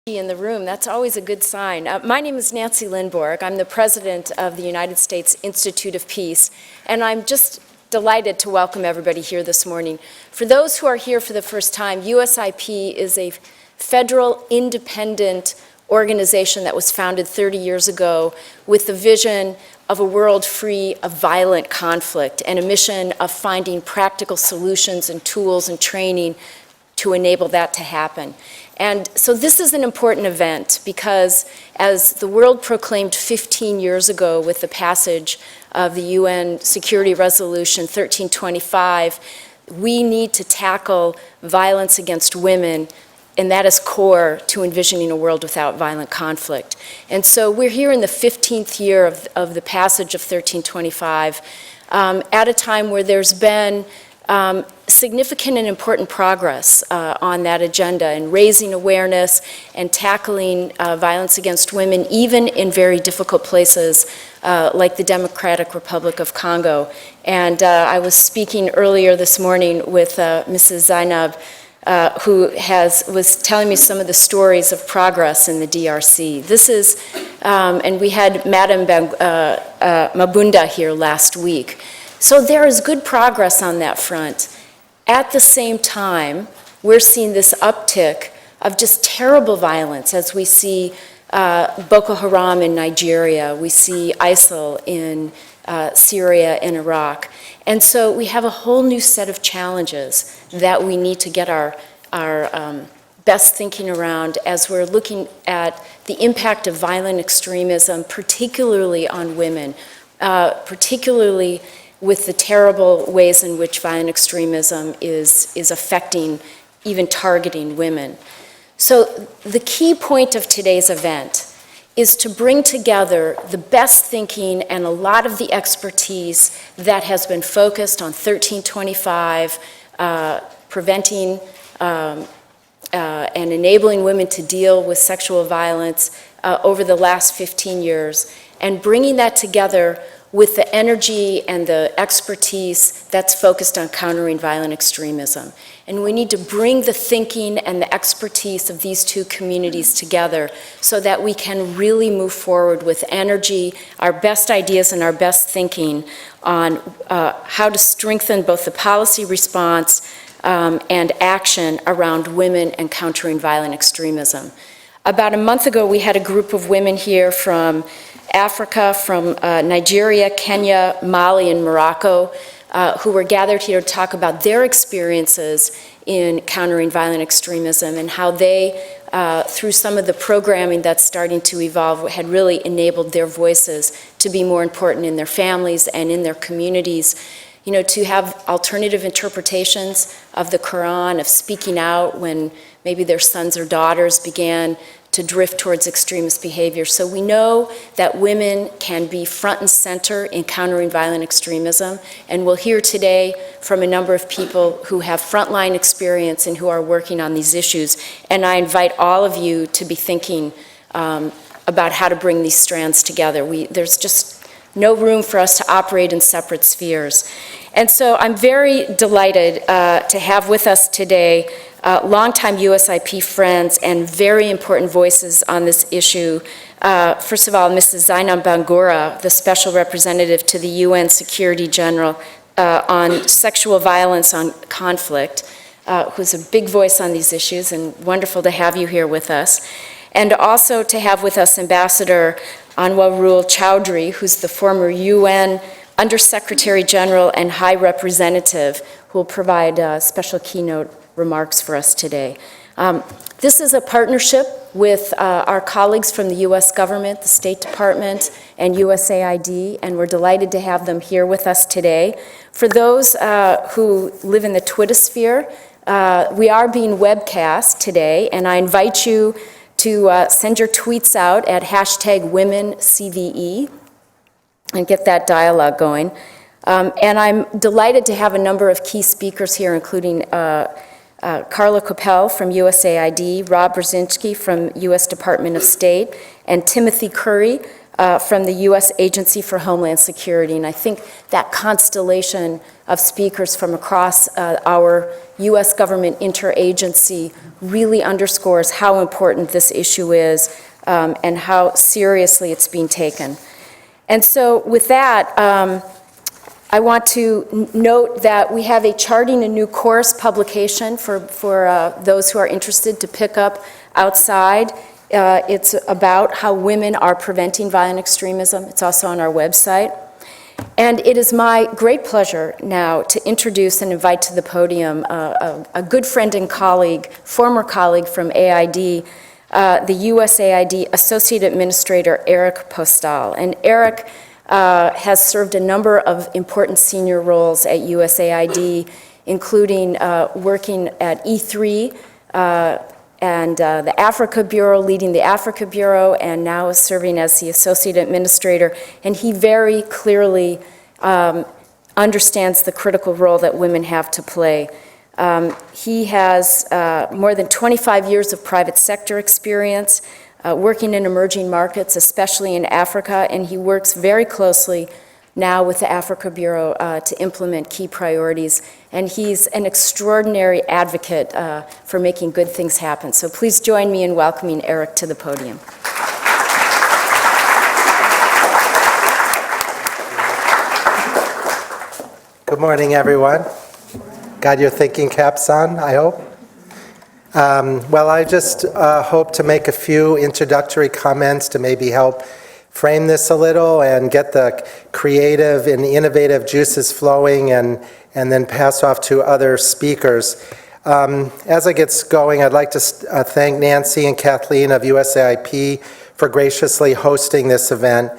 In the room, that's always a good sign. My name is Nancy Lindborg. I'm the president of the United States Institute of Peace, and I'm just delighted to welcome everybody here this morning. For those who are here for the first time, USIP is a federal independent organization that was founded 30 years ago with the vision of a world free of violent conflict and a mission of finding practical solutions and tools and training to enable that to happen. And so this is an important event because, as the world proclaimed 15 years ago with the passage of the UN Security Resolution 1325, we need to tackle violence against women, and that is core to envisioning a world without violent conflict. And so we're here in the 15th year of the passage of 1325, at a time where there's been significant and important progress on that agenda and raising awareness and tackling violence against women, even in very difficult places like the Democratic Republic of Congo. And I was speaking earlier this morning with Mrs. Zainab, who was telling me some of the stories of progress in the DRC. This is, and we had Madam Mabunda here last week. So there is good progress on that front. At the same time, we're seeing this uptick of just terrible violence as we see Boko Haram in Nigeria, we see ISIL in Syria and Iraq. And so we have a whole new set of challenges that we need to get our best thinking around as we're looking at the impact of violent extremism, particularly on women, particularly with the terrible ways in which violent extremism is affecting, even targeting women. So the key point of today's event is to bring together the best thinking and a lot of the expertise that has been focused on 1325, preventing and enabling women to deal with sexual violence over the last 15 years, and bringing that together with the energy and the expertise that's focused on countering violent extremism. And we need to bring the thinking and the expertise of these two communities together so that we can really move forward with energy, our best ideas and our best thinking on how to strengthen both the policy response and action around women and countering violent extremism. About a month ago, we had a group of women here from Africa, from Nigeria, Kenya, Mali, and Morocco, who were gathered here to talk about their experiences in countering violent extremism and how they, through some of the programming that's starting to evolve, had really enabled their voices to be more important in their families and in their communities. You know, to have alternative interpretations of the Quran, of speaking out when maybe their sons or daughters began to drift towards extremist behavior. So we know that women can be front and center in countering violent extremism, and we'll hear today from a number of people who have frontline experience and who are working on these issues. And I invite all of you to be thinking about how to bring these strands together. There's just no room for us to operate in separate spheres. And so I'm very delighted to have with us today longtime USIP friends and very important voices on this issue. First of all, Mrs. Zainab Bangura, the Special Representative to the UN Security General on sexual violence on conflict, who's a big voice on these issues, and wonderful to have you here with us. And also to have with us Ambassador Anwarul Chowdhury, who's the former UN Undersecretary General and High Representative, who will provide special keynote remarks for us today. This is a partnership with our colleagues from the U.S. government, the State Department, and USAID, and we're delighted to have them here with us today. For those who live in the Twittersphere, we are being webcast today, and I invite you to send your tweets out at #WomenCVE and get that dialogue going. And I'm delighted to have a number of key speakers here, including Carla Coppell from USAID, Rob Brzezinski from U.S. Department of State, and Timothy Curry from the U.S. Agency for Homeland Security. And I think that constellation of speakers from across our U.S. government interagency really underscores how important this issue is and how seriously it's being taken. And so with that, I want to note that we have a Charting a New Course publication for those who are interested to pick up outside. It's about how women are preventing violent extremism. It's also on our website. And it is my great pleasure now to introduce and invite to the podium a good friend and colleague, former colleague from AID, the USAID Associate Administrator Eric Postal. And Eric has served a number of important senior roles at USAID, including working at E3 and the Africa Bureau, leading the Africa Bureau, and now is serving as the Associate Administrator. And he very clearly understands the critical role that women have to play. He has more than 25 years of private sector experience, working in emerging markets, especially in Africa, and he works very closely now with the Africa Bureau to implement key priorities. And he's an extraordinary advocate for making good things happen. So please join me in welcoming Eric to the podium. Good morning, everyone. Got your thinking caps on, I hope. Well, I just hope to make a few introductory comments to maybe help frame this a little and get the creative and innovative juices flowing and then pass off to other speakers. As I get going, I'd like to thank Nancy and Kathleen of USIP for graciously hosting this event.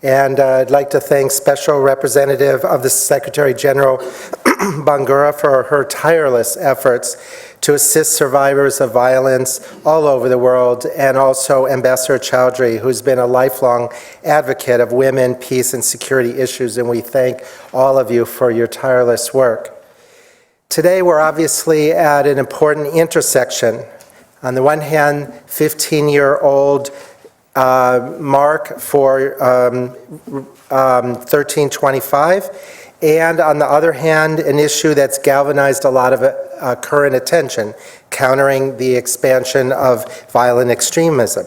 And I'd like to thank Special Representative of the Secretary General Bangura for her tireless efforts to assist survivors of violence all over the world, and also Ambassador Chowdhury, who's been a lifelong advocate of women, peace, and security issues, and we thank all of you for your tireless work. Today, we're obviously at an important intersection. On the one hand, 15-year-old mark for 1325, and on the other hand, an issue that's galvanized a lot of current attention, countering the expansion of violent extremism.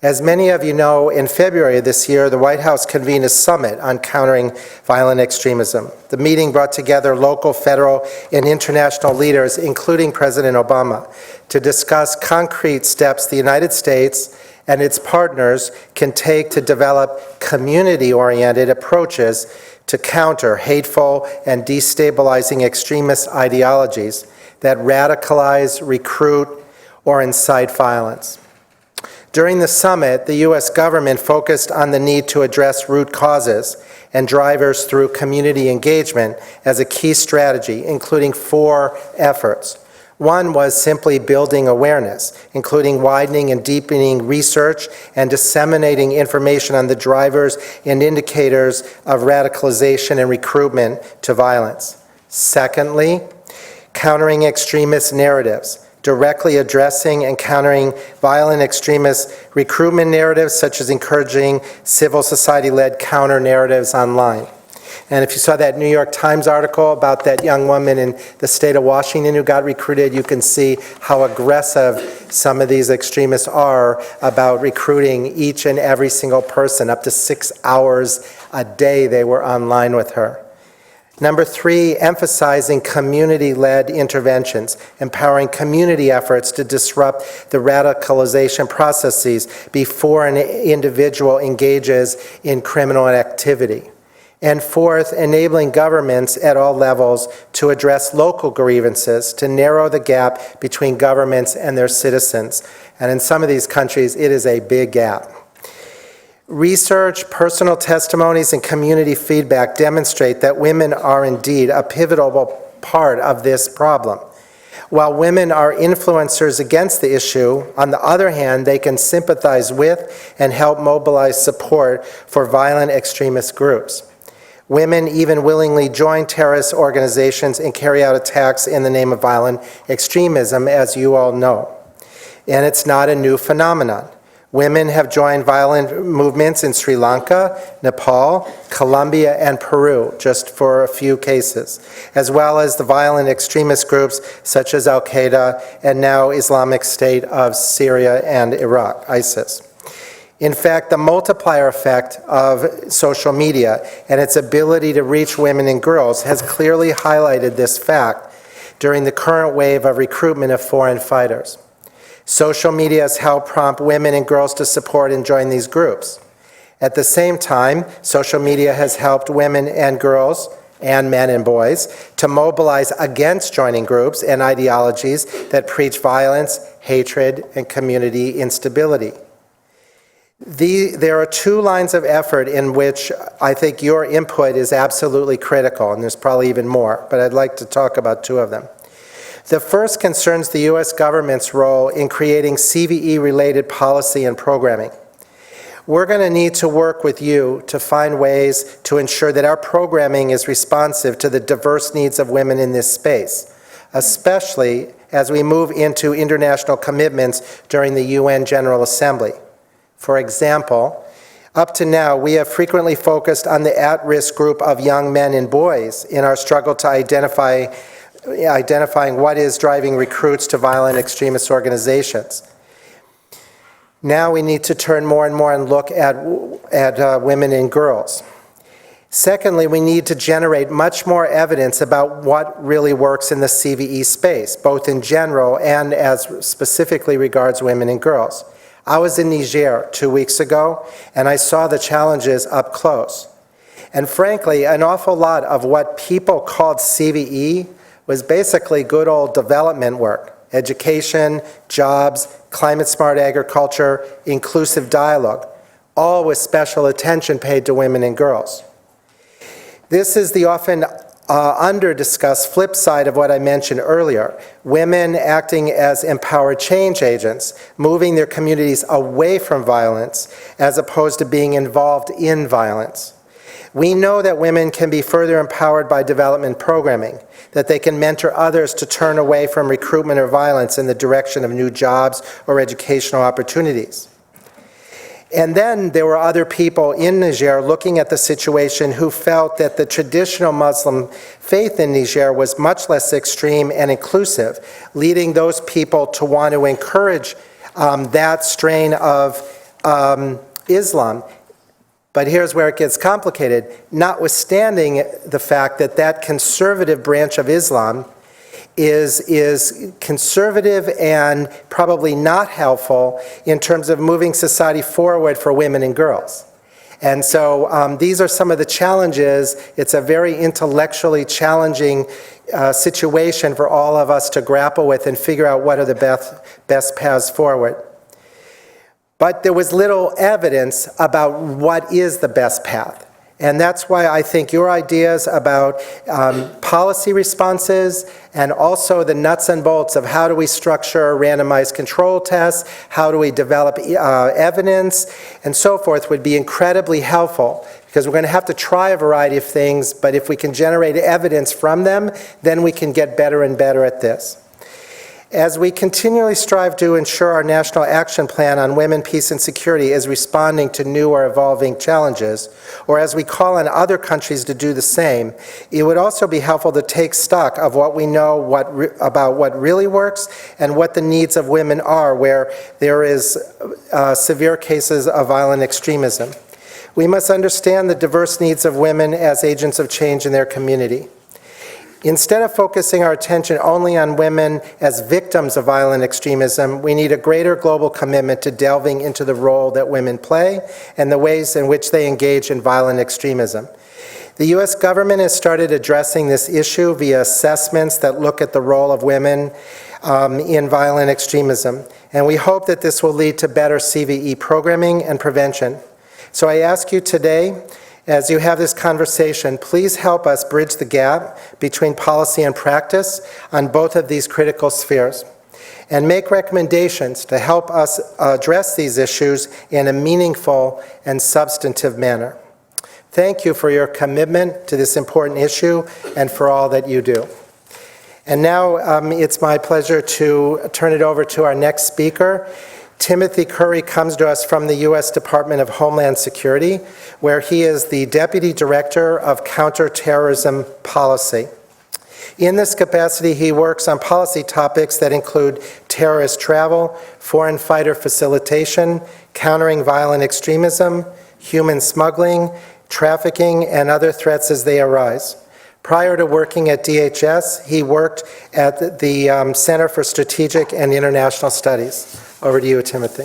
As many of you know, in February of this year, the White House convened a summit on countering violent extremism. The meeting brought together local, federal, and international leaders, including President Obama, to discuss concrete steps the United States and its partners can take to develop community-oriented approaches to counter hateful and destabilizing extremist ideologies that radicalize, recruit, or incite violence. During the summit, the U.S. government focused on the need to address root causes and drivers through community engagement as a key strategy, including 4 efforts. One was simply building awareness, including widening and deepening research and disseminating information on the drivers and indicators of radicalization and recruitment to violence. Secondly, countering extremist narratives, directly addressing and countering violent extremist recruitment narratives, such as encouraging civil society-led counter-narratives online. And if you saw that New York Times article about that young woman in the state of Washington who got recruited, you can see how aggressive some of these extremists are about recruiting each and every single person. Up to 6 hours a day they were online with her. Number 3, emphasizing community-led interventions, empowering community efforts to disrupt the radicalization processes before an individual engages in criminal activity. And 4th, enabling governments at all levels to address local grievances to narrow the gap between governments and their citizens. And in some of these countries, it is a big gap. Research, personal testimonies, and community feedback demonstrate that women are indeed a pivotal part of this problem. While women are influencers against the issue, on the other hand, they can sympathize with and help mobilize support for violent extremist groups. Women even willingly join terrorist organizations and carry out attacks in the name of violent extremism, as you all know. And it's not a new phenomenon. Women have joined violent movements in Sri Lanka, Nepal, Colombia, and Peru, just for a few cases, as well as the violent extremist groups such as Al-Qaeda and now Islamic State of Syria and Iraq, ISIS. In fact, the multiplier effect of social media and its ability to reach women and girls has clearly highlighted this fact during the current wave of recruitment of foreign fighters. Social media has helped prompt women and girls to support and join these groups. At the same time, social media has helped women and girls, and men and boys, to mobilize against joining groups and ideologies that preach violence, hatred, and community instability. There are two lines of effort in which I think your input is absolutely critical, and there's probably even more, but I'd like to talk about two of them. The first concerns the U.S. government's role in creating CVE-related policy and programming. We're going to need to work with you to find ways to ensure that our programming is responsive to the diverse needs of women in this space, especially as we move into international commitments during the UN General Assembly. For example, up to now, we have frequently focused on the at-risk group of young men and boys in our struggle to identifying what is driving recruits to violent extremist organizations. Now we need to turn more and more and look at women and girls. Secondly, we need to generate much more evidence about what really works in the CVE space, both in general and as specifically regards women and girls. I was in Niger 2 weeks ago, and I saw the challenges up close. And frankly, an awful lot of what people called CVE was basically good old development work: education, jobs, climate-smart agriculture, inclusive dialogue, all with special attention paid to women and girls. This is the often under-discussed flip side of what I mentioned earlier: women acting as empowered change agents, moving their communities away from violence as opposed to being involved in violence. We know that women can be further empowered by development programming, that they can mentor others to turn away from recruitment or violence in the direction of new jobs or educational opportunities. And then there were other people in Niger looking at the situation who felt that the traditional Muslim faith in Niger was much less extreme and inclusive, leading those people to want to encourage that strain of Islam. But here's where it gets complicated. Notwithstanding the fact that that conservative branch of Islam is conservative and probably not helpful in terms of moving society forward for women and girls. And so these are some of the challenges. It's a very intellectually challenging situation for all of us to grapple with and figure out what are the best paths forward. But there was little evidence about what is the best path. And that's why I think your ideas about policy responses and also the nuts and bolts of how do we structure randomized control tests, how do we develop evidence, and so forth would be incredibly helpful, because we're going to have to try a variety of things, but if we can generate evidence from them, then we can get better and better at this. As we continually strive to ensure our national action plan on women, peace, and security is responding to new or evolving challenges, or as we call on other countries to do the same, it would also be helpful to take stock of what we know about what really works and what the needs of women are where there is severe cases of violent extremism. We must understand the diverse needs of women as agents of change in their community. Instead of focusing our attention only on women as victims of violent extremism, we need a greater global commitment to delving into the role that women play and the ways in which they engage in violent extremism. The U.S. government has started addressing this issue via assessments that look at the role of women in violent extremism, and we hope that this will lead to better CVE programming and prevention. So I ask you today, as you have this conversation, please help us bridge the gap between policy and practice on both of these critical spheres, and make recommendations to help us address these issues in a meaningful and substantive manner. Thank you for your commitment to this important issue and for all that you do. And now it's my pleasure to turn it over to our next speaker, Timothy Curry comes to us from the U.S. Department of Homeland Security, where he is the Deputy Director of Counterterrorism Policy. In this capacity, he works on policy topics that include terrorist travel, foreign fighter facilitation, countering violent extremism, human smuggling, trafficking, and other threats as they arise. Prior to working at DHS, he worked at the Center for Strategic and International Studies. Over to you, Timothy.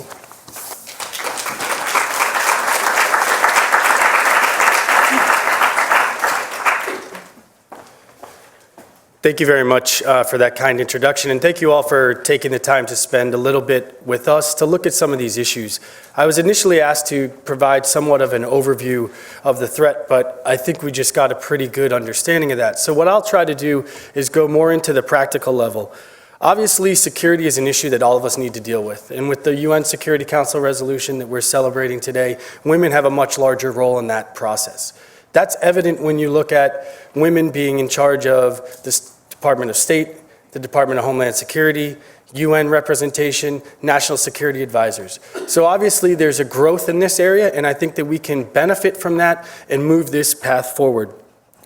Thank you very much for that kind introduction, and thank you all for taking the time to spend a little bit with us to look at some of these issues. I was initially asked to provide somewhat of an overview of the threat, but I think we just got a pretty good understanding of that. So what I'll try to do is go more into the practical level. Obviously, security is an issue that all of us need to deal with, and with the UN Security Council resolution that we're celebrating today, women have a much larger role in that process. That's evident when you look at women being in charge of the Department of State, the Department of Homeland Security, UN representation, national security advisors. So obviously there's a growth in this area, and I think that we can benefit from that and move this path forward.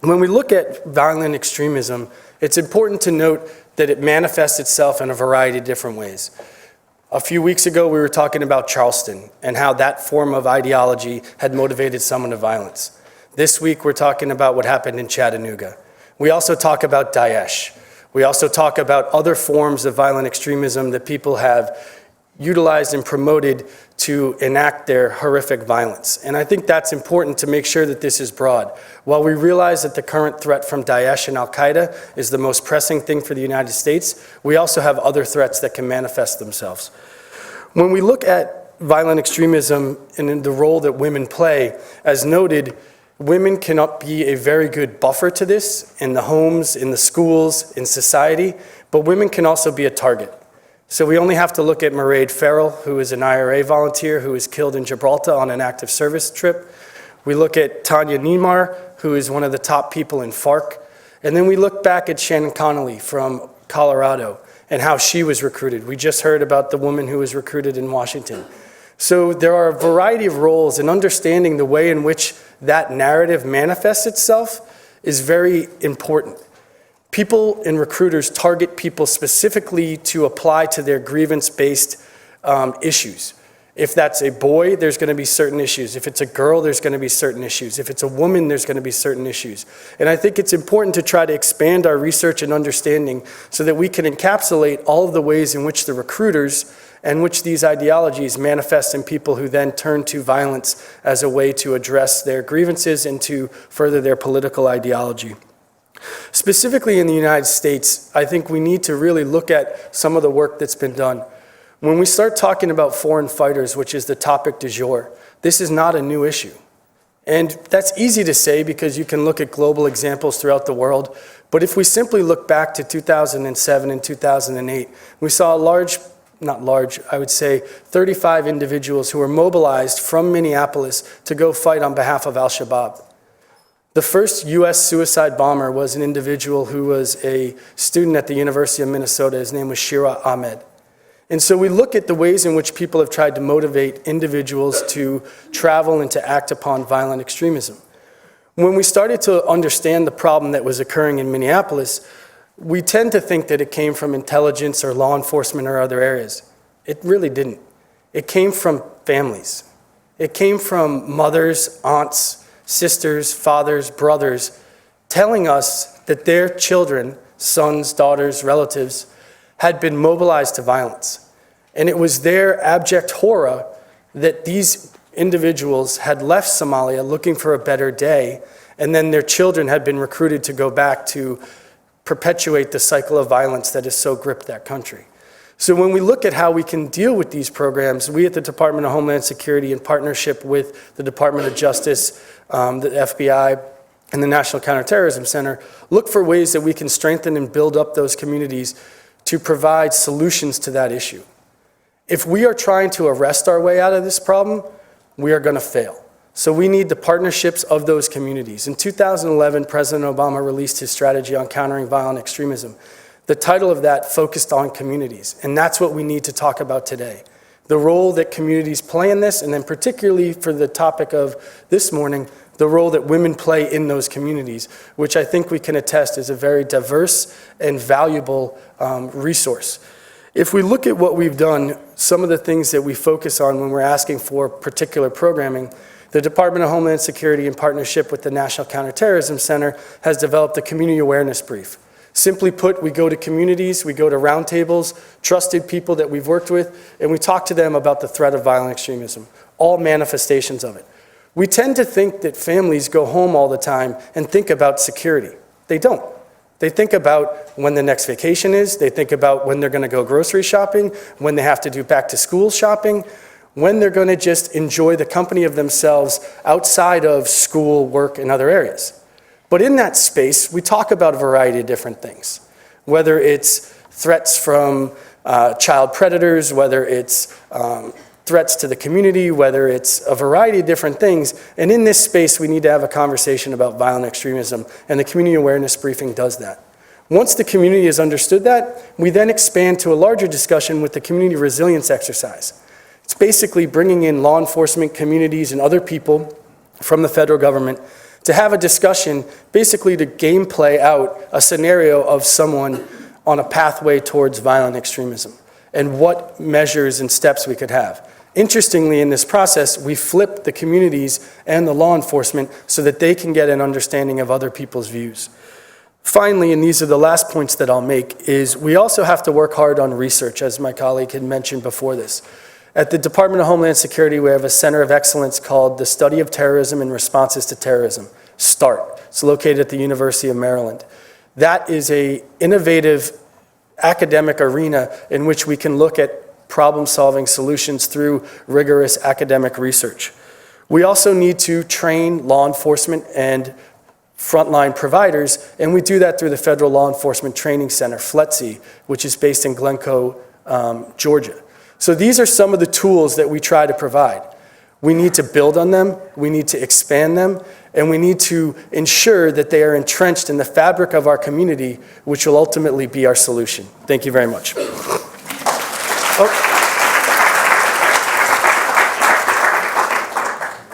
When we look at violent extremism, it's important to note that it manifests itself in a variety of different ways. A few weeks ago, we were talking about Charleston and how that form of ideology had motivated someone to violence. This week, we're talking about what happened in Chattanooga. We also talk about Daesh. We also talk about other forms of violent extremism that people have utilized and promoted to enact their horrific violence. And I think that's important to make sure that this is broad. While we realize that the current threat from Daesh and Al-Qaeda is the most pressing thing for the United States, we also have other threats that can manifest themselves. When we look at violent extremism and in the role that women play, as noted, women cannot be a very good buffer to this in the homes, in the schools, in society, but women can also be a target. So we only have to look at Mairead Farrell, who is an IRA volunteer who was killed in Gibraltar on an active service trip. We look at Tanya Neymar, who is one of the top people in FARC. And then we look back at Shannon Connolly from Colorado and how she was recruited. We just heard about the woman who was recruited in Washington. So there are a variety of roles, and understanding the way in which that narrative manifests itself is very important. People and recruiters target people specifically to apply to their grievance-based issues. If that's a boy, there's going to be certain issues. If it's a girl, there's going to be certain issues. If it's a woman, there's going to be certain issues. And I think it's important to try to expand our research and understanding so that we can encapsulate all of the ways in which the recruiters and which these ideologies manifest in people who then turn to violence as a way to address their grievances and to further their political ideology. Specifically in the United States, I think we need to really look at some of the work that's been done. When we start talking about foreign fighters, which is the topic du jour, this is not a new issue. And that's easy to say because you can look at global examples throughout the world. But if we simply look back to 2007 and 2008, we saw I would say 35 individuals who were mobilized from Minneapolis to go fight on behalf of Al-Shabaab. The first US suicide bomber was an individual who was a student at the University of Minnesota. His name was Shira Ahmed. And so we look at the ways in which people have tried to motivate individuals to travel and to act upon violent extremism. When we started to understand the problem that was occurring in Minneapolis, we tend to think that it came from intelligence or law enforcement or other areas. It really didn't. It came from families. It came from mothers, aunts, sisters, fathers, brothers, telling us that their children, sons, daughters, relatives, had been mobilized to violence. And it was their abject horror that these individuals had left Somalia looking for a better day, and then their children had been recruited to go back to perpetuate the cycle of violence that has so gripped that country. So when we look at how we can deal with these programs, we at the Department of Homeland Security, in partnership with the Department of Justice, the FBI, and the National Counterterrorism Center, look for ways that we can strengthen and build up those communities to provide solutions to that issue. If we are trying to arrest our way out of this problem, we are going to fail. So we need the partnerships of those communities. In 2011, President Obama released his strategy on countering violent extremism. The title of that focused on communities, and that's what we need to talk about today. the role that communities play in this, and then particularly for the topic of this morning, the role that women play in those communities, which I think we can attest is a very diverse and valuable resource. If we look at what we've done, some of the things that we focus on when we're asking for particular programming, the Department of Homeland Security, in partnership with the National Counterterrorism Center, has developed a community awareness brief. Simply put, we go to communities, we go to roundtables, trusted people that we've worked with, and we talk to them about the threat of violent extremism, all manifestations of it. We tend to think that families go home all the time and think about security. They don't. They think about when the next vacation is, they think about when they're gonna go grocery shopping, when they have to do back to school shopping, when they're gonna just enjoy the company of themselves outside of school, work, and other areas. But in that space, we talk about a variety of different things, whether it's threats from child predators, whether it's threats to the community, whether it's a variety of different things. And in this space, we need to have a conversation about violent extremism, and the community awareness briefing does that. Once the community has understood that, we then expand to a larger discussion with the community resilience exercise. It's basically bringing in law enforcement, communities, and other people from the federal government to have a discussion, basically to gameplay out a scenario of someone on a pathway towards violent extremism and what measures and steps we could have. Interestingly, in this process, we flip the communities and the law enforcement so that they can get an understanding of other people's views. Finally, and these are the last points that I'll make, is we also have to work hard on research, as my colleague had mentioned before this. At the Department of Homeland Security, we have a center of excellence called the Study of Terrorism and Responses to Terrorism, START. It's located at the University of Maryland. That is an innovative academic arena in which we can look at problem-solving solutions through rigorous academic research. We also need to train law enforcement and frontline providers, and we do that through the Federal Law Enforcement Training Center, FLETC, which is based in Glencoe, Georgia. So these are some of the tools that we try to provide. We need to build on them, we need to expand them, and we need to ensure that they are entrenched in the fabric of our community, which will ultimately be our solution. Thank you very much.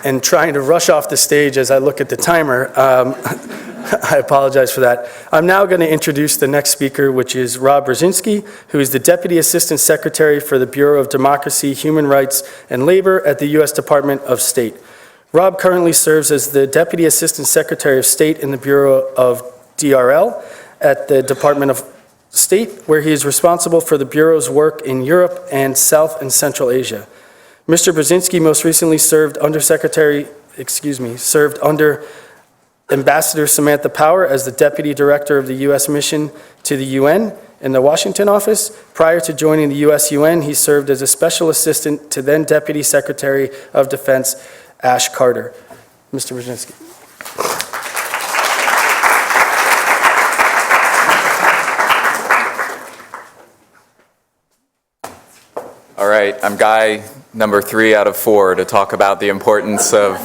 And trying to rush off the stage as I look at the timer, I apologize for that. I'm now going to introduce the next speaker, which is Rob Brzezinski, who is the Deputy Assistant Secretary for the Bureau of Democracy, Human Rights, and Labor at the U.S. Department of State. Rob currently serves as the Deputy Assistant Secretary of State in the Bureau of DRL at the Department of State, where he is responsible for the Bureau's work in Europe and South and Central Asia. Mr. Brzezinski most recently served under Ambassador Samantha Power as the Deputy Director of the U.S. Mission to the UN in the Washington office. Prior to joining the U.S. UN, he served as a Special Assistant to then Deputy Secretary of Defense Ash Carter. Mr. Brzezinski. All right, I'm guy number 3 out of 4 to talk about the importance of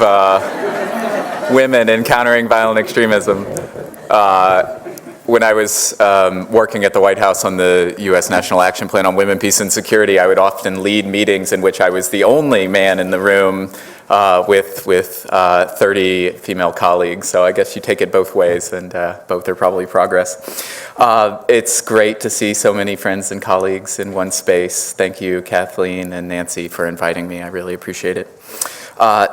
women in countering violent extremism. When I was working at the White House on the U.S. National Action Plan on Women, Peace, and Security, I would often lead meetings in which I was the only man in the room with 30 female colleagues. So I guess you take it both ways, and both are probably progress. It's great to see so many friends and colleagues in one space. Thank you, Kathleen and Nancy, for inviting me. I really appreciate it.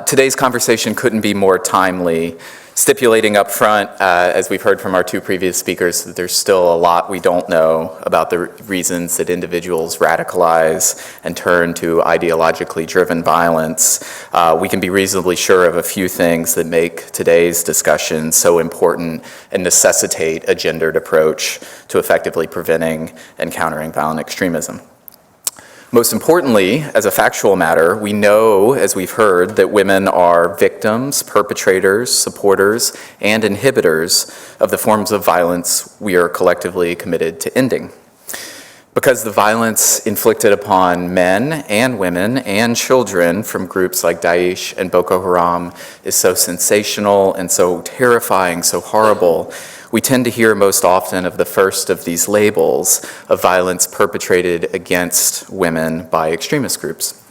Today's conversation couldn't be more timely. Stipulating up front, as we've heard from our 2 previous speakers, that there's still a lot we don't know about the reasons that individuals radicalize and turn to ideologically driven violence. We can be reasonably sure of a few things that make today's discussion so important and necessitate a gendered approach to effectively preventing and countering violent extremism. Most importantly, as a factual matter, we know, as we've heard, that women are victims, perpetrators, supporters, and inhibitors of the forms of violence we are collectively committed to ending. Because the violence inflicted upon men and women and children from groups like Daesh and Boko Haram is so sensational and so terrifying, so horrible, we tend to hear most often of the first of these labels of violence perpetrated against women by extremist groups.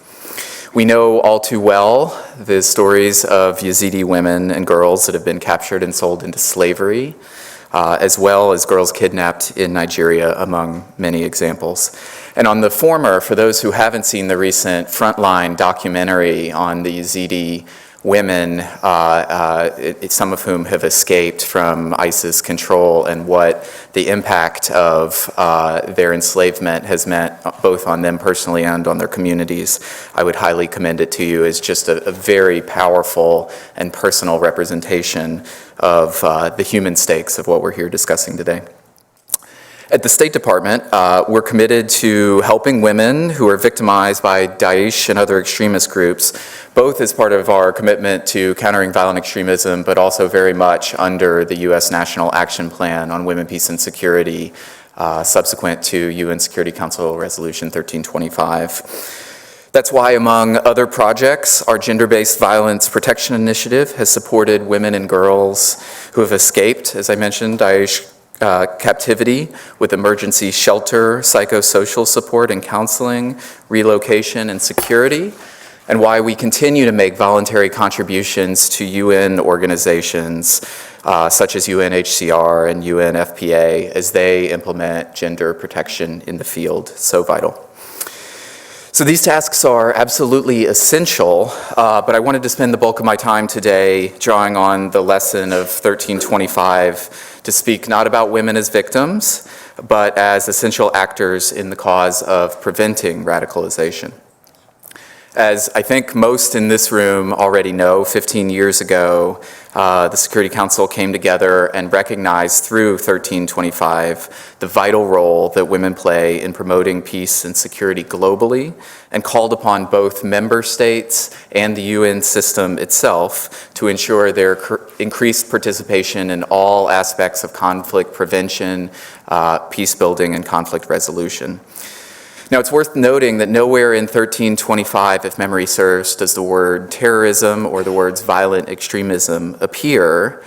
We know all too well the stories of Yazidi women and girls that have been captured and sold into slavery, as well as girls kidnapped in Nigeria, among many examples. And on the former, for those who haven't seen the recent Frontline documentary on the Yazidi women, some of whom have escaped from ISIS control, and what the impact of their enslavement has meant both on them personally and on their communities, I would highly commend it to you as just a very powerful and personal representation of the human stakes of what we're here discussing today. At the State Department, we're committed to helping women who are victimized by Daesh and other extremist groups, both as part of our commitment to countering violent extremism, but also very much under the U.S. National Action Plan on Women, Peace, and Security, subsequent to UN Security Council Resolution 1325. That's why, among other projects, our Gender-Based Violence Protection Initiative has supported women and girls who have escaped, as I mentioned, Daesh captivity with emergency shelter, psychosocial support and counseling, relocation and security, and why we continue to make voluntary contributions to UN organizations such as UNHCR and UNFPA as they implement gender protection in the field. So vital. So these tasks are absolutely essential, but I wanted to spend the bulk of my time today drawing on the lesson of 1325 to speak not about women as victims, but as essential actors in the cause of preventing radicalization. As I think most in this room already know, 15 years ago, the Security Council came together and recognized through 1325 the vital role that women play in promoting peace and security globally, and called upon both member states and the UN system itself to ensure their increased participation in all aspects of conflict prevention, peace building, and conflict resolution. Now, it's worth noting that nowhere in 1325, if memory serves, does the word terrorism or the words violent extremism appear.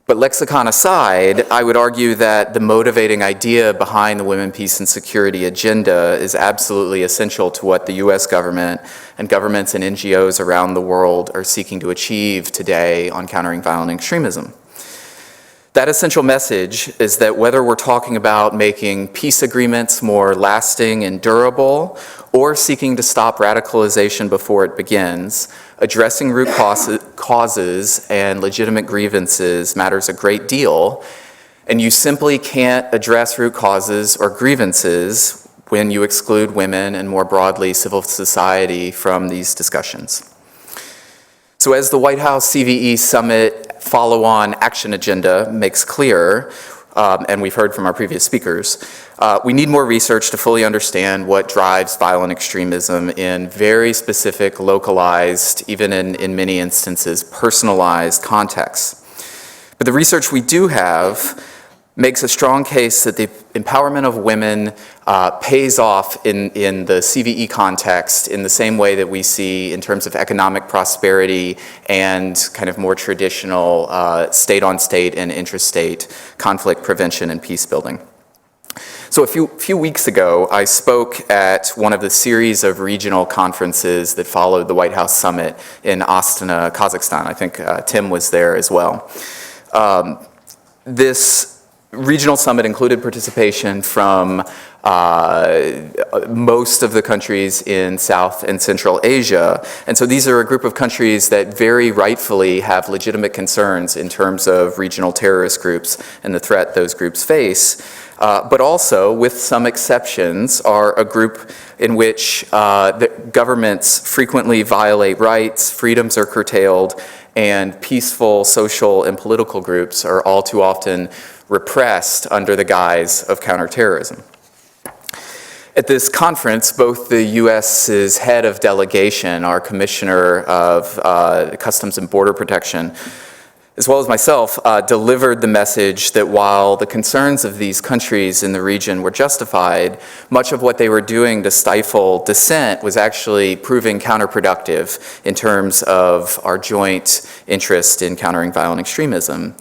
But lexicon aside, I would argue that the motivating idea behind the Women, Peace, and Security agenda is absolutely essential to what the US government and governments and NGOs around the world are seeking to achieve today on countering violent extremism. That essential message is that whether we're talking about making peace agreements more lasting and durable, or seeking to stop radicalization before it begins, addressing root causes and legitimate grievances matters a great deal, and you simply can't address root causes or grievances when you exclude women and more broadly civil society from these discussions. So as the White House CVE Summit follow-on action agenda makes clear, and we've heard from our previous speakers, we need more research to fully understand what drives violent extremism in very specific, localized, even in many instances, personalized contexts. But the research we do have makes a strong case that the empowerment of women pays off in the CVE context in the same way that we see in terms of economic prosperity and kind of more traditional state-on-state and intrastate conflict prevention and peace building. So a few weeks ago, I spoke at one of the series of regional conferences that followed the White House Summit in Astana, Kazakhstan. I think Tim was there as well. This regional summit included participation from most of the countries in South and Central Asia. And so these are a group of countries that very rightfully have legitimate concerns in terms of regional terrorist groups and the threat those groups face. But also, with some exceptions, are a group in which the governments frequently violate rights, freedoms are curtailed, and peaceful social and political groups are all too often repressed under the guise of counterterrorism. At this conference, both the U.S.'s head of delegation, our Commissioner of Customs and Border Protection, as well as myself, delivered the message that while the concerns of these countries in the region were justified, much of what they were doing to stifle dissent was actually proving counterproductive in terms of our joint interest in countering violent extremism.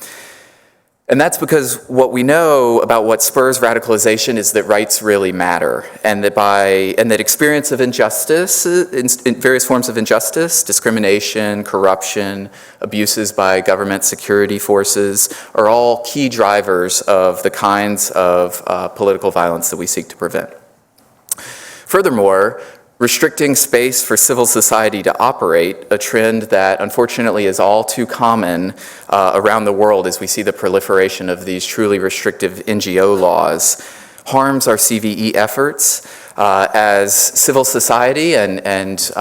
And that's because what we know about what spurs radicalization is that rights really matter, and that experience of injustice, in various forms of injustice, discrimination, corruption, abuses by government security forces, are all key drivers of the kinds of political violence that we seek to prevent. Furthermore, restricting space for civil society to operate, a trend that unfortunately is all too common around the world as we see the proliferation of these truly restrictive NGO laws, harms our CVE efforts as civil society and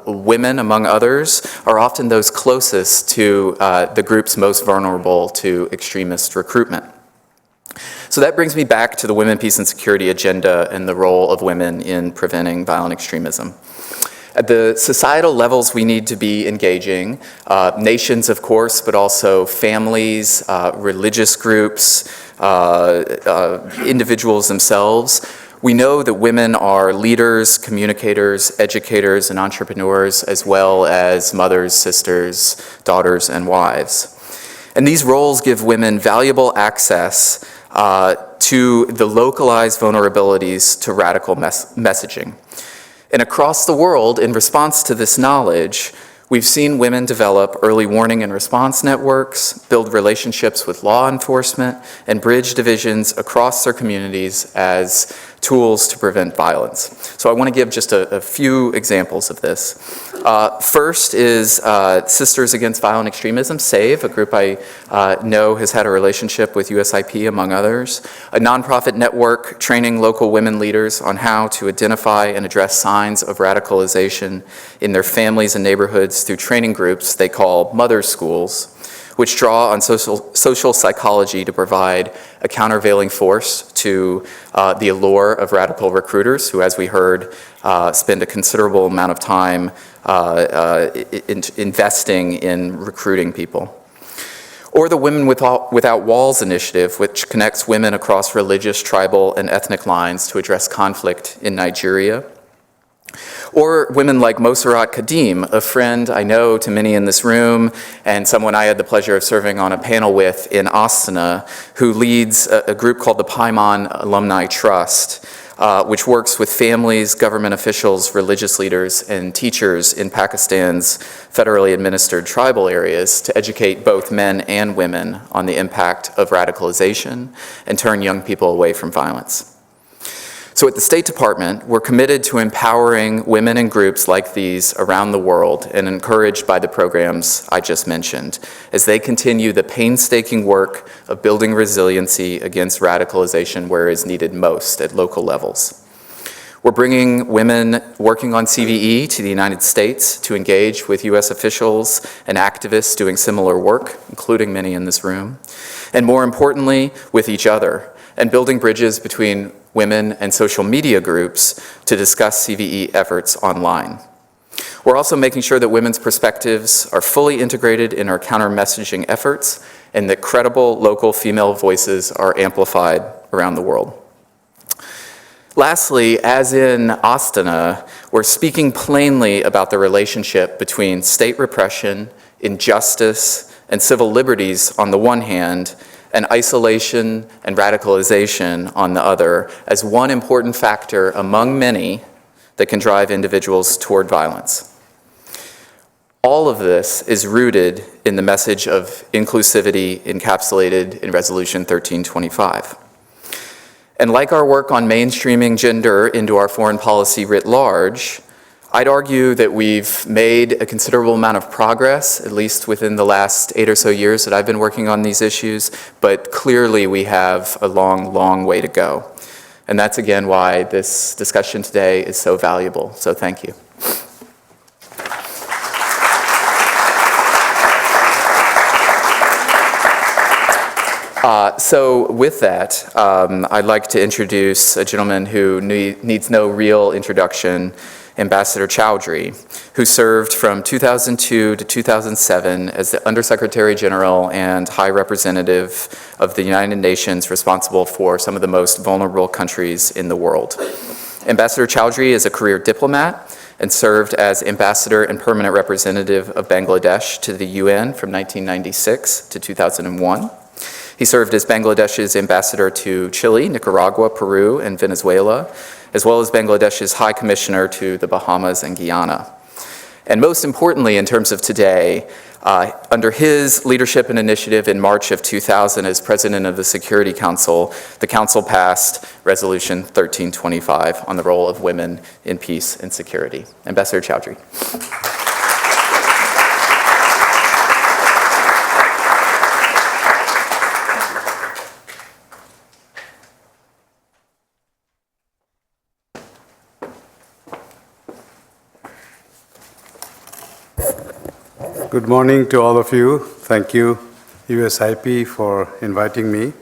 women, among others, are often those closest to the groups most vulnerable to extremist recruitment. So that brings me back to the Women, Peace, and Security agenda and the role of women in preventing violent extremism. At the societal levels, we need to be engaging nations, of course, but also families, religious groups, individuals themselves. We know that women are leaders, communicators, educators, and entrepreneurs, as well as mothers, sisters, daughters, and wives. And these roles give women valuable access to the localized vulnerabilities to radical messaging. And across the world, in response to this knowledge, we've seen women develop early warning and response networks, build relationships with law enforcement, and bridge divisions across their communities as tools to prevent violence. So I want to give just a few examples of this. First is Sisters Against Violent Extremism, SAVE, a group I know has had a relationship with USIP, among others, a nonprofit network training local women leaders on how to identify and address signs of radicalization in their families and neighborhoods through training groups they call mother schools, which draw on social psychology to provide a countervailing force to the allure of radical recruiters who, as we heard, spend a considerable amount of time investing in recruiting people. Or the Women Without Walls initiative, which connects women across religious, tribal, and ethnic lines to address conflict in Nigeria. Or women like Mosarat Kadim, a friend I know to many in this room, and someone I had the pleasure of serving on a panel with in Astana, who leads a group called the Paiman Alumni Trust, which works with families, government officials, religious leaders, and teachers in Pakistan's federally administered tribal areas to educate both men and women on the impact of radicalization and turn young people away from violence. So at the State Department, we're committed to empowering women and groups like these around the world and encouraged by the programs I just mentioned as they continue the painstaking work of building resiliency against radicalization where it is needed most at local levels. We're bringing women working on CVE to the United States to engage with US officials and activists doing similar work, including many in this room, and more importantly, with each other, and building bridges between women and social media groups to discuss CVE efforts online. We're also making sure that women's perspectives are fully integrated in our counter-messaging efforts and that credible local female voices are amplified around the world. Lastly, as in Astana, we're speaking plainly about the relationship between state repression, injustice, and civil liberties on the one hand, and isolation and radicalization on the other as one important factor among many that can drive individuals toward violence. All of this is rooted in the message of inclusivity encapsulated in Resolution 1325. And like our work on mainstreaming gender into our foreign policy writ large, I'd argue that we've made a considerable amount of progress, at least within the last 8 or so years that I've been working on these issues, but clearly we have a long, long way to go. And that's again why this discussion today is so valuable. So thank you. So with that, I'd like to introduce a gentleman who needs no real introduction, Ambassador Chowdhury, who served from 2002 to 2007 as the Undersecretary General and High Representative of the United Nations responsible for some of the most vulnerable countries in the world. Ambassador Chowdhury is a career diplomat and served as Ambassador and Permanent Representative of Bangladesh to the UN from 1996 to 2001. He served as Bangladesh's ambassador to Chile, Nicaragua, Peru, and Venezuela, as well as Bangladesh's High Commissioner to the Bahamas and Guyana. And most importantly, in terms of today, under his leadership and initiative in March of 2000 as president of the Security Council, the Council passed Resolution 1325 on the role of women in peace and security. Ambassador Chowdhury. Good morning to all of you. Thank you, USIP, for inviting me.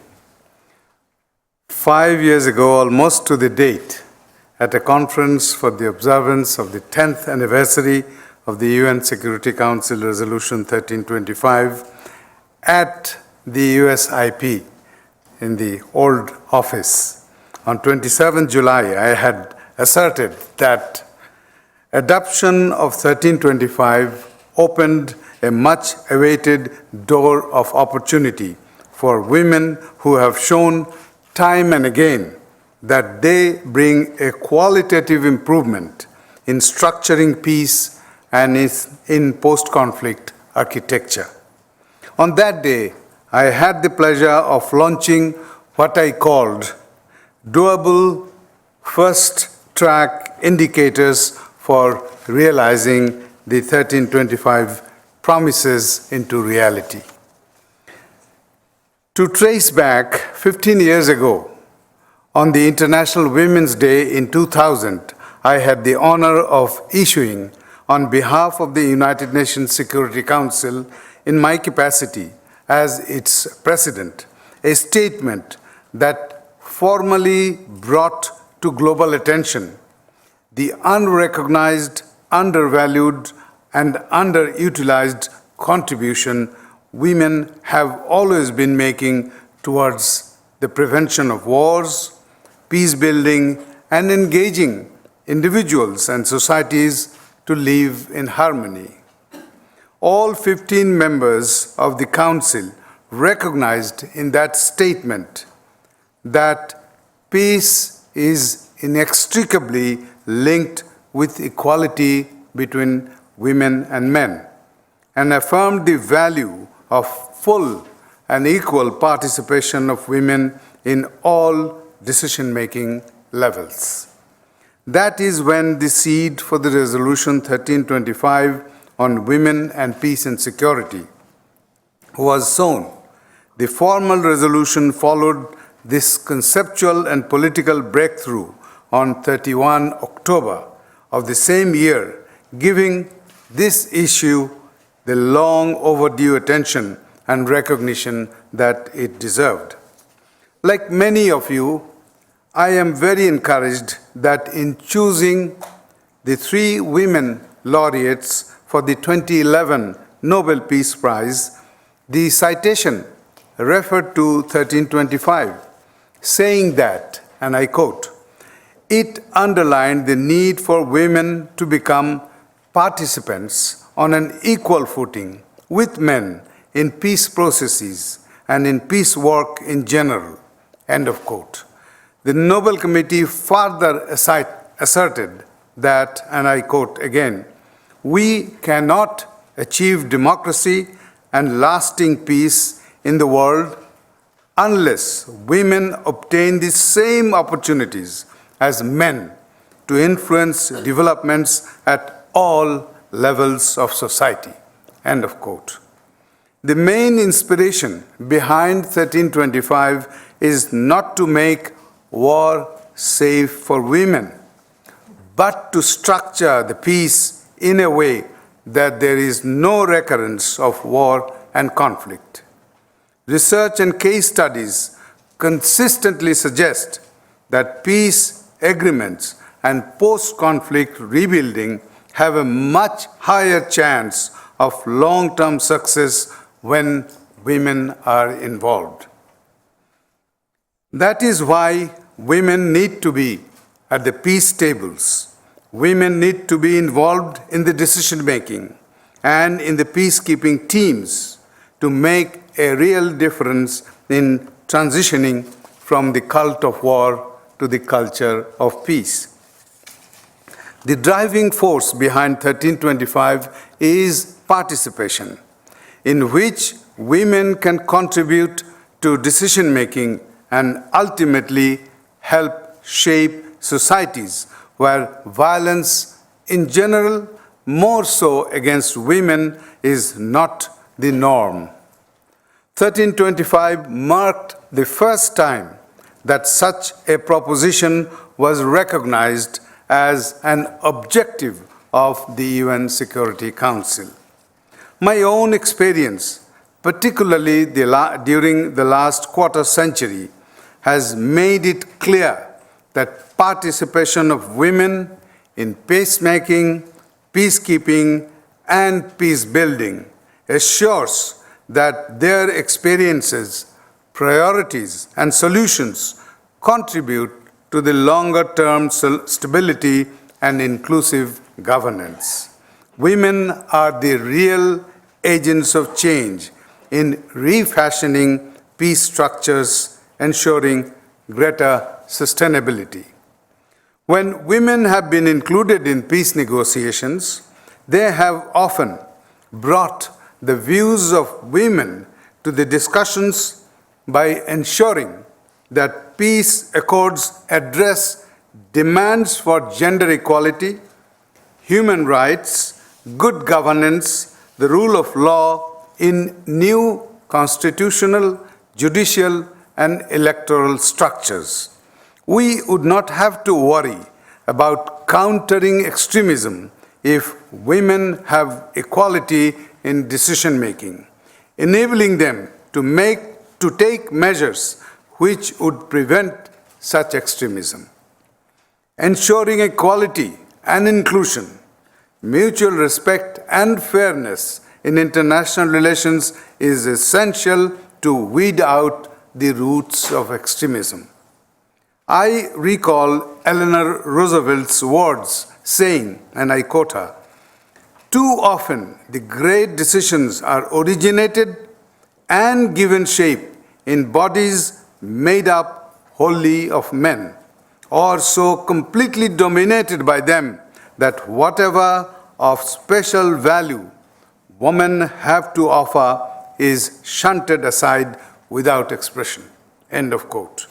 5 years ago, almost to the date, at a conference for the observance of the 10th anniversary of the UN Security Council Resolution 1325 at the USIP in the old office, on 27 July, I had asserted that adoption of 1325 opened a much-awaited door of opportunity for women who have shown time and again that they bring a qualitative improvement in structuring peace and in post-conflict architecture. On that day, I had the pleasure of launching what I called doable first-track indicators for realizing the 1325 promises into reality. To trace back 15 years ago, on the International Women's Day in 2000, I had the honor of issuing, on behalf of the United Nations Security Council, in my capacity as its president, a statement that formally brought to global attention the unrecognized, undervalued, and underutilized contribution women have always been making towards the prevention of wars, peace building, and engaging individuals and societies to live in harmony. All 15 members of the Council recognized in that statement that peace is inextricably linked with equality between women and men, and affirmed the value of full and equal participation of women in all decision-making levels. That is when the seed for the Resolution 1325 on women and peace and security was sown. The formal resolution followed this conceptual and political breakthrough on 31 October of the same year, giving this issue the long overdue attention and recognition that it deserved. Like many of you, I am very encouraged that in choosing the 3 women laureates for the 2011 Nobel Peace Prize, the citation referred to 1325, saying that, and I quote, "It underlined the need for women to become participants on an equal footing with men in peace processes and in peace work in general," end of quote. The Nobel Committee further asserted that, and I quote again, "We cannot achieve democracy and lasting peace in the world unless women obtain the same opportunities as men to influence developments at all levels of society," end of quote. The main inspiration behind 1325 is not to make war safe for women, but to structure the peace in a way that there is no recurrence of war and conflict. Research and case studies consistently suggest that peace agreements and post-conflict rebuilding have a much higher chance of long-term success when women are involved. That is why women need to be at the peace tables. Women need to be involved in the decision-making and in the peacekeeping teams to make a real difference in transitioning from the cult of war to the culture of peace. The driving force behind 1325 is participation, in which women can contribute to decision-making and ultimately help shape societies where violence in general, more so against women, is not the norm. 1325 marked the first time that such a proposition was recognized as an objective of the UN Security Council. My own experience, particularly during the last quarter century, has made it clear that participation of women in peacemaking, peacekeeping, and peacebuilding assures that their experiences, priorities, and solutions contribute to the longer-term stability and inclusive governance. Women are the real agents of change in refashioning peace structures, ensuring greater sustainability. When women have been included in peace negotiations, they have often brought the views of women to the discussions by ensuring that peace accords address demands for gender equality, human rights, good governance, the rule of law in new constitutional, judicial, and electoral structures. We would not have to worry about countering extremism if women have equality in decision-making, enabling them to take measures which would prevent such extremism. Ensuring equality and inclusion, mutual respect and fairness in international relations is essential to weed out the roots of extremism. I recall Eleanor Roosevelt's words saying, and I quote her, "Too often the great decisions are originated and given shape in bodies made up wholly of men, or so completely dominated by them that whatever of special value women have to offer is shunted aside without expression." End of quote.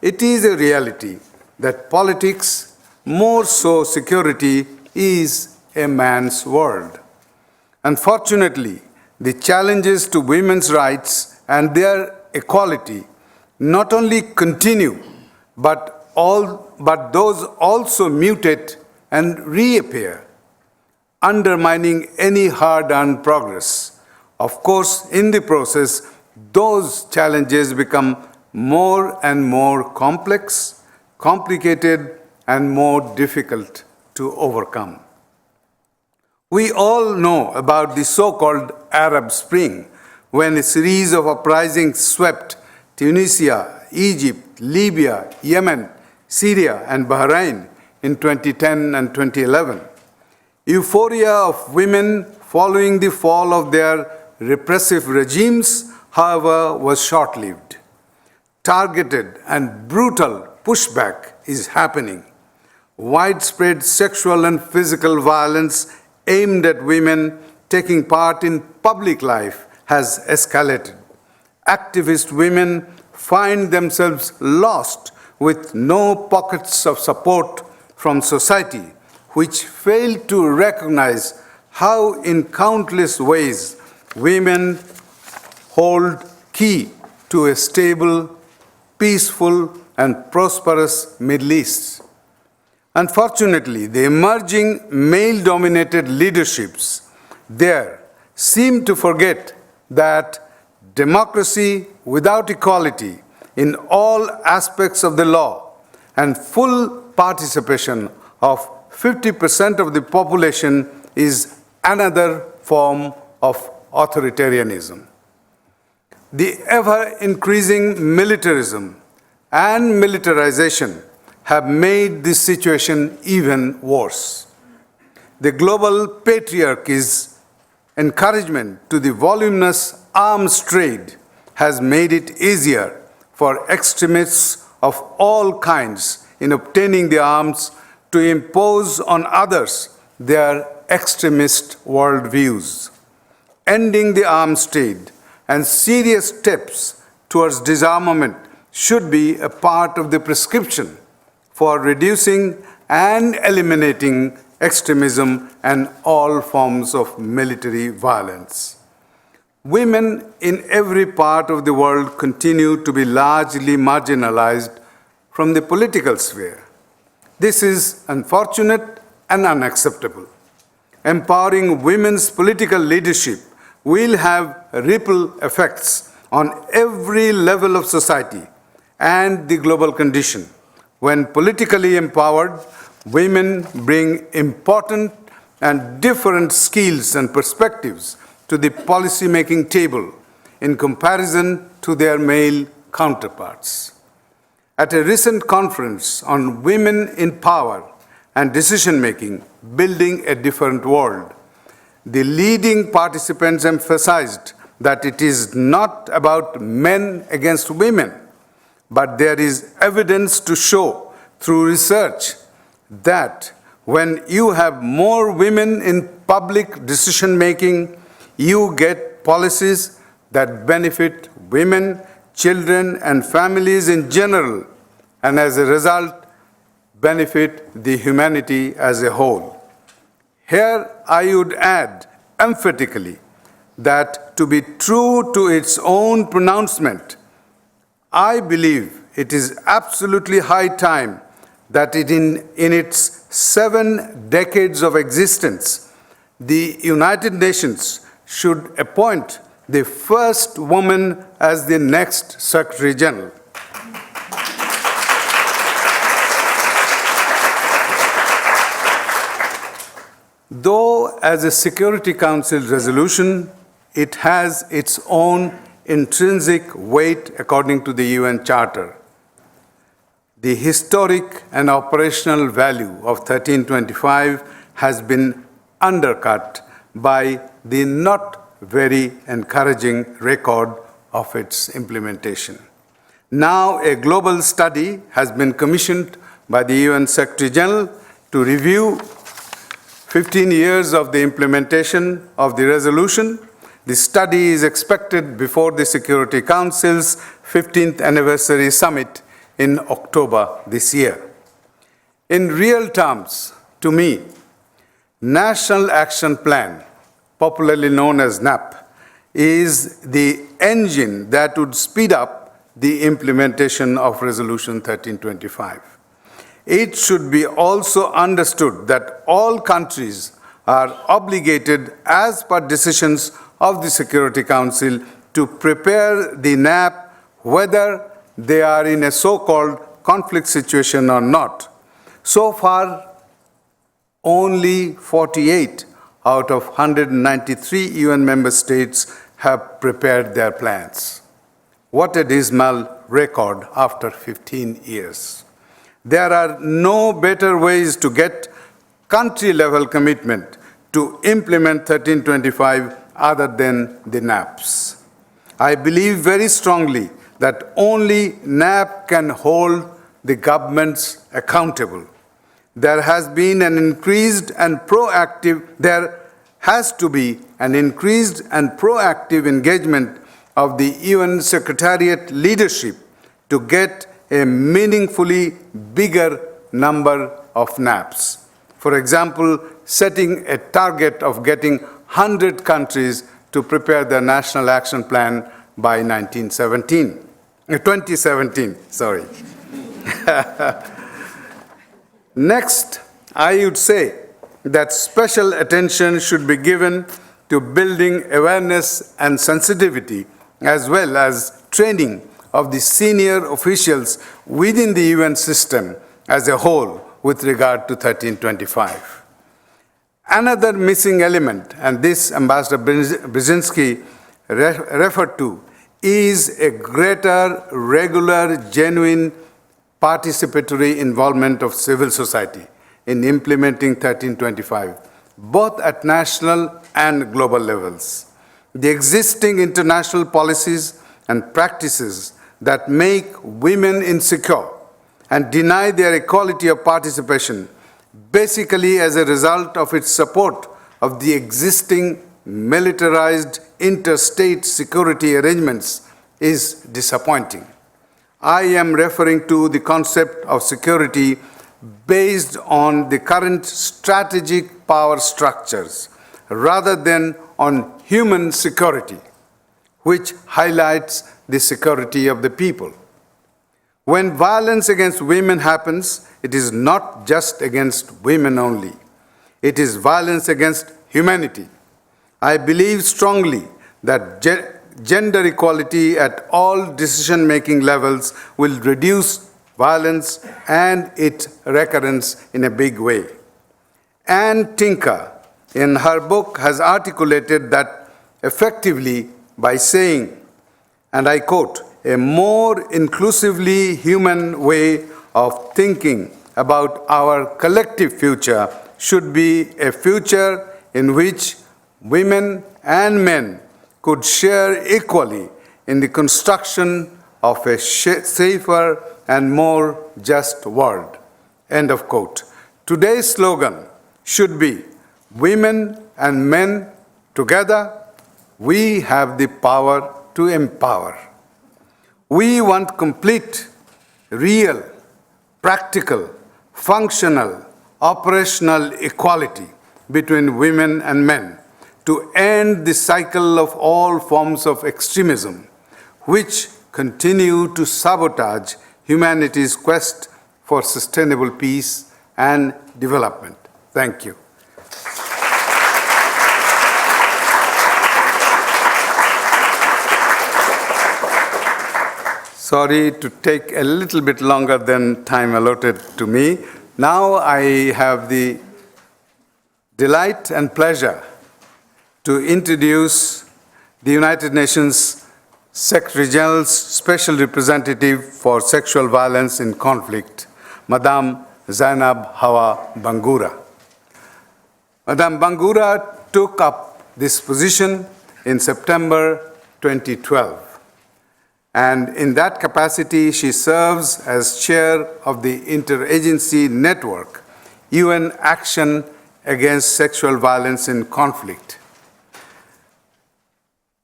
It is a reality that politics, more so security, is a man's world. Unfortunately, the challenges to women's rights and their equality not only continue, but those also mutate and reappear, undermining any hard-earned progress. Of course, in the process, those challenges become more and more complex, complicated, and more difficult to overcome. We all know about the so-called Arab Spring, when a series of uprisings swept Tunisia, Egypt, Libya, Yemen, Syria, and Bahrain in 2010 and 2011. Euphoria of women following the fall of their repressive regimes, however, was short-lived. Targeted and brutal pushback is happening. Widespread sexual and physical violence aimed at women taking part in public life has escalated. Activist women find themselves lost with no pockets of support from society, which fail to recognize how in countless ways women hold key to a stable, peaceful, and prosperous Middle East. Unfortunately, the emerging male-dominated leaderships there seem to forget that democracy without equality in all aspects of the law and full participation of 50% of the population is another form of authoritarianism. The ever-increasing militarism and militarization have made this situation even worse. The global patriarchy's encouragement to the voluminous arms trade has made it easier for extremists of all kinds in obtaining the arms to impose on others their extremist worldviews. Ending the arms trade and serious steps towards disarmament should be a part of the prescription for reducing and eliminating extremism and all forms of military violence. Women in every part of the world continue to be largely marginalized from the political sphere. This is unfortunate and unacceptable. Empowering women's political leadership will have ripple effects on every level of society and the global condition. When politically empowered, women bring important and different skills and perspectives to the policy-making table in comparison to their male counterparts. At a recent conference on women in power and decision-making, Building a Different World, the leading participants emphasized that it is not about men against women, but there is evidence to show through research that when you have more women in public decision-making, you get policies that benefit women, children, and families in general, and as a result, benefit the humanity as a whole. Here, I would add emphatically that to be true to its own pronouncement, I believe it is absolutely high time that in its 7 decades of existence, the United Nations should appoint the first woman as the next Secretary General. Though as a Security Council resolution, it has its own intrinsic weight according to the UN Charter. The historic and operational value of 1325 has been undercut by the not very encouraging record of its implementation. Now, a global study has been commissioned by the UN Secretary General to review 15 years of the implementation of the resolution. The study is expected before the Security Council's 15th anniversary summit in October this year. In real terms, to me, National Action Plan, popularly known as NAP, is the engine that would speed up the implementation of Resolution 1325. It should be also understood that all countries are obligated, as per decisions of the Security Council, to prepare the NAP whether they are in a so-called conflict situation or not. So far, only 48 out of 193 UN member states have prepared their plans. What a dismal record after 15 years. There are no better ways to get country-level commitment to implement 1325 other than the NAPs. I believe very strongly that only NAP can hold the governments accountable. There has to be an increased and proactive engagement of the UN Secretariat leadership to get a meaningfully bigger number of NAPs. For example, setting a target of getting 100 countries to prepare their National Action Plan by 2017. Next, I would say that special attention should be given to building awareness and sensitivity, as well as training of the senior officials within the UN system as a whole with regard to 1325. Another missing element, and this Ambassador Brzezinski referred to, is a greater, regular, genuine participatory involvement of civil society in implementing 1325, both at national and global levels. The existing international policies and practices that make women insecure and deny their equality of participation, basically as a result of its support of the existing militarized interstate security arrangements, is disappointing. I am referring to the concept of security based on the current strategic power structures rather than on human security, which highlights the security of the people. When violence against women happens, it is not just against women only. It is violence against humanity. I believe strongly that gender equality at all decision-making levels will reduce violence and its recurrence in a big way. Anne Tinker, in her book, has articulated that effectively by saying, and I quote, "A more inclusively human way of thinking about our collective future should be a future in which women and men could share equally in the construction of a safer and more just world." End of quote. Today's slogan should be, "Women and men together, we have the power to empower." We want complete, real, practical, functional, operational equality between women and men to end the cycle of all forms of extremism, which continue to sabotage humanity's quest for sustainable peace and development. Thank you. Sorry to take a little bit longer than time allotted to me. Now I have the delight and pleasure to introduce the United Nations Secretary General's Special Representative for Sexual Violence in Conflict, Madame Zainab Hawa Bangura. Madame Bangura took up this position in September 2012. And in that capacity, she serves as chair of the Interagency Network, UN Action Against Sexual Violence in Conflict.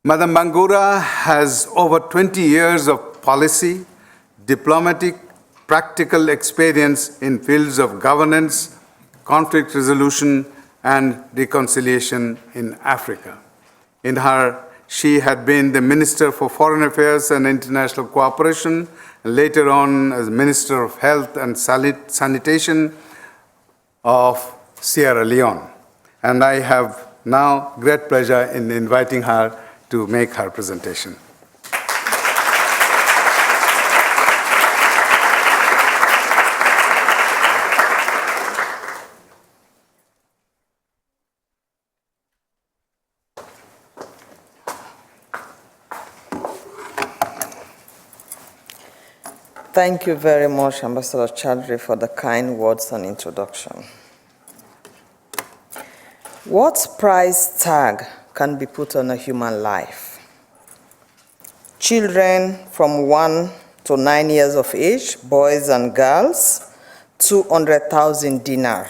Madam Bangura has over 20 years of policy, diplomatic, practical experience in fields of governance, conflict resolution, and reconciliation in Africa. She had been the Minister for Foreign Affairs and International Cooperation, and later on as Minister of Health and Sanitation of Sierra Leone. And I have now great pleasure in inviting her to make her presentation. Thank you very much, Ambassador Chowdhury, for the kind words and introduction. What price tag can be put on a human life? Children from 1 to 9 years of age, boys and girls, 200,000 dinar,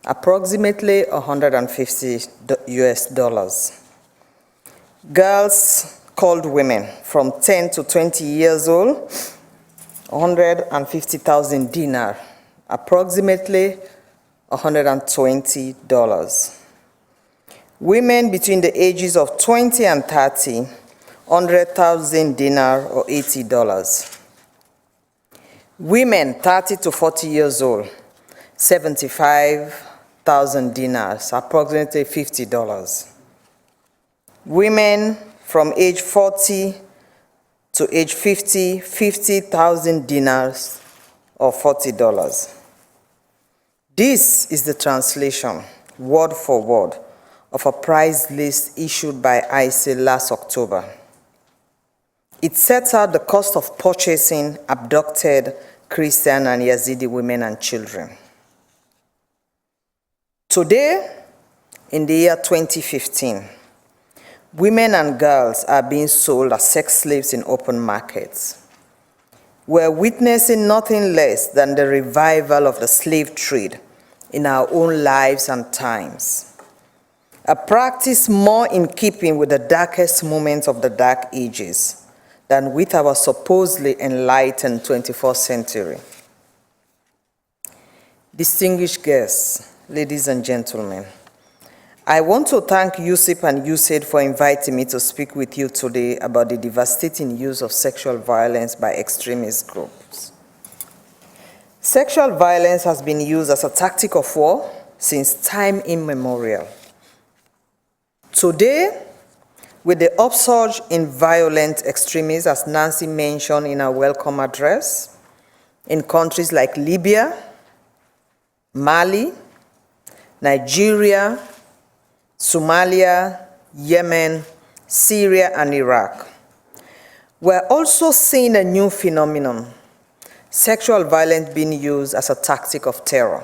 approximately $150 US. Girls called women from 10 to 20 years old, 150,000 dinar, approximately $120. Women between the ages of 20 and 30, 100,000 dinar or $80. Women 30 to 40 years old, 75,000 dinars, approximately $50. Women from age 40 to age 50, 50,000 dinars or $40. This is the translation, word for word, of a price list issued by ICE last October. It sets out the cost of purchasing abducted Christian and Yazidi women and children. Today, in the year 2015, women and girls are being sold as sex slaves in open markets. We're witnessing nothing less than the revival of the slave trade in our own lives and times, a practice more in keeping with the darkest moments of the Dark Ages than with our supposedly enlightened 21st century. Distinguished guests, ladies and gentlemen, I want to thank USIP and USAID for inviting me to speak with you today about the devastating use of sexual violence by extremist groups. Sexual violence has been used as a tactic of war since time immemorial. Today, with the upsurge in violent extremism, as Nancy mentioned in her welcome address, in countries like Libya, Mali, Nigeria, Somalia, Yemen, Syria, and Iraq. We're also seeing a new phenomenon, sexual violence being used as a tactic of terror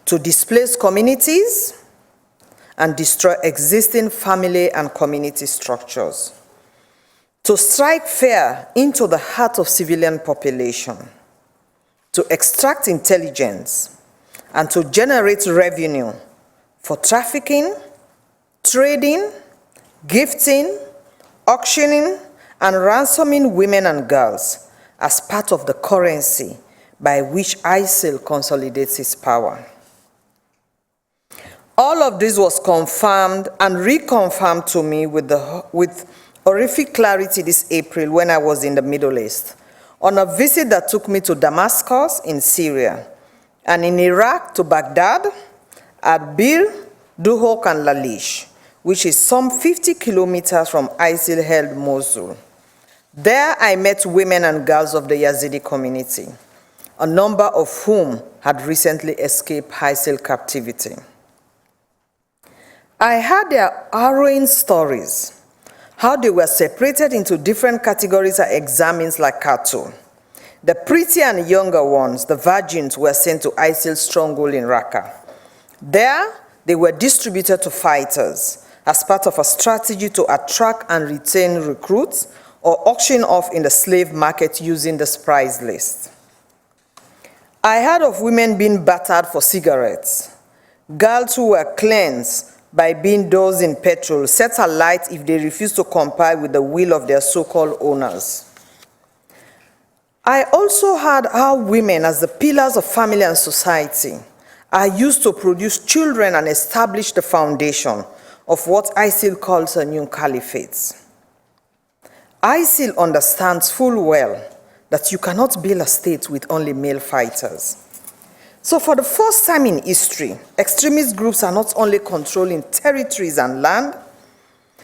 to displace communities and destroy existing family and community structures, to strike fear into the heart of civilian population, to extract intelligence, and to generate revenue for trafficking, trading, gifting, auctioning, and ransoming women and girls as part of the currency by which ISIL consolidates its power. All of this was confirmed and reconfirmed to me with horrific clarity this April when I was in the Middle East, on a visit that took me to Damascus in Syria, and in Iraq to Baghdad, Erbil, Duhok, and Lalish, which is some 50 kilometers from ISIL-held Mosul. There I met women and girls of the Yazidi community, a number of whom had recently escaped ISIL captivity. I heard their harrowing stories, how they were separated into different categories and examined like cattle. The pretty and younger ones, the virgins, were sent to ISIL's stronghold in Raqqa. There, they were distributed to fighters as part of a strategy to attract and retain recruits or auction off in the slave market using this price list. I heard of women being battered for cigarettes, girls who were cleansed by being dosed in petrol, set alight if they refused to comply with the will of their so-called owners. I also heard how women, as the pillars of family and society, are used to produce children and establish the foundation of what ISIL calls a new caliphate. ISIL understands full well that you cannot build a state with only male fighters. So for the first time in history, extremist groups are not only controlling territories and land,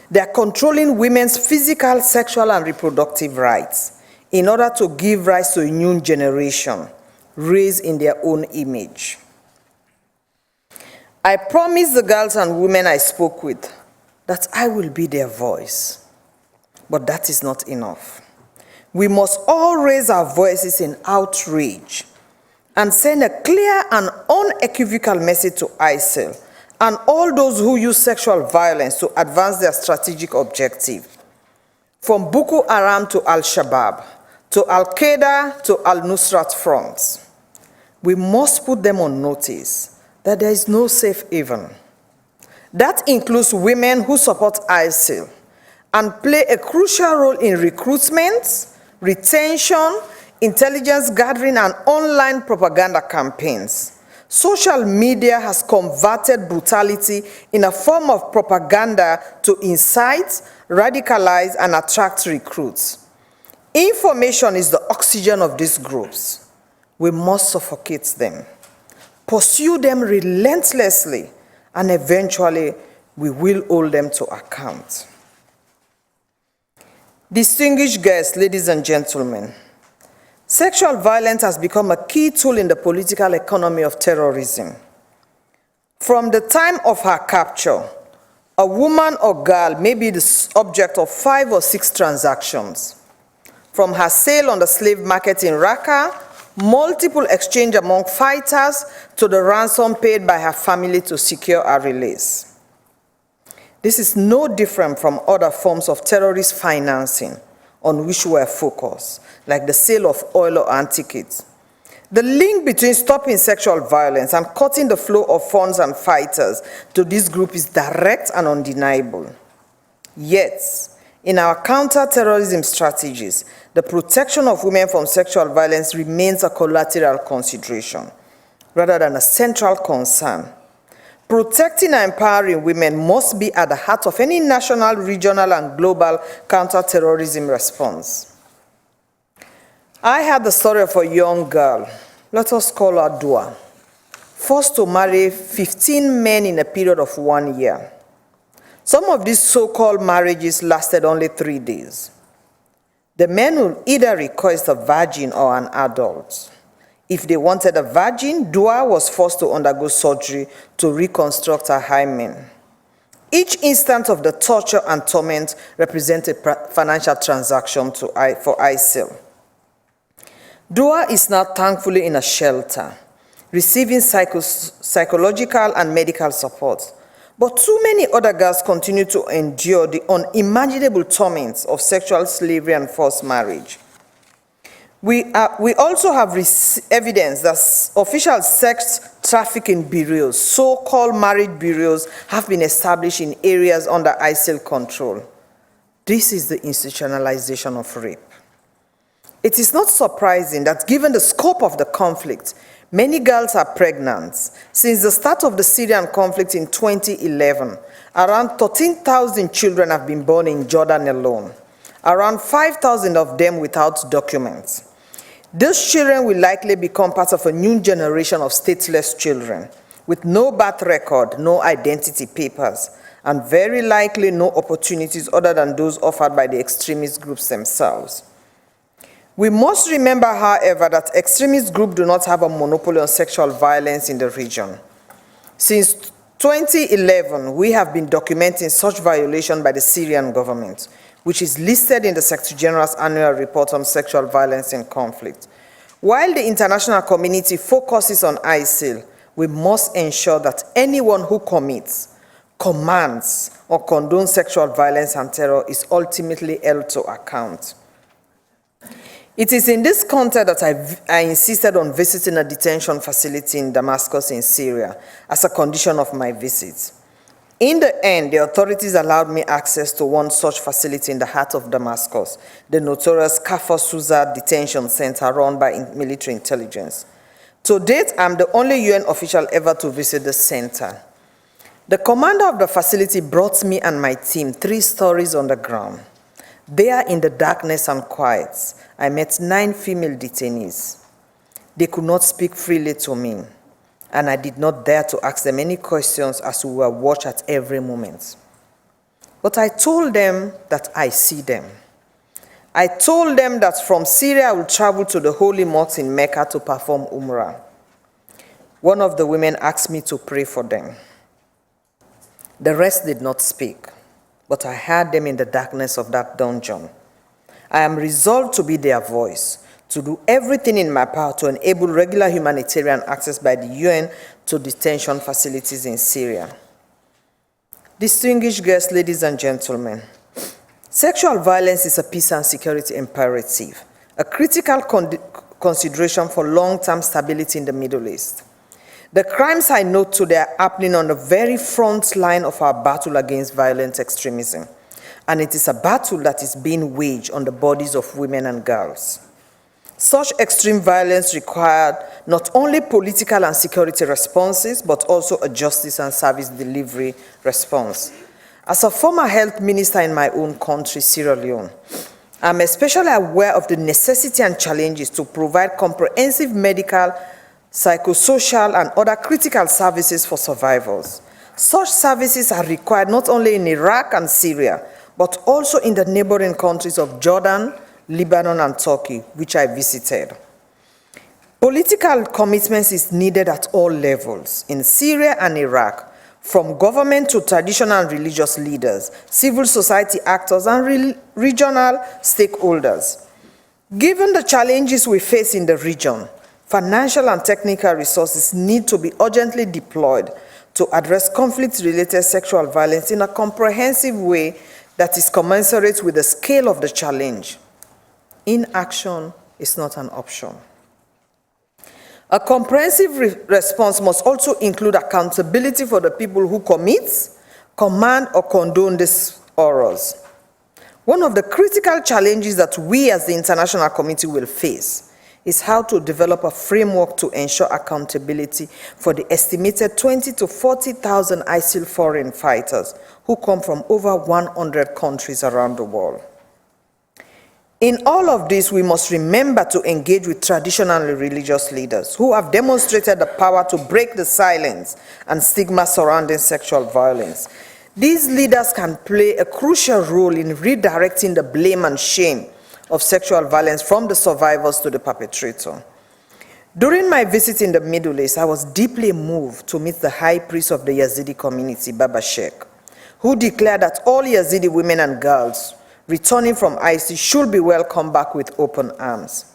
they are controlling women's physical, sexual, and reproductive rights in order to give rise to a new generation raised in their own image. I promised the girls and women I spoke with that I will be their voice, but that is not enough. We must all raise our voices in outrage and send a clear and unequivocal message to ISIL and all those who use sexual violence to advance their strategic objective. From Boko Haram to Al-Shabaab, to Al-Qaeda to Al-Nusrat fronts, we must put them on notice that there is no safe haven. That includes women who support ISIL and play a crucial role in recruitment, retention, intelligence gathering, and online propaganda campaigns. Social media has converted brutality in a form of propaganda to incite, radicalize, and attract recruits. Information is the oxygen of these groups. We must suffocate them, pursue them relentlessly, and eventually we will hold them to account. Distinguished guests, ladies and gentlemen, sexual violence has become a key tool in the political economy of terrorism. From the time of her capture, a woman or girl may be the object of 5 or 6 transactions. From her sale on the slave market in Raqqa, multiple exchange among fighters, to the ransom paid by her family to secure her release. This is no different from other forms of terrorist financing on which we are focused, like the sale of oil or antiquities. The link between stopping sexual violence and cutting the flow of funds and fighters to this group is direct and undeniable. Yet, in our counter-terrorism strategies, the protection of women from sexual violence remains a collateral consideration, rather than a central concern. Protecting and empowering women must be at the heart of any national, regional, and global counter-terrorism response. I had the story of a young girl, let us call her Dua, forced to marry 15 men in a period of 1 year. Some of these so-called marriages lasted only 3 days. The men would either request a virgin or an adult. If they wanted a virgin, Dua was forced to undergo surgery to reconstruct her hymen. Each instance of the torture and torment represented a financial transaction for ISIL. Dua is now thankfully in a shelter, receiving psychological and medical support. But too many other girls continue to endure the unimaginable torments of sexual slavery and forced marriage. We also have evidence that official sex trafficking bureaus, so-called marriage bureaus, have been established in areas under ISIL control. This is the institutionalization of rape. It is not surprising that given the scope of the conflict, many girls are pregnant. Since the start of the Syrian conflict in 2011, around 13,000 children have been born in Jordan alone, around 5,000 of them without documents. These children will likely become part of a new generation of stateless children, with no birth record, no identity papers, and very likely no opportunities other than those offered by the extremist groups themselves. We must remember, however, that extremist groups do not have a monopoly on sexual violence in the region. Since 2011, we have been documenting such violation by the Syrian government, which is listed in the Secretary General's annual report on sexual violence in conflict. While the international community focuses on ISIL, we must ensure that anyone who commits, commands, or condones sexual violence and terror is ultimately held to account. It is in this context that I insisted on visiting a detention facility in Damascus in Syria as a condition of my visit. In the end, the authorities allowed me access to one such facility in the heart of Damascus, the notorious Kafr Souza detention center run by military intelligence. To date, I'm the only UN official ever to visit the center. The commander of the facility brought me and my team 3 stories on the ground. There, in the darkness and quiet, I met 9 female detainees. They could not speak freely to me, and I did not dare to ask them any questions as we were watched at every moment. But I told them that I see them. I told them that from Syria I will travel to the holy mosque in Mecca to perform Umrah. One of the women asked me to pray for them. The rest did not speak, but I heard them in the darkness of that dungeon. I am resolved to be their voice, to do everything in my power to enable regular humanitarian access by the UN to detention facilities in Syria. Distinguished guests, ladies and gentlemen, sexual violence is a peace and security imperative, a critical consideration for long-term stability in the Middle East. The crimes I note today are happening on the very front line of our battle against violent extremism, and it is a battle that is being waged on the bodies of women and girls. Such extreme violence required not only political and security responses, but also a justice and service delivery response. As a former health minister in my own country, Sierra Leone, I'm especially aware of the necessity and challenges to provide comprehensive medical, psychosocial, and other critical services for survivors. Such services are required not only in Iraq and Syria, but also in the neighboring countries of Jordan, Lebanon, and Turkey, which I visited. Political commitment is needed at all levels in Syria and Iraq, from government to traditional and religious leaders, civil society actors, and regional stakeholders. Given the challenges we face in the region, financial and technical resources need to be urgently deployed to address conflict-related sexual violence in a comprehensive way that is commensurate with the scale of the challenge. Inaction is not an option. A comprehensive response must also include accountability for the people who commit, command, or condone these horrors. One of the critical challenges that we as the international community will face is how to develop a framework to ensure accountability for the estimated 20,000 to 40,000 ISIL foreign fighters who come from over 100 countries around the world. In all of this, we must remember to engage with traditional and religious leaders who have demonstrated the power to break the silence and stigma surrounding sexual violence. These leaders can play a crucial role in redirecting the blame and shame of sexual violence from the survivors to the perpetrator. During my visit in the Middle East, I was deeply moved to meet the high priest of the Yazidi community, Baba Sheikh, who declared that all Yazidi women and girls returning from ISIS should be welcomed back with open arms.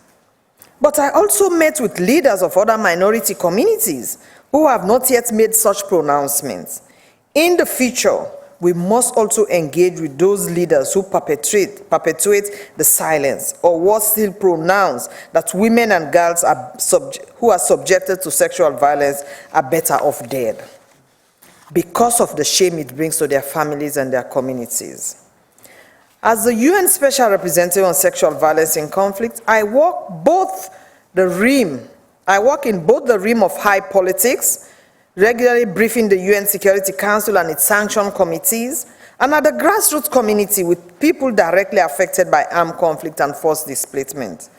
But I also met with leaders of other minority communities who have not yet made such pronouncements. In the future, we must also engage with those leaders who perpetuate the silence, or worse still, pronounce that women and girls who are subjected to sexual violence are better off dead because of the shame it brings to their families and their communities. As the UN Special Representative on Sexual Violence in Conflict, I walk in both the realm of high politics, regularly briefing the UN Security Council and its sanction committees, and at the grassroots community with people directly affected by armed conflict and forced displacement.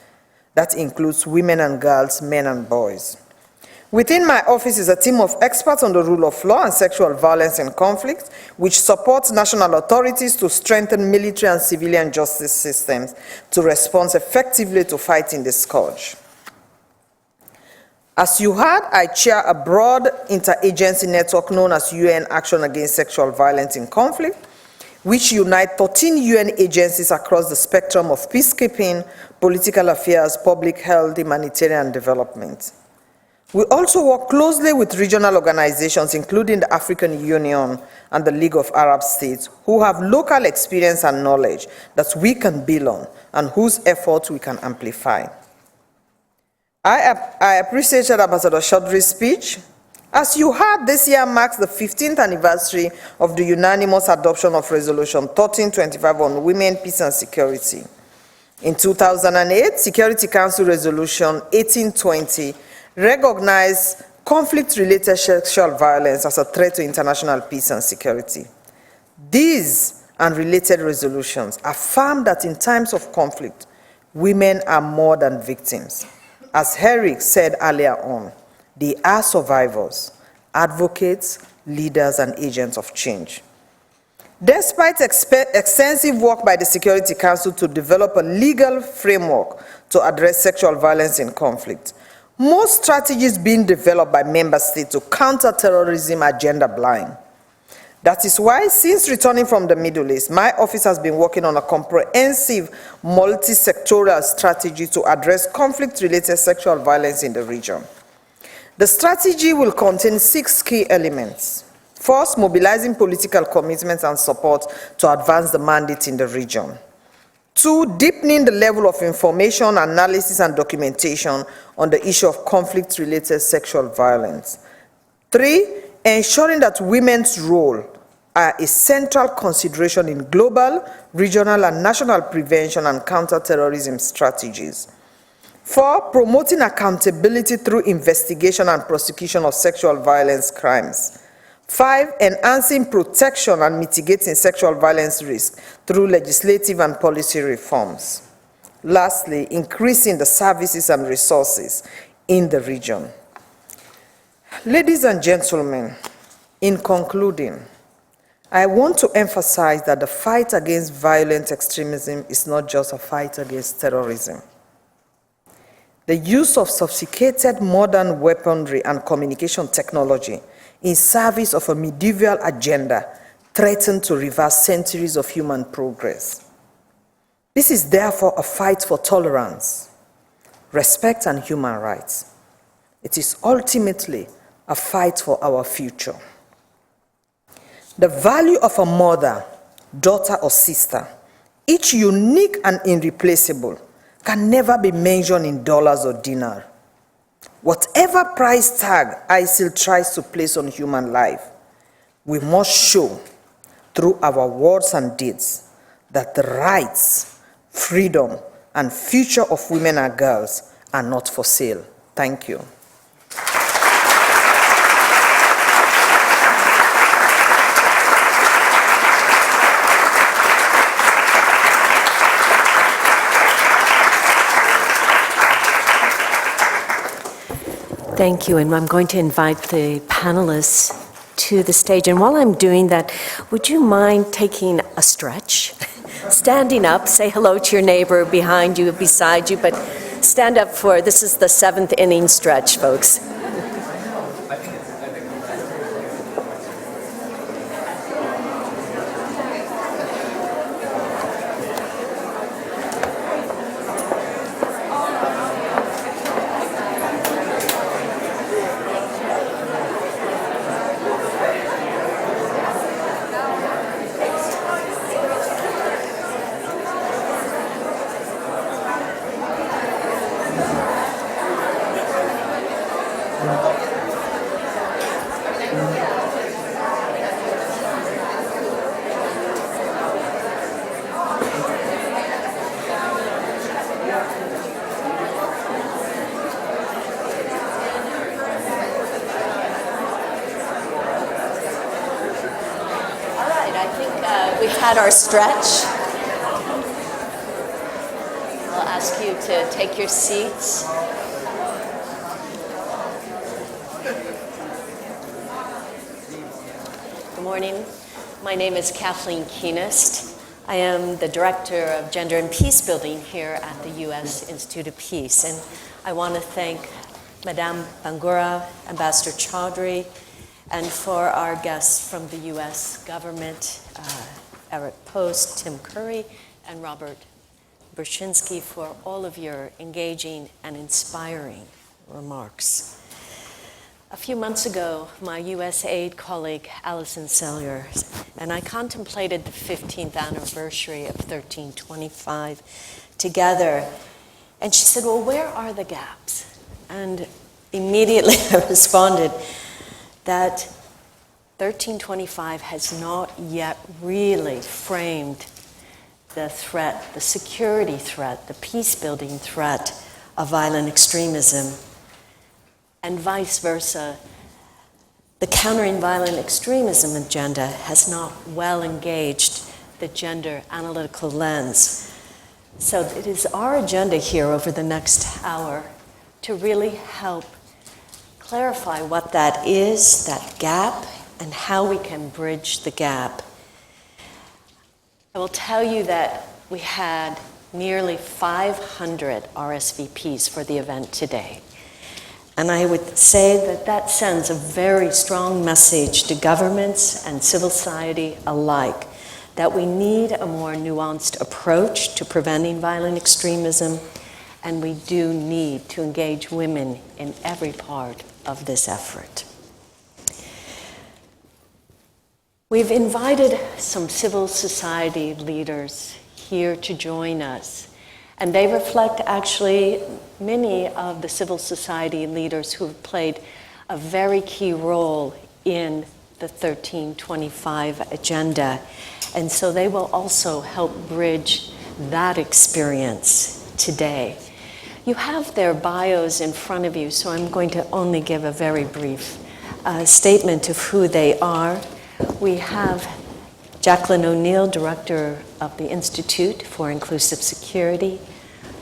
That includes women and girls, men and boys. Within my office is a team of experts on the rule of law and sexual violence in conflict, which supports national authorities to strengthen military and civilian justice systems to respond effectively to fighting the scourge. As you heard, I chair a broad interagency network known as UN Action Against Sexual Violence in Conflict, which unites 13 UN agencies across the spectrum of peacekeeping, political affairs, public health, humanitarian development. We also work closely with regional organizations, including the African Union and the League of Arab States, who have local experience and knowledge that we can build on and whose efforts we can amplify. I appreciated Ambassador Chowdhury's speech. As you heard, this year marks the 15th anniversary of the unanimous adoption of Resolution 1325 on Women, Peace and Security. In 2008, Security Council Resolution 1820 recognized conflict-related sexual violence as a threat to international peace and security. These and related resolutions affirm that in times of conflict, women are more than victims. As Herrick said earlier on, they are survivors, advocates, leaders, and agents of change. Despite extensive work by the Security Council to develop a legal framework to address sexual violence in conflict, most strategies being developed by member states to counter terrorism are gender blind. That is why, since returning from the Middle East, my office has been working on a comprehensive multi-sectoral strategy to address conflict-related sexual violence in the region. The strategy will contain 6 key elements. First, mobilizing political commitments and support to advance the mandate in the region. 2, deepening the level of information, analysis, and documentation on the issue of conflict-related sexual violence. 3, ensuring that women's role are a central consideration in global, regional, and national prevention and counterterrorism strategies. 4, promoting accountability through investigation and prosecution of sexual violence crimes. 5, enhancing protection and mitigating sexual violence risk through legislative and policy reforms. Lastly, increasing the services and resources in the region. Ladies and gentlemen, in concluding, I want to emphasize that the fight against violent extremism is not just a fight against terrorism. The use of sophisticated modern weaponry and communication technology in service of a medieval agenda threatens to reverse centuries of human progress. This is therefore a fight for tolerance, respect, and human rights. It is ultimately a fight for our future. The value of a mother, daughter, or sister, each unique and irreplaceable, can never be measured in dollars or dinar. Whatever price tag ISIL tries to place on human life, we must show through our words and deeds that the rights, freedom, and future of women and girls are not for sale. Thank you. Thank you, and I'm going to invite the panelists to the stage. And while I'm doing that, would you mind taking a stretch? Standing up, say hello to your neighbor behind you, beside you, but stand up for, this is the 7th inning stretch, folks. Had our stretch. I'll ask you to take your seats. Good morning. My name is Kathleen Keenest. I am the Director of Gender and Peacebuilding here at the U.S. Institute of Peace. And I want to thank Madame Bangura, Ambassador Chowdhury, and for our guests from the U.S. government, Eric Post, Tim Curry, and Robert Brzezinski for all of your engaging and inspiring remarks. A few months ago, my USAID colleague, Alison Sellier, and I contemplated the 15th anniversary of 1325 together. And she said, well, where are the gaps? And immediately I responded that 1325 has not yet really framed the threat, the security threat, the peace-building threat of violent extremism, and vice versa. The countering violent extremism agenda has not well engaged the gender analytical lens. So it is our agenda here over the next hour to really help clarify what that is, that gap, and how we can bridge the gap. I will tell you that we had nearly 500 RSVPs for the event today. And I would say that that sends a very strong message to governments and civil society alike that we need a more nuanced approach to preventing violent extremism, and we do need to engage women in every part of this effort. We've invited some civil society leaders here to join us, and they reflect actually many of the civil society leaders who have played a very key role in the 1325 agenda, and so they will also help bridge that experience today. You have their bios in front of you, so I'm going to only give a very brief statement of who they are. We have Jacqueline O'Neill, Director of the Institute for Inclusive Security,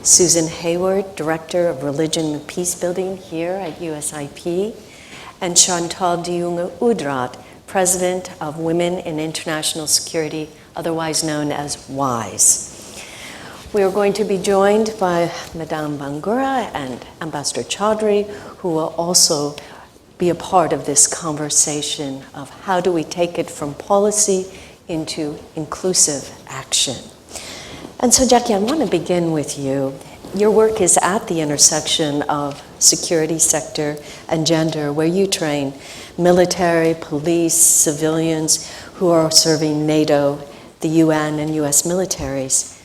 Susan Hayward, Director of Religion and Peacebuilding here at USIP, and Chantal de Jonge Udraat, President of Women in International Security, otherwise known as WISE. We are going to be joined by Madame Bangura and Ambassador Chowdhury, who will also be a part of this conversation of how do we take it from policy into inclusive action. And so, Jackie, I want to begin with you. Your work is at the intersection of security sector and gender, where you train military, police, civilians who are serving NATO, the UN, and US militaries.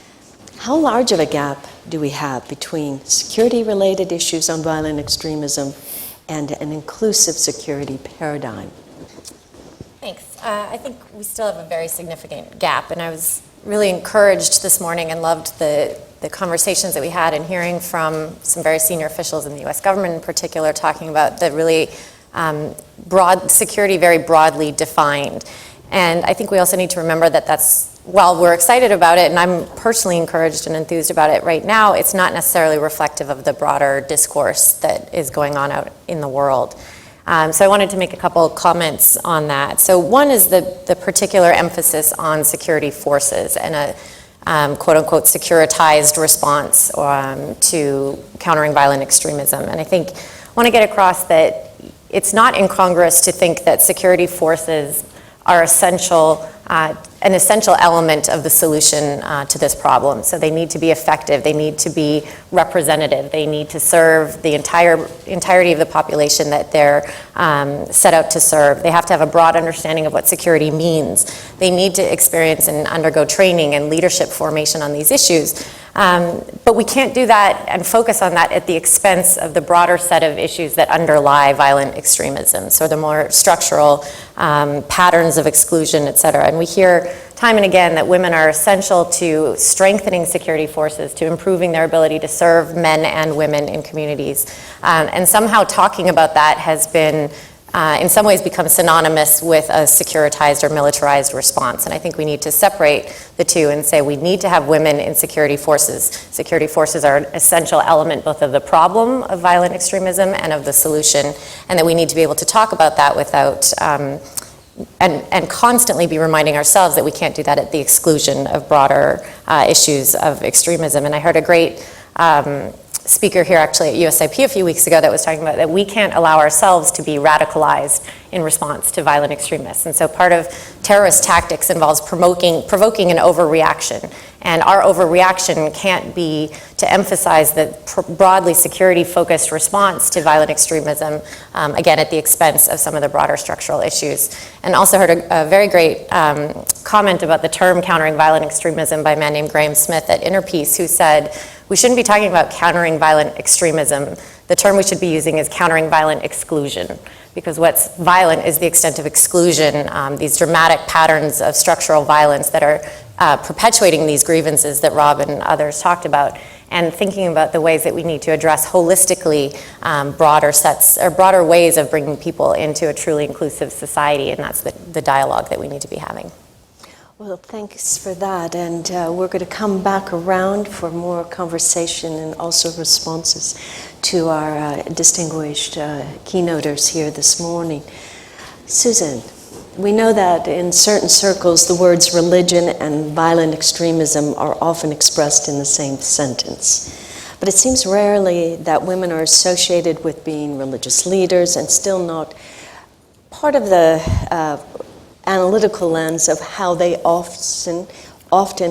How large of a gap do we have between security-related issues on violent extremism and an inclusive security paradigm? Thanks. I think we still have a very significant gap, and I was really encouraged this morning and loved the conversations that we had and hearing from some very senior officials in the US government in particular talking about the really broad security, very broadly defined. And I think we also need to remember that while we're excited about it, and I'm personally encouraged and enthused about it right now, it's not necessarily reflective of the broader discourse that is going on out in the world. So I wanted to make a couple comments on that. So one is the particular emphasis on security forces and a quote-unquote securitized response to countering violent extremism. And I think I want to get across that it's not incongruous to think that security forces are an essential element of the solution to this problem. So they need to be effective, they need to be representative, they need to serve the entirety of the population that they're set out to serve. They have to have a broad understanding of what security means. They need to experience and undergo training and leadership formation on these issues. But we can't do that and focus on that at the expense of the broader set of issues that underlie violent extremism. So the more structural patterns of exclusion, et cetera. And we hear time and again that women are essential to strengthening security forces, to improving their ability to serve men and women in communities. And somehow talking about that has been in some ways become synonymous with a securitized or militarized response. And I think we need to separate the two and say we need to have women in security forces. Security forces are an essential element both of the problem of violent extremism and of the solution, and that we need to be able to talk about that without, and constantly be reminding ourselves that we can't do that at the exclusion of broader issues of extremism. And I heard a great speaker here actually at USIP a few weeks ago that was talking about that we can't allow ourselves to be radicalized in response to violent extremists. And so part of terrorist tactics involves provoking an overreaction. And our overreaction can't be to emphasize the broadly security-focused response to violent extremism, again, at the expense of some of the broader structural issues. And also heard a very great comment about the term countering violent extremism by a man named Graham Smith at Inner Peace, who said, we shouldn't be talking about countering violent extremism. The term we should be using is countering violent exclusion, because what's violent is the extent of exclusion, these dramatic patterns of structural violence that are perpetuating these grievances that Rob and others talked about, and thinking about the ways that we need to address holistically broader ways of bringing people into a truly inclusive society, and that's the dialogue that we need to be having. Well, thanks for that, and we're going to come back around for more conversation and also responses to our distinguished keynoters here this morning. Susan, we know that in certain circles the words religion and violent extremism are often expressed in the same sentence, but it seems rarely that women are associated with being religious leaders and still not part of the analytical lens of how they often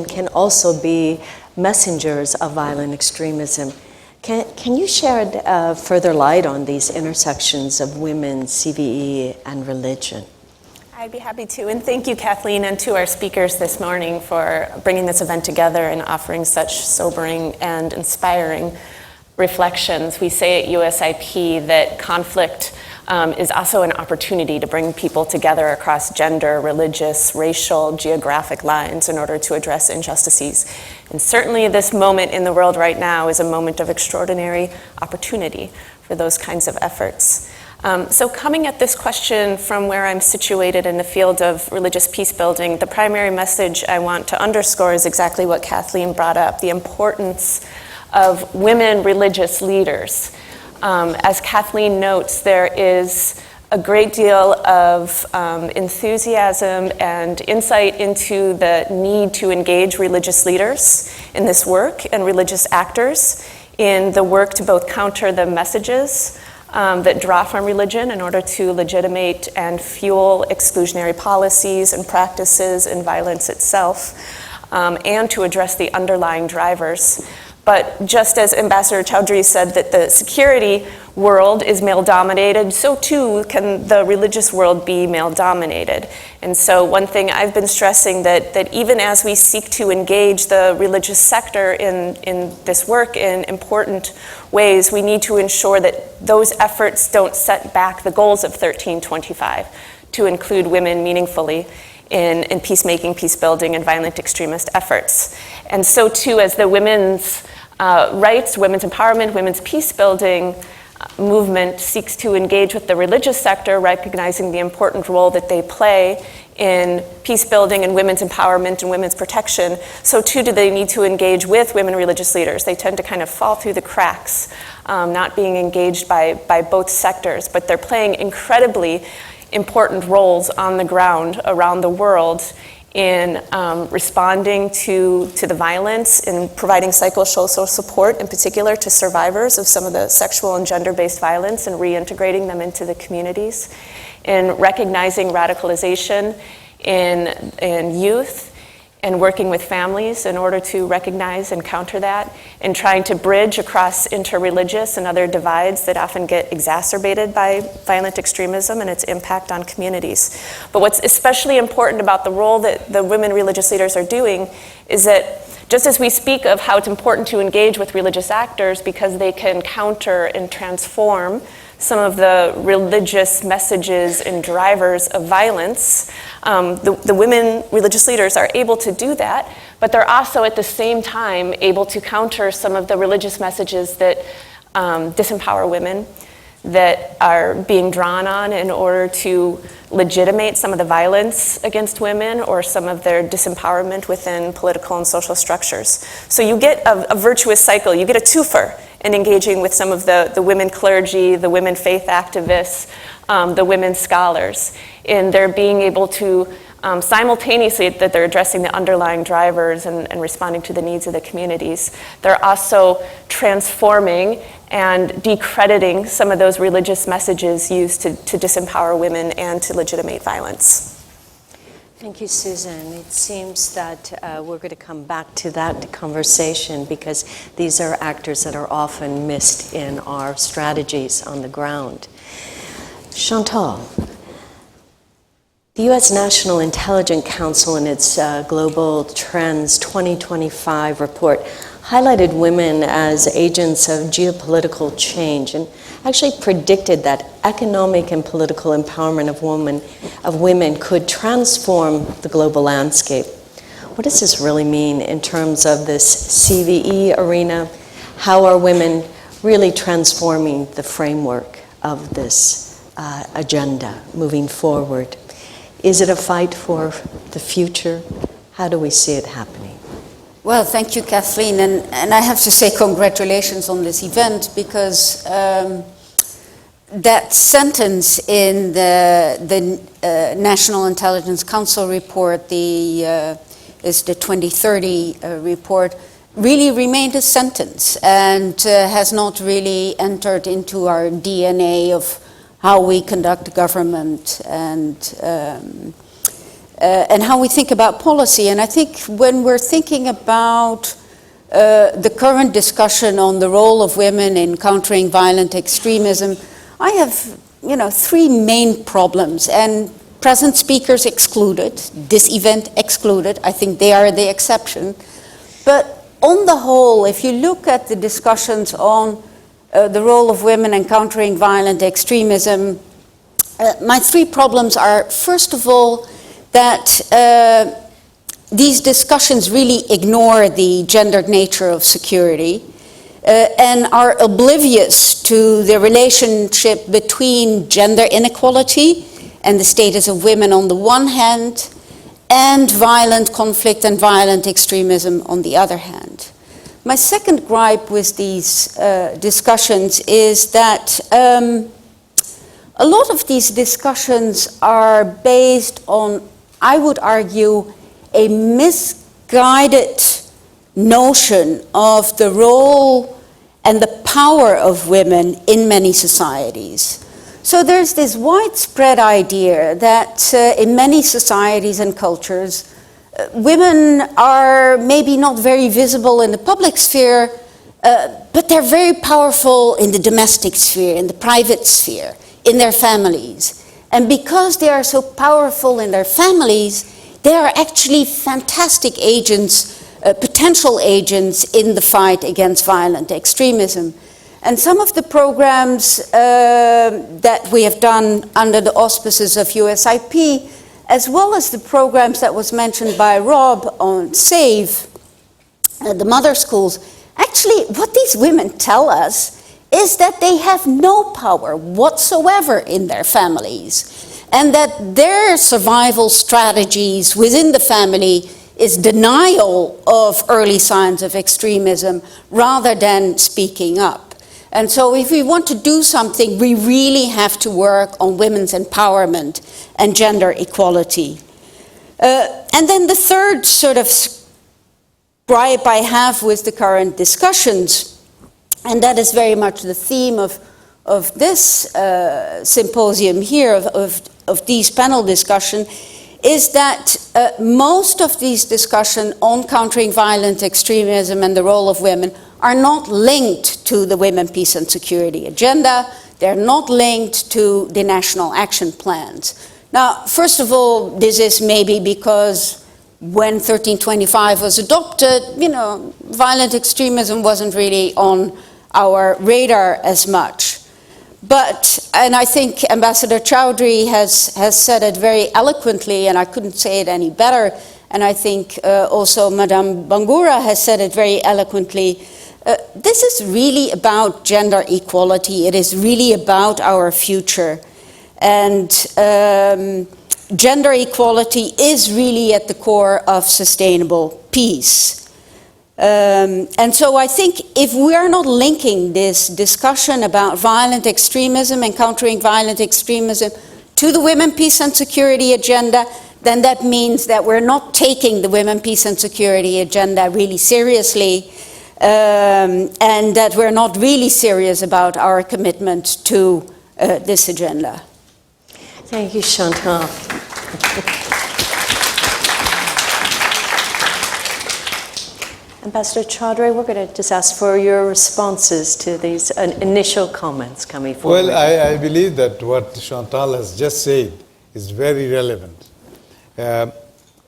can also be messengers of violent extremism. Can you shed further light on these intersections of women, CVE, and religion? I'd be happy to, and thank you, Kathleen, and to our speakers this morning for bringing this event together and offering such sobering and inspiring reflections. We say at USIP that conflict is also an opportunity to bring people together across gender, religious, racial, geographic lines in order to address injustices. And certainly this moment in the world right now is a moment of extraordinary opportunity for those kinds of efforts. So coming at this question from where I'm situated in the field of religious peace building, the primary message I want to underscore is exactly what Kathleen brought up, the importance of women religious leaders. As Kathleen notes, there is a great deal of enthusiasm and insight into the need to engage religious leaders in this work and religious actors in the work to both counter the messages that draw from religion in order to legitimate and fuel exclusionary policies and practices and violence itself, and to address the underlying drivers. But just as Ambassador Chowdhury said that the security world is male-dominated, so too can the religious world be male-dominated. And so one thing I've been stressing that even as we seek to engage the religious sector in this work in important ways, we need to ensure that those efforts don't set back the goals of 1325 to include women meaningfully in peacemaking, peace-building, and violent extremist efforts. And so too, as the women's rights, women's empowerment, women's peace-building movement seeks to engage with the religious sector, recognizing the important role that they play in peace-building and women's empowerment and women's protection, so too do they need to engage with women religious leaders. They tend to kind of fall through the cracks, not being engaged by both sectors, but they're playing incredibly important roles on the ground around the world in responding to the violence, in providing psychosocial support, in particular to survivors of some of the sexual and gender-based violence and reintegrating them into the communities, in recognizing radicalization in youth, and working with families in order to recognize and counter that, and trying to bridge across interreligious and other divides that often get exacerbated by violent extremism and its impact on communities. But what's especially important about the role that the women religious leaders are doing is that just as we speak of how it's important to engage with religious actors because they can counter and transform some of the religious messages and drivers of violence, the women religious leaders are able to do that, but they're also at the same time able to counter some of the religious messages that disempower women, that are being drawn on in order to legitimate some of the violence against women or some of their disempowerment within political and social structures. So you get a virtuous cycle, you get a twofer in engaging with some of the women clergy, the women faith activists, the women scholars, in their being able to simultaneously that they're addressing the underlying drivers and responding to the needs of the communities. They're also transforming and decrediting some of those religious messages used to disempower women and to legitimate violence. Thank you, Susan. It seems that we're going to come back to that conversation because these are actors that are often missed in our strategies on the ground. Chantal, the U.S. National Intelligence Council in its Global Trends 2025 report highlighted women as agents of geopolitical change and actually predicted that economic and political empowerment of women could transform the global landscape. What does this really mean in terms of this CVE arena? How are women really transforming the framework of this agenda moving forward? Is it a fight for the future? How do we see it happening? Well, thank you, Kathleen, and I have to say congratulations on this event because that sentence in the National Intelligence Council report, is the 2030 report, really remained a sentence and has not really entered into our DNA of how we conduct government and how we think about policy. And I think when we're thinking about the current discussion on the role of women in countering violent extremism, I have, three main problems, and present speakers excluded, this event excluded. I think they are the exception. But on the whole, if you look at the discussions on the role of women in countering violent extremism, my three problems are, first of all, that these discussions really ignore the gendered nature of security and are oblivious to the relationship between gender inequality and the status of women on the one hand, and violent conflict and violent extremism on the other hand. My second gripe with these discussions is that a lot of these discussions are based on, I would argue, a misguided notion of the role and the power of women in many societies. So there's this widespread idea that in many societies and cultures, women are maybe not very visible in the public sphere, but they're very powerful in the domestic sphere, in the private sphere, in their families. And because they are so powerful in their families, they are actually fantastic agents, potential agents in the fight against violent extremism. And some of the programs that we have done under the auspices of USIP, as well as the programs that was mentioned by Rob on SAVE, the mother schools, actually what these women tell us is that they have no power whatsoever in their families, and that their survival strategies within the family is denial of early signs of extremism rather than speaking up. And so if we want to do something, we really have to work on women's empowerment and gender equality. And then the third sort of gripe I have with the current discussions, and that is very much the theme of this symposium here, of these panel discussion, is that most of these discussions on countering violent extremism and the role of women are not linked to the Women, Peace and Security agenda. They're not linked to the national action plans. Now, first of all, this is maybe because when 1325 was adopted, violent extremism wasn't really on our radar as much. But, and I think Ambassador Chowdhury has said it very eloquently, and I couldn't say it any better, and I think also Madame Bangura has said it very eloquently. This is really about gender equality. It is really about our future. And gender equality is really at the core of sustainable peace. And so I think if we are not linking this discussion about violent extremism and countering violent extremism to the Women, Peace and Security agenda, then that means that we're not taking the Women, Peace and Security agenda really seriously, and that we're not really serious about our commitment to this agenda. Thank you, Chantal. Ambassador Chowdhury, we're going to just ask for your responses to these initial comments coming forward. Well, I believe that what Chantal has just said is very relevant.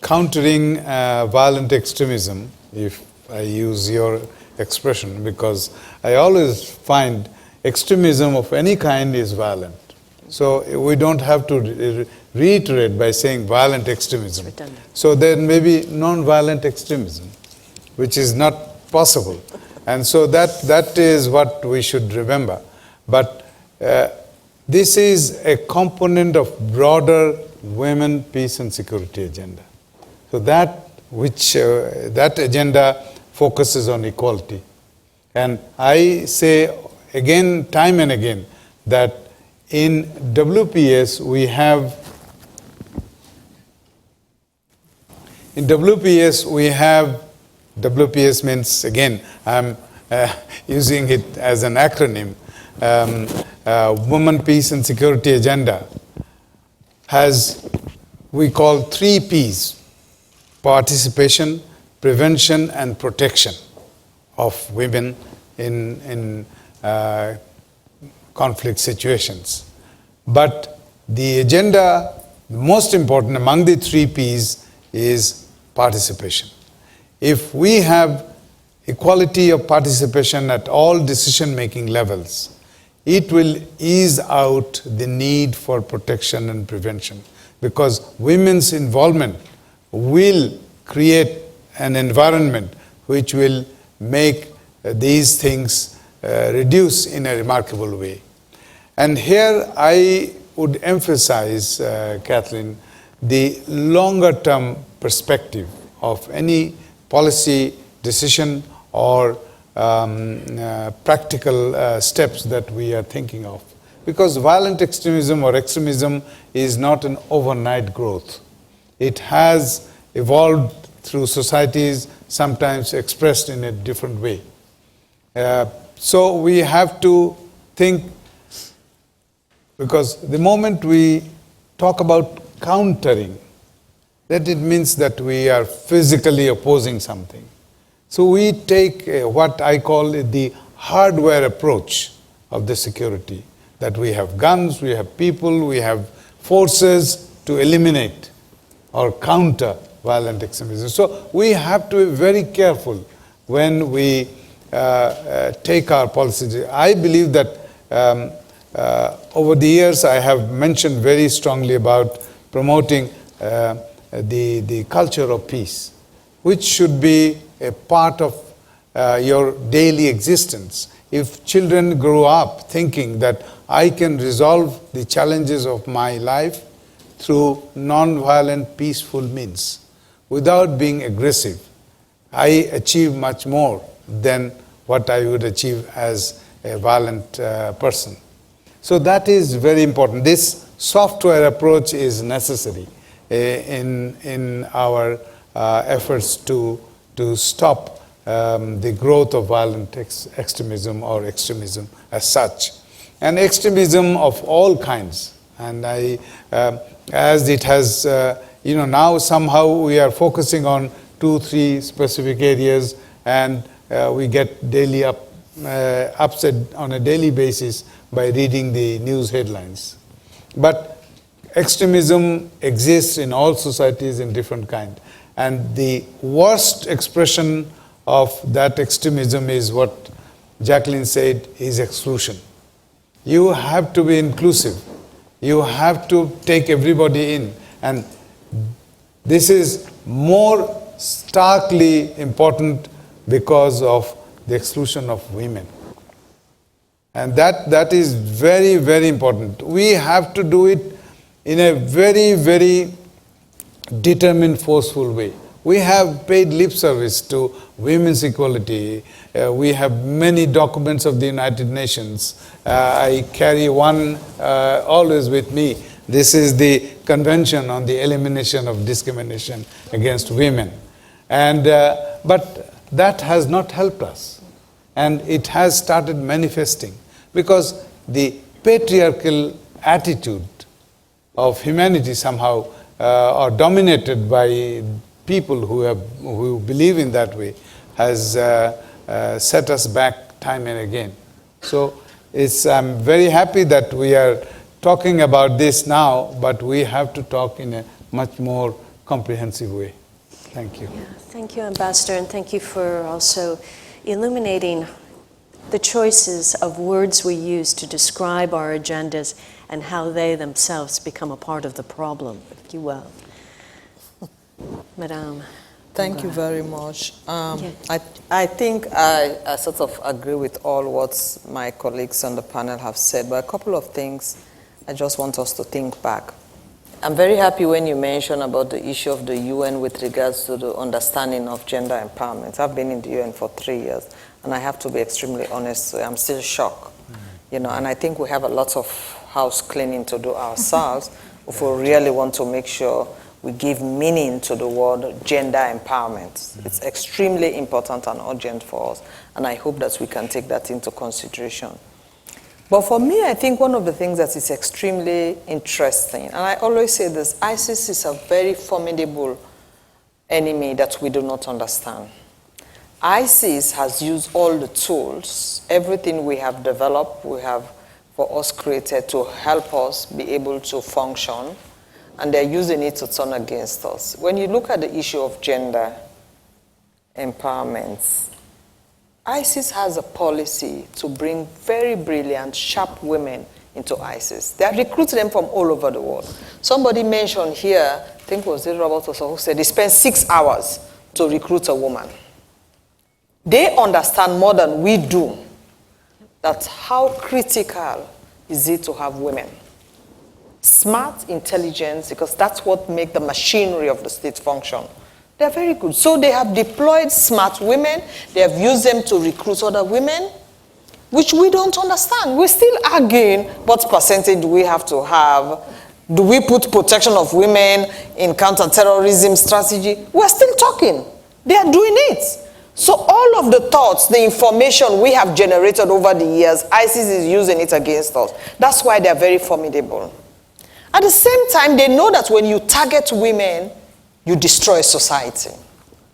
Countering violent extremism, if I use your expression, because I always find extremism of any kind is violent. So we don't have to reiterate by saying violent extremism. So there may be non-violent extremism, which is not possible. And so that is what we should remember. But this is a component of broader women, peace and security agenda. So that agenda focuses on equality. And I say again, time and again, that in WPS we have WPS means, again, I'm using it as an acronym, Women, Peace and Security Agenda has, we call 3 Ps: participation, prevention, and protection of women in conflict situations. But the agenda, most important among the 3 Ps is participation. If we have equality of participation at all decision-making levels, it will ease out the need for protection and prevention, because women's involvement will create an environment which will make these things reduce in a remarkable way. And here I would emphasize, Kathleen, the longer-term perspective of any policy decision or practical steps that we are thinking of. Because violent extremism or extremism is not an overnight growth. It has evolved through societies, sometimes expressed in a different way. So we have to think, because the moment we talk about countering, that it means that we are physically opposing something. So we take what I call the hardware approach of the security, that we have guns, we have people, we have forces to eliminate or counter violent extremism. So we have to be very careful when we take our policies. I believe that over the years I have mentioned very strongly about promoting the culture of peace, which should be a part of your daily existence. If children grow up thinking that I can resolve the challenges of my life through non-violent, peaceful means, without being aggressive, I achieve much more than what I would achieve as a violent person. So that is very important. This software approach is necessary in our efforts to stop the growth of violent extremism or extremism as such. And extremism of all kinds. And as it has, now somehow we are focusing on 2-3 specific areas, and we get daily upset on a daily basis by reading the news headlines. But extremism exists in all societies in different kinds. And the worst expression of that extremism is what Jacqueline said, is exclusion. You have to be inclusive. You have to take everybody in. And this is more starkly important because of the exclusion of women. And that is very, very important. We have to do it in a very, very determined, forceful way. We have paid lip service to women's equality. We have many documents of the United Nations. I carry one always with me. This is the Convention on the Elimination of Discrimination Against Women. And, but that has not helped us. And it has started manifesting because the patriarchal attitude of humanity somehow are dominated by people who believe in that way has set us back time and again. So I'm very happy that we are talking about this now, but we have to talk in a much more comprehensive way. Thank you. Yeah, thank you, Ambassador, and thank you for also illuminating the choices of words we use to describe our agendas and how they themselves become a part of the problem, if you will. Madame. Thank you very much. I think I sort of agree with all what my colleagues on the panel have said, but a couple of things I just want us to think back. I'm very happy when you mentioned about the issue of the UN with regards to the understanding of gender empowerment. I've been in the UN for 3 years, and I have to be extremely honest, I'm still shocked. And I think we have a lot of house cleaning to do ourselves if we really want to make sure we give meaning to the word gender empowerment. It's extremely important and urgent for us, and I hope that we can take that into consideration. But for me, I think one of the things that is extremely interesting, and I always say this, ISIS is a very formidable enemy that we do not understand. ISIS has used all the tools, everything we have developed, we have for us created to help us be able to function, and they're using it to turn against us. When you look at the issue of gender empowerment, ISIS has a policy to bring very brilliant, sharp women into ISIS. They have recruited them from all over the world. Somebody mentioned here, I think it was Robert also, who said they spend 6 hours to recruit a woman. They understand more than we do that how critical is it to have women. Smart intelligence, because that's what makes the machinery of the state function. They're very good. So they have deployed smart women. They have used them to recruit other women, which we don't understand. We're still arguing what percentage do we have to have. Do we put protection of women in counterterrorism strategy? We're still talking. They are doing it. So all of the thoughts, the information we have generated over the years, ISIS is using it against us. That's why they're very formidable. At the same time, they know that when you target women, you destroy society.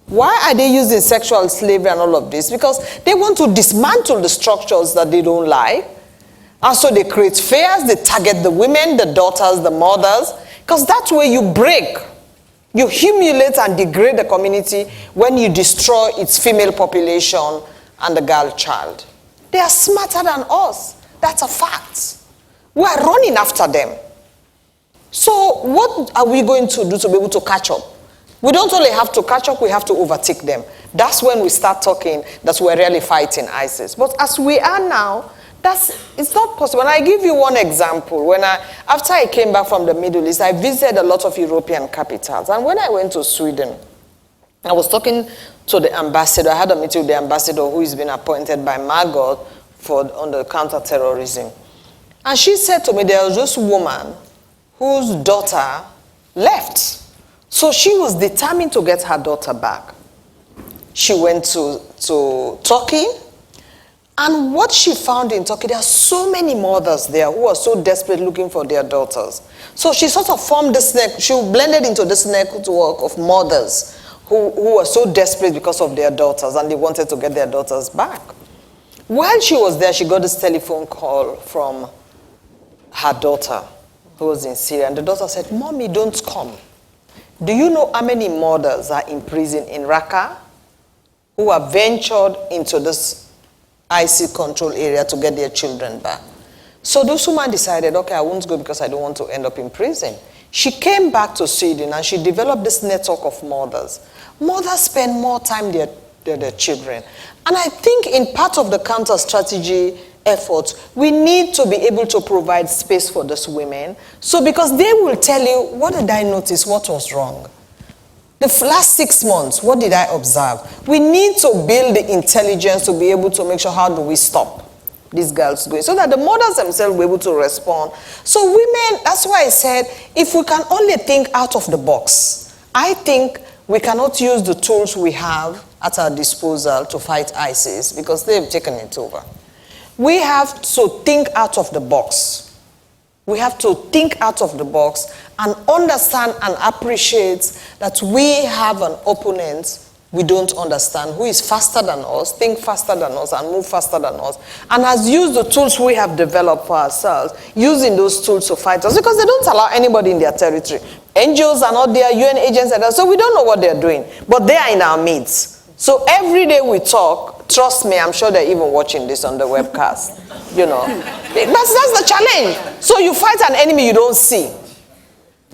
Why are they using sexual slavery and all of this? Because they want to dismantle the structures that they don't like. And so they create fears, they target the women, the daughters, the mothers, because that's where you break. You humiliate and degrade the community when you destroy its female population and the girl child. They are smarter than us. That's a fact. We are running after them. So what are we going to do to be able to catch up? We don't only have to catch up, we have to overtake them. That's when we start talking that we're really fighting ISIS. But as we are now, it's not possible. And I give you one example. After I came back from the Middle East, I visited a lot of European capitals. And when I went to Sweden, I was talking to the ambassador. I had a meeting with the ambassador who is been appointed by Margot on the counterterrorism. And she said to me, there was this woman whose daughter left. So she was determined to get her daughter back. She went to Turkey. And what she found in Turkey, there are so many mothers there who are so desperate looking for their daughters. So she sort of formed this she blended into this network of mothers who were so desperate because of their daughters and they wanted to get their daughters back. While she was there, she got this telephone call from her daughter who was in Syria. And the daughter said, "Mommy, don't come. Do you know how many mothers are in prison in Raqqa who have ventured into this IC control area to get their children back?" So this woman decided, okay, I won't go because I don't want to end up in prison. She came back to Sweden and she developed this network of mothers. Mothers spend more time with their children. And I think in part of the counter-strategy efforts, we need to be able to provide space for these women. So because they will tell you, what did I notice, what was wrong? The last 6 months, what did I observe? We need to build the intelligence to be able to make sure how do we stop these girls going, so that the mothers themselves will be able to respond. So women, that's why I said, if we can only think out of the box, I think we cannot use the tools we have at our disposal to fight ISIS because they've taken it over. We have to think out of the box. We have to think out of the box and understand and appreciate that we have an opponent we don't understand, who is faster than us, think faster than us, and move faster than us, and has used the tools we have developed for ourselves, using those tools to fight us, because they don't allow anybody in their territory. NGOs are not there, UN agents are there, so we don't know what they're doing, but they are in our midst. So every day we talk, trust me, I'm sure they're even watching this on the webcast. You know, that's the challenge. So you fight an enemy you don't see.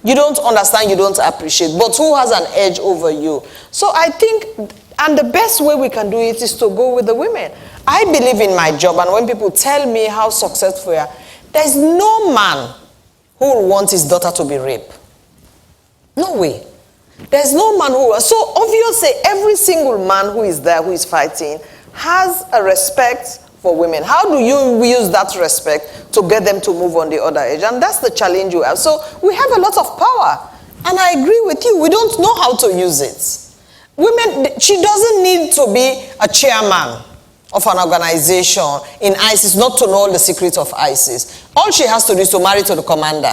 You don't understand, you don't appreciate, but who has an edge over you? So I think, and the best way we can do it is to go with the women. I believe in my job, and when people tell me how successful we are, there's no man who will want his daughter to be raped. No way. There's no man who, so obviously every single man who is there, who is fighting, has a respect for women. How do you use that respect to get them to move on the other edge? And that's the challenge you have. So we have a lot of power. And I agree with you, we don't know how to use it. Women, she doesn't need to be a chairman of an organization in ISIS, not to know all the secrets of ISIS. All she has to do is to marry to the commander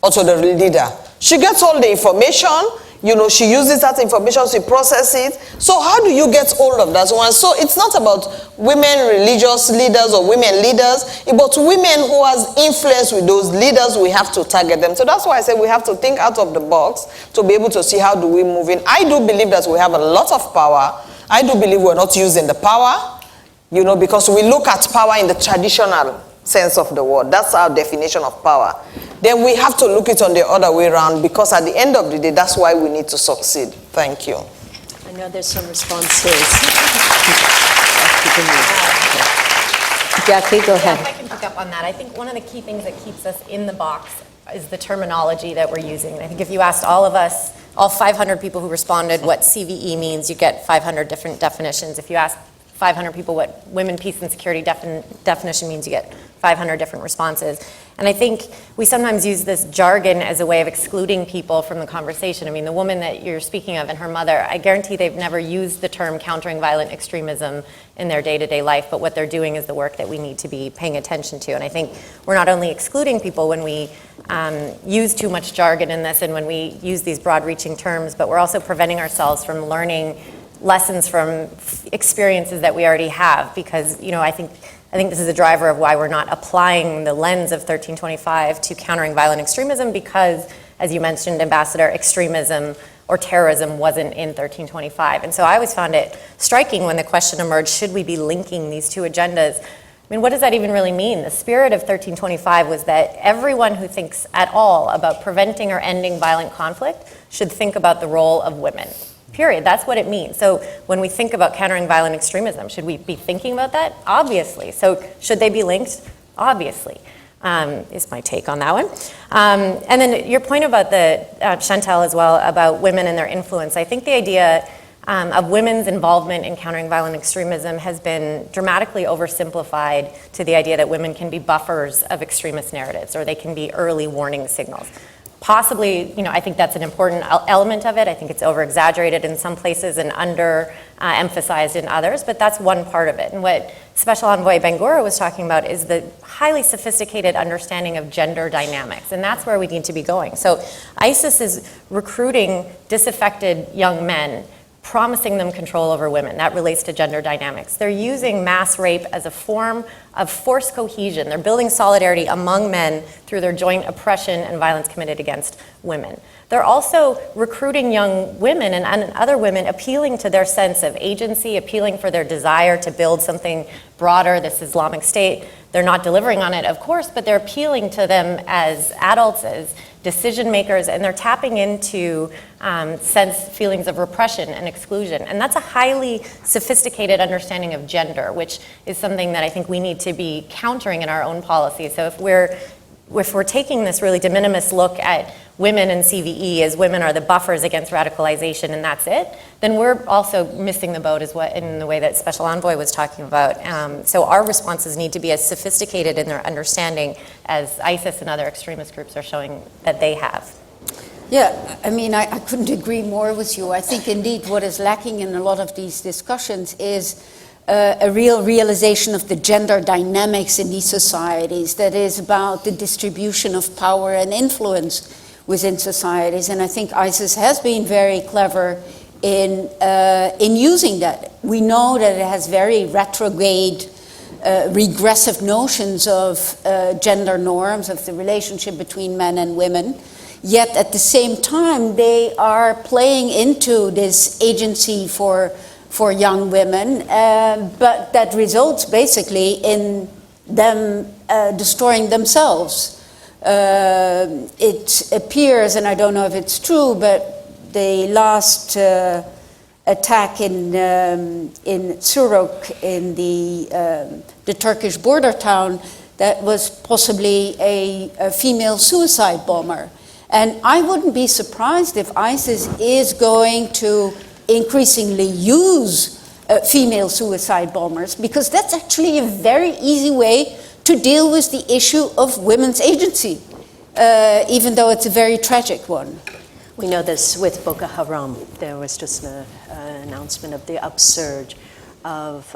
or to the leader. She gets all the information. You know, she uses that information, she processes it. So how do you get hold of that one? So it's not about women religious leaders or women leaders, but women who has influence with those leaders, we have to target them. So that's why I say we have to think out of the box to be able to see how do we move in. I do believe that we have a lot of power. I do believe we're not using the power, you know, because we look at power in the traditional sense of the word. That's our definition of power. Then we have to look it on the other way around, because at the end of the day, that's why we need to succeed. Thank you. I know there's some responses. Jackie, go ahead. If I can pick up on that, I think one of the key things that keeps us in the box is the terminology that we're using. And I think if you asked all of us, all 500 people who responded what CVE means, you get 500 different definitions. If you ask 500 people what women, peace, and security definition means, you get 500 different responses. And I think we sometimes use this jargon as a way of excluding people from the conversation. I mean, the woman that you're speaking of and her mother, I guarantee they've never used the term countering violent extremism in their day-to-day life, but what they're doing is the work that we need to be paying attention to. And I think we're not only excluding people when we use too much jargon in this and when we use these broad-reaching terms, but we're also preventing ourselves from learning lessons from experiences that we already have, because I think this is a driver of why we're not applying the lens of 1325 to countering violent extremism, because, as you mentioned, Ambassador, extremism or terrorism wasn't in 1325. And so I always found it striking when the question emerged, should we be linking these two agendas? I mean, what does that even really mean? The spirit of 1325 was that everyone who thinks at all about preventing or ending violent conflict should think about the role of women. Period. That's what it means. So when we think about countering violent extremism, should we be thinking about that? Obviously. So should they be linked? Obviously, is my take on that one. And then your point about Chantal as well, about women and their influence. I think the idea of women's involvement in countering violent extremism has been dramatically oversimplified to the idea that women can be buffers of extremist narratives, or they can be early warning signals. Possibly, I think that's an important element of it. I think it's over-exaggerated in some places and under-emphasized in others, but that's one part of it. And what Special Envoy Bangura was talking about is the highly sophisticated understanding of gender dynamics, and that's where we need to be going. So ISIS is recruiting disaffected young men, promising them control over women. That relates to gender dynamics. They're using mass rape as a form of forced cohesion. They're building solidarity among men through their joint oppression and violence committed against women. They're also recruiting young women and other women, appealing to their sense of agency, appealing for their desire to build something broader, this Islamic State. They're not delivering on it, of course, but they're appealing to them as adults, as decision makers, and they're tapping into feelings of repression and exclusion. And that's a highly sophisticated understanding of gender, which is something that I think we need to be countering in our own policy. So if we're taking this really de minimis look at women and CVE as women are the buffers against radicalization and that's it, then we're also missing the boat in the way that Special Envoy was talking about. So our responses need to be as sophisticated in their understanding as ISIS and other extremist groups are showing that they have. Yeah, I mean, I couldn't agree more with you. I think indeed what is lacking in a lot of these discussions is a real realization of the gender dynamics in these societies, that is about the distribution of power and influence within societies. And I think ISIS has been very clever in using that. We know that it has very retrograde, regressive notions of gender norms, of the relationship between men and women. Yet at the same time, they are playing into this agency for young women, but that results basically in them destroying themselves. It appears, and I don't know if it's true, but the last attack in Surok, in the Turkish border town, that was possibly a female suicide bomber. And I wouldn't be surprised if ISIS is going to increasingly use female suicide bombers, because that's actually a very easy way to deal with the issue of women's agency, even though it's a very tragic one. We know this with Boko Haram. There was just an announcement of the upsurge of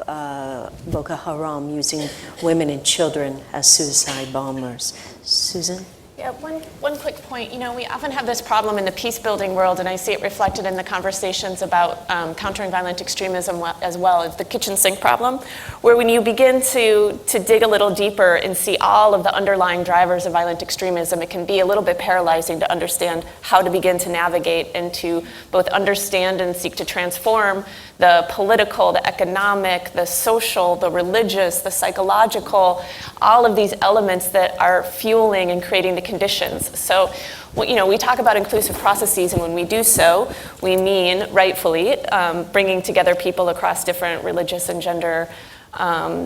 Boko Haram using women and children as suicide bombers. Susan? Yeah, one quick point. We often have this problem in the peace-building world, and I see it reflected in the conversations about countering violent extremism as well as the kitchen sink problem, where when you begin to dig a little deeper and see all of the underlying drivers of violent extremism, it can be a little bit paralyzing to understand how to begin to navigate and to both understand and seek to transform the political, the economic, the social, the religious, the psychological, all of these elements that are fueling and creating the conditions. So, we talk about inclusive processes, and when we do so, we mean, rightfully, bringing together people across different religious and gender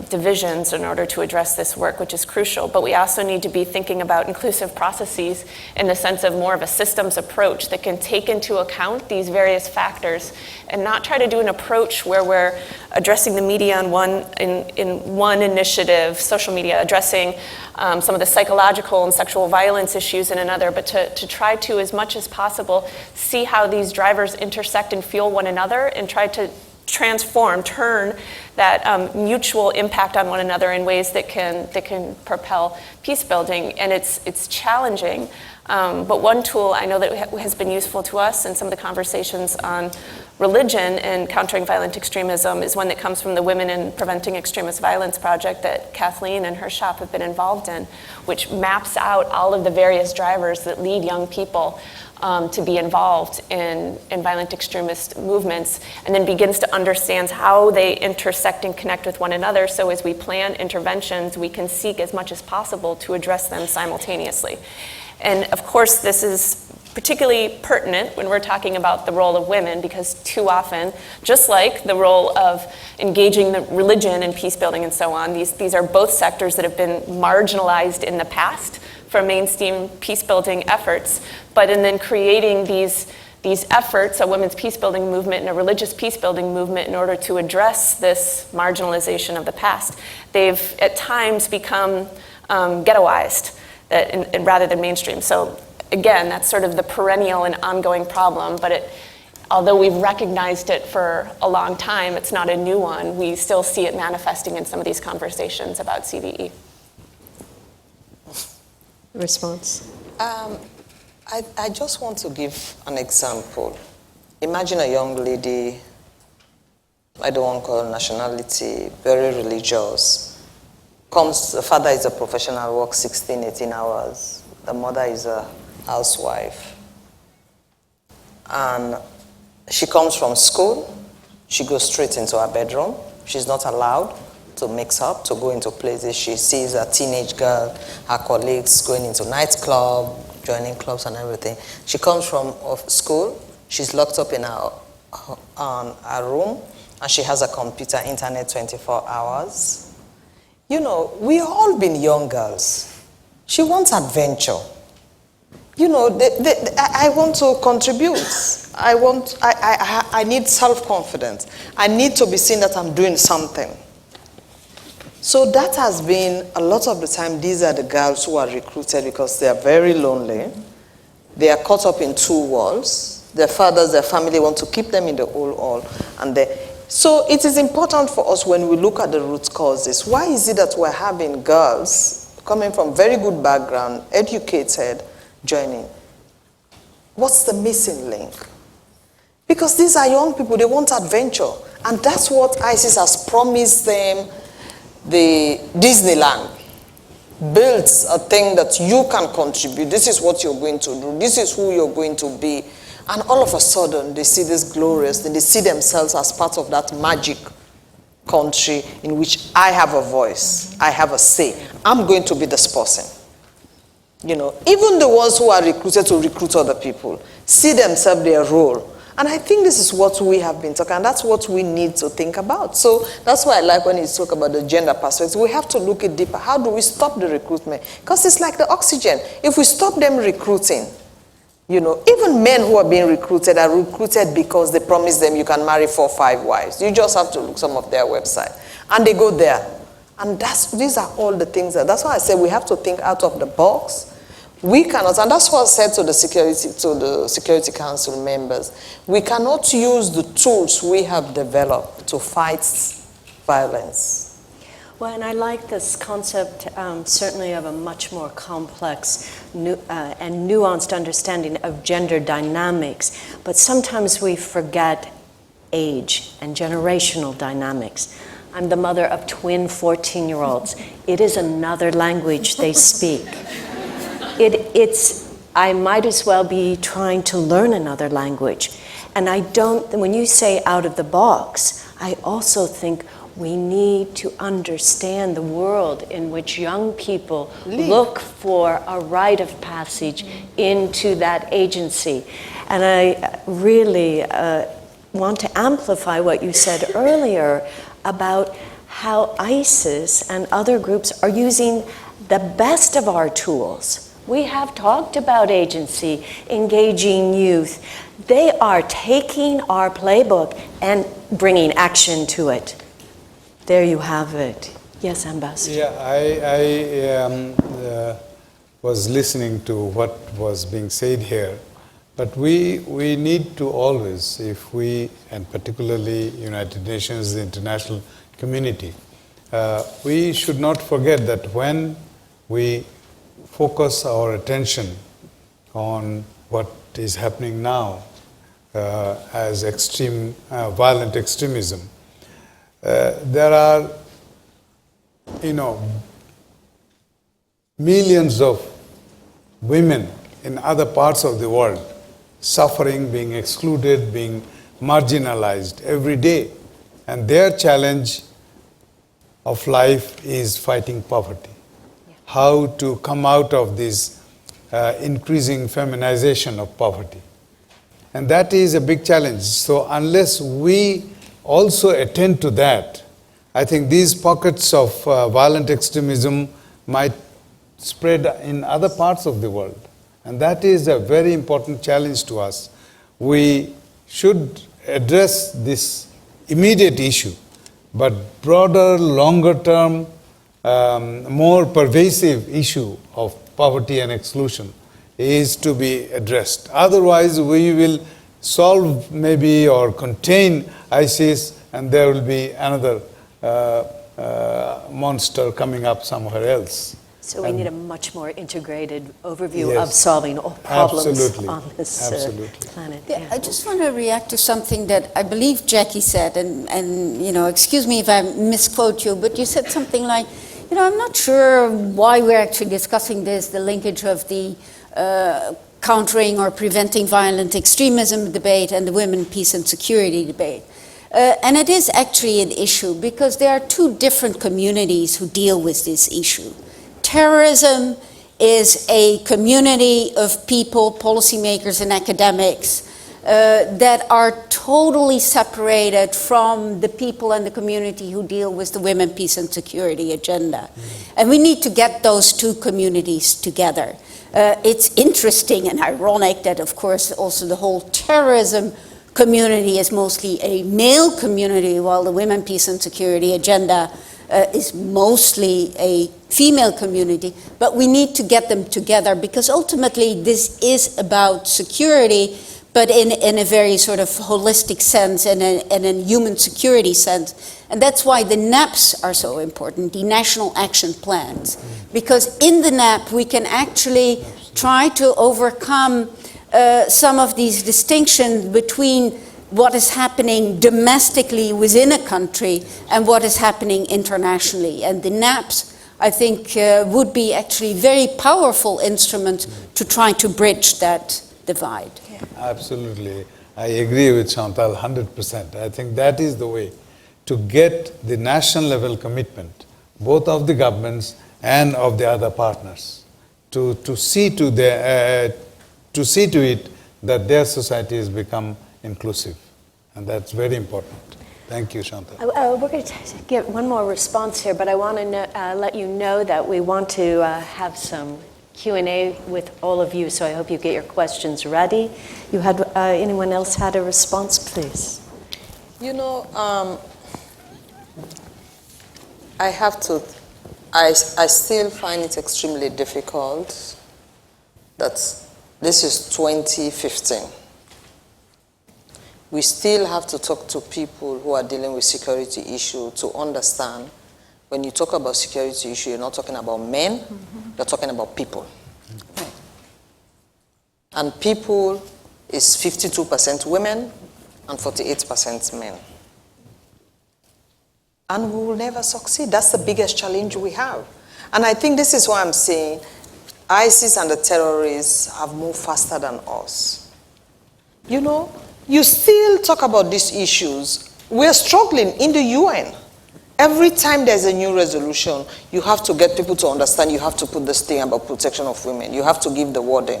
divisions in order to address this work, which is crucial. But we also need to be thinking about inclusive processes in the sense of more of a systems approach that can take into account these various factors and not try to do an approach where we're addressing the media in one initiative, social media, addressing some of the psychological and sexual violence issues in another, but to try to, as much as possible, see how these drivers intersect and fuel one another and try to turn that mutual impact on one another in ways that can propel peace building. And it's challenging, but one tool I know that has been useful to us in some of the conversations on religion in countering violent extremism is one that comes from the Women in Preventing Extremist Violence project that Kathleen and her shop have been involved in, which maps out all of the various drivers that lead young people to be involved in violent extremist movements, and then begins to understand how they intersect and connect with one another, so as we plan interventions, we can seek as much as possible to address them simultaneously. And of course, this is particularly pertinent when we're talking about the role of women, because too often, just like the role of engaging the religion and peace building and so on, these are both sectors that have been marginalized in the past for mainstream peace building efforts, but in then creating these efforts, a women's peace building movement and a religious peace building movement, in order to address this marginalization of the past, they've at times become ghettoized rather than mainstream. So again, that's sort of the perennial and ongoing problem, but although we've recognized it for a long time, it's not a new one. We still see it manifesting in some of these conversations about CVE. Response? I just want to give an example. Imagine a young lady, I don't want to call her nationality, very religious. The father is a professional, works 16, 18 hours. The mother is a housewife. And she comes from school, she goes straight into her bedroom. She's not allowed to mix up, to go into places. She sees a teenage girl, her colleagues going into nightclub, joining clubs and everything. She comes from school, she's locked up in her room, and she has a computer, internet 24 hours. You know, we all been young girls. She wants adventure. You know, I want to contribute. I need self-confidence. I need to be seen that I'm doing something. So that has been, a lot of the time, these are the girls who are recruited because they are very lonely. They are caught up in two walls. Their fathers, their family want to keep them in the old hall. So it is important for us when we look at the root causes. Why is it that we're having girls coming from very good background, educated, joining? What's the missing link? Because these are young people, they want adventure. And that's what ISIS has promised them. The Disneyland builds a thing that you can contribute. This is what you're going to do. This is who you're going to be. And all of a sudden, they see this glorious, and they see themselves as part of that magic country in which I have a voice, I have a say. I'm going to be this person. You know, even the ones who are recruited to recruit other people see themselves their role. And I think this is what we have been talking, and that's what we need to think about. So that's why I like when you talk about the gender perspective. We have to look it deeper. How do we stop the recruitment? Because it's like the oxygen. If we stop them recruiting, you know, even men who are being recruited are recruited because they promise them you can marry 4 or 5 wives. You just have to look some of their website. And they go there. And these are all the things that's why I say we have to think out of the box. We cannot, and that's what I said to the Security Council members, we cannot use the tools we have developed to fight violence. Well, and I like this concept, certainly of a much more complex and nuanced understanding of gender dynamics, but sometimes we forget age and generational dynamics. I'm the mother of twin 14-year-olds. It is another language they speak. I might as well be trying to learn another language. And when you say out of the box, I also think we need to understand the world in which young people look for a rite of passage into that agency. And I really want to amplify what you said earlier about how ISIS and other groups are using the best of our tools. We have talked about agency, engaging youth. They are taking our playbook and bringing action to it. There you have it. Yes, Ambassador. Yeah, I was listening to what was being said here, but we need to always, and particularly United Nations, the international community, we should not forget that when we focus our attention on what is happening now, as extreme, violent extremism. There are, millions of women in other parts of the world suffering, being excluded, being marginalized every day. And their challenge of life is fighting poverty. How to come out of this increasing feminization of poverty. And that is a big challenge. So unless we also attend to that, I think these pockets of violent extremism might spread in other parts of the world. And that is a very important challenge to us. We should address this immediate issue, but broader, longer term, more pervasive issue of poverty and exclusion is to be addressed. Otherwise, we will solve maybe or contain ISIS, and there will be another monster coming up somewhere else. So we need a much more integrated overview of solving all problems on this planet. Yeah, I just want to react to something that I believe Jackie said, and excuse me if I misquote you, but you said something like, I'm not sure why we're actually discussing this, the linkage of the countering or preventing violent extremism debate and the women, peace and security debate. And it is actually an issue because there are two different communities who deal with this issue. Terrorism is a community of people, policymakers and academics that are totally separated from the people and the community who deal with the women, peace and security agenda. And we need to get those two communities together. It's interesting and ironic that, of course, also the whole terrorism community is mostly a male community, while the women, peace and security agenda is mostly a female community, but we need to get them together because ultimately this is about security, but in a very sort of holistic sense and in a human security sense. And that's why the NAPs are so important, the National Action Plans, because in the NAP we can actually try to overcome some of these distinctions between what is happening domestically within a country and what is happening internationally. And the NAPs, I think, would be actually very powerful instruments to try to bridge that divide. Yeah. Absolutely. I agree with Chantal 100%. I think that is the way to get the national level commitment, both of the governments and of the other partners, to see to it that their societies become inclusive. And that's very important. Thank you, Chantal. We're going to get one more response here, but I want to let you know that we want to have some Q&A with all of you, so I hope you get your questions ready. You had anyone else had a response, please? I still find it extremely difficult that this is 2015. We still have to talk to people who are dealing with security issue to understand when you talk about security issue, you're not talking about men, you're talking about people. And people is 52% women and 48% men. And we will never succeed. That's the biggest challenge we have. And I think this is why I'm saying ISIS and the terrorists have moved faster than us. You know, you still talk about these issues. We're struggling in the UN. Every time there's a new resolution, you have to get people to understand you have to put this thing about protection of women. You have to give the wording.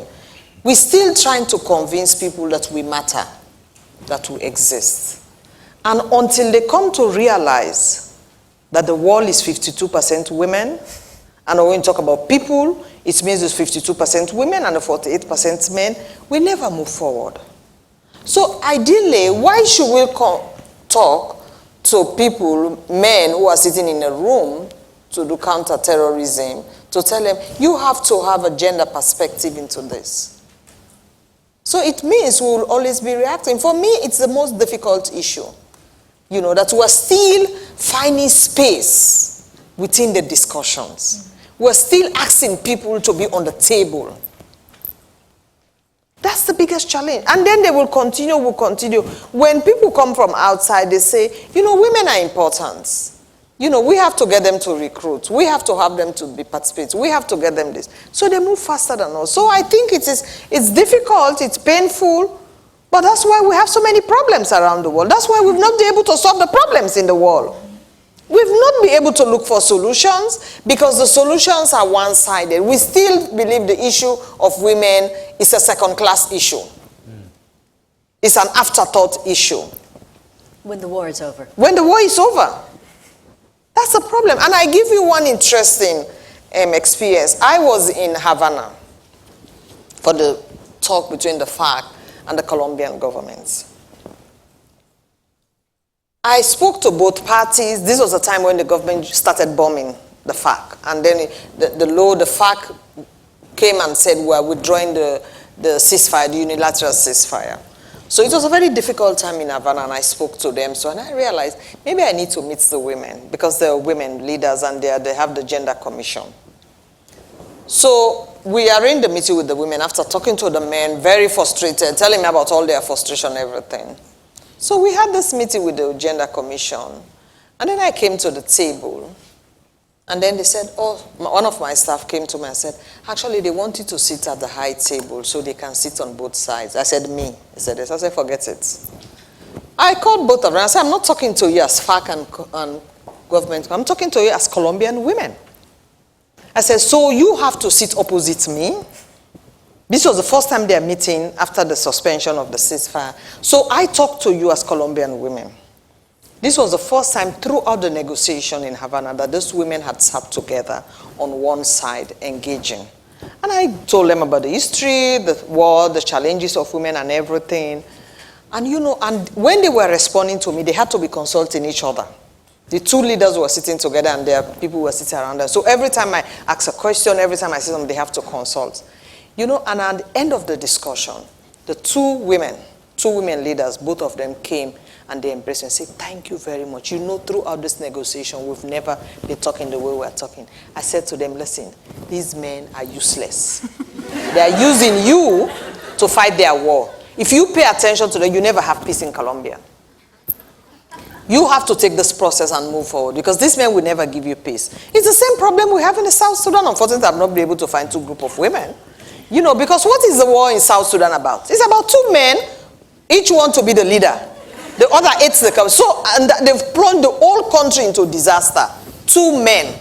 We're still trying to convince people that we matter, that we exist. And until they come to realize that the world is 52% women, and when we talk about people, it means it's 52% women and the 48% men, we never move forward. So ideally, why should we talk to people, men who are sitting in a room to do counter-terrorism, to tell them, you have to have a gender perspective into this? So it means we will always be reacting. For me, it's the most difficult issue. You know, that we're still finding space within the discussions. We're still asking people to be on the table. That's the biggest challenge. And then they will continue. When people come from outside, they say, women are important. We have to get them to recruit. We have to have them to be participate. We have to get them this. So they move faster than us. So I think it's difficult, it's painful, but that's why we have so many problems around the world. That's why we've not been able to solve the problems in the world. We've not been able to look for solutions because the solutions are one-sided. We still believe the issue of women is a second-class issue. It's an afterthought issue. When the war is over. When the war is over. That's a problem. And I give you one interesting experience. I was in Havana for the talk between the FARC and the Colombian governments. I spoke to both parties. This was a time when the government started bombing the FARC. And then the FARC came and said, we're withdrawing the ceasefire, the unilateral ceasefire. So it was a very difficult time in Havana, and I spoke to them. And I realized maybe I need to meet the women because they are women leaders and they have the gender commission. So we arranged the meeting with the women after talking to the men, very frustrated, telling me about all their frustration and everything. So we had this meeting with the gender commission. And then I came to the table. And then they said, one of my staff came to me and said, actually, they want you to sit at the high table so they can sit on both sides. I said, me? He said, yes. I said, forget it. I called both of them. I said, I'm not talking to you as FARC and government. I'm talking to you as Colombian women. I said, so you have to sit opposite me? This was the first time they are meeting after the suspension of the ceasefire. So I talked to you as Colombian women. This was the first time throughout the negotiation in Havana that those women had sat together on one side, engaging. And I told them about the history, the war, the challenges of women and everything. And and when they were responding to me, they had to be consulting each other. The two leaders were sitting together and their people were sitting around them. So every time I ask a question, every time I say something, they have to consult. And at the end of the discussion, the two women leaders, both of them came and they embraced me and said, thank you very much. Throughout this negotiation, we've never been talking the way we're talking. I said to them, listen, these men are useless. They are using you to fight their war. If you pay attention to them, you never have peace in Colombia. You have to take this process and move forward because these men will never give you peace. It's the same problem we have in the South Sudan. Unfortunately, I've not been able to find two groups of women. Because what is the war in South Sudan about? It's about two men, each one to be the leader. The other hates the country. So, and they've plunged the whole country into disaster. Two men.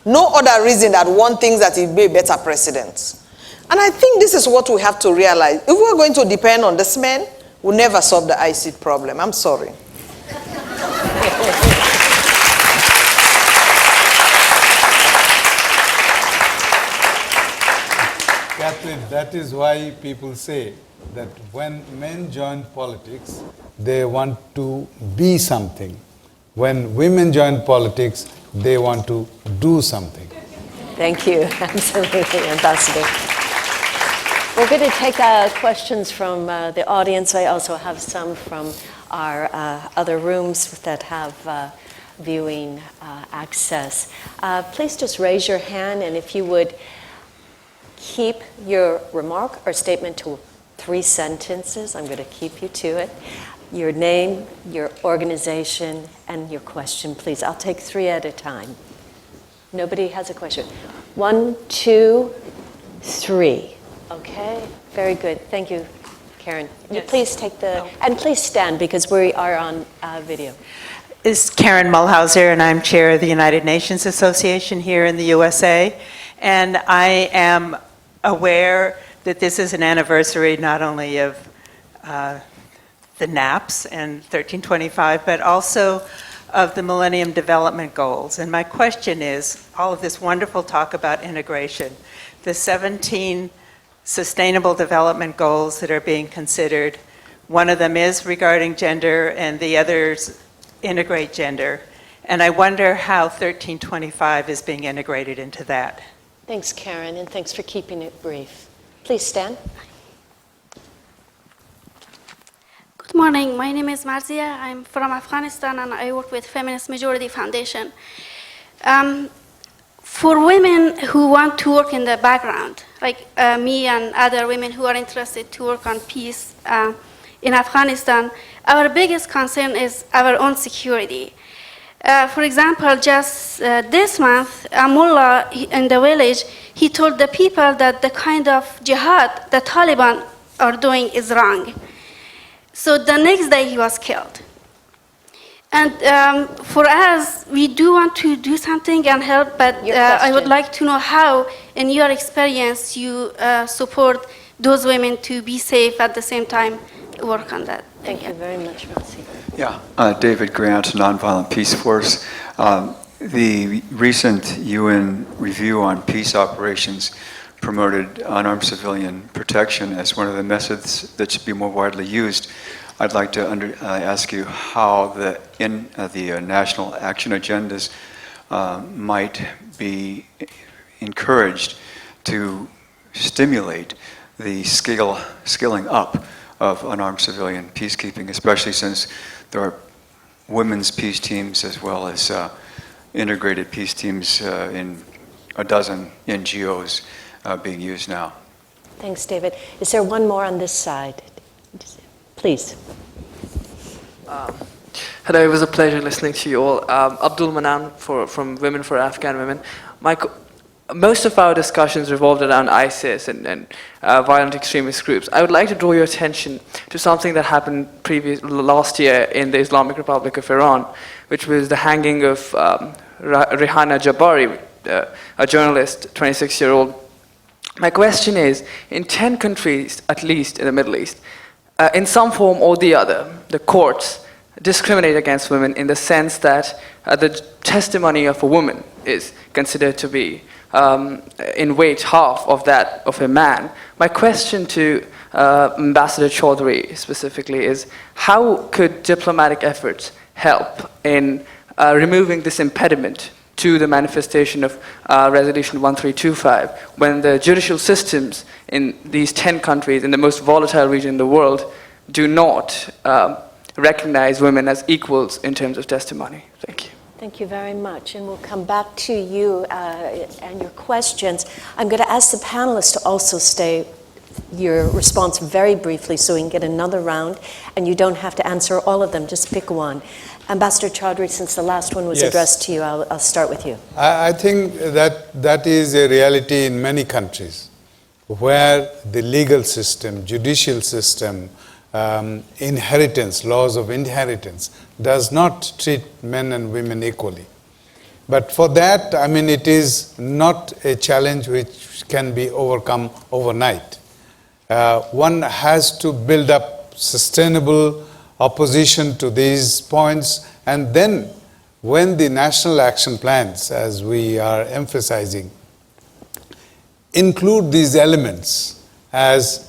No other reason that one thinks that he'll be a better president. And I think this is what we have to realize. If we're going to depend on this man, we'll never solve the ICT problem. I'm sorry. Kathleen, that is why people say that when men join politics, they want to be something. When women join politics, they want to do something. Thank you. Absolutely, Ambassador. We're going to take questions from the audience. I also have some from our other rooms that have viewing access. Please just raise your hand, and if you would keep your remark or statement to 3 sentences. I'm going to keep you to it. Your name, your organization, and your question, please. I'll take 3 at a time. Nobody has a question. 1, 2, 3. Okay, very good. Thank you, Karen. Yes. Please take and please stand because we are on video. This is Karen Mulhauser, and I'm chair of the United Nations Association here in the USA. And I am aware that this is an anniversary not only of the NAPS and 1325, but also of the Millennium Development Goals. And my question is, all of this wonderful talk about integration, the 17 Sustainable Development Goals that are being considered, one of them is regarding gender and the others integrate gender. And I wonder how 1325 is being integrated into that. Thanks, Karen, and thanks for keeping it brief. Please stand. Good morning. My name is Marzia. I'm from Afghanistan and I work with Feminist Majority Foundation. for women who want to work in the background, like me and other women who are interested to work on peace in Afghanistan, our biggest concern is our own security. For example, just this month, a mullah in the village, he told the people that the kind of jihad the Taliban are doing is wrong. So the next day he was killed. And for us, we do want to do something and help, but I would like to know how, in your experience, you support those women to be safe at the same time work on that. Thank you very much, Mercy. Yeah, David Grant, Nonviolent Peace Force. The recent UN review on peace operations promoted unarmed civilian protection as one of the methods that should be more widely used. I'd like to ask you how the national action agendas might be encouraged to stimulate the scaling up of unarmed civilian peacekeeping, especially since there are women's peace teams as well as integrated peace teams in a dozen NGOs being used now. Thanks, David. Is there one more on this side? Please. Hello, it was a pleasure listening to you all. Abdul Manan from Women for Afghan Women. Most of our discussions revolved around ISIS and violent extremist groups. I would like to draw your attention to something that happened last year in the Islamic Republic of Iran, which was the hanging of Rehana Jabari, a journalist, 26-year-old. My question is, in 10 countries, at least in the Middle East, in some form or the other, the courts discriminate against women in the sense that the testimony of a woman is considered to be in weight half of that of a man. My question to Ambassador Chowdhury specifically is, how could diplomatic efforts help in removing this impediment to the manifestation of Resolution 1325 when the judicial systems in these 10 countries in the most volatile region in the world do not recognize women as equals in terms of testimony? Thank you. Thank you very much, and we'll come back to you and your questions. I'm going to ask the panelists to also state your response very briefly so we can get another round, and you don't have to answer all of them, just pick one. Ambassador Chowdhury, since the last one was addressed to you, I'll start with you. I think that is a reality in many countries where the legal system, judicial system, inheritance, laws of inheritance, does not treat men and women equally. But for that, I mean, it is not a challenge which can be overcome overnight. One has to build up sustainable opposition to these points, and then when the national action plans, as we are emphasizing, include these elements as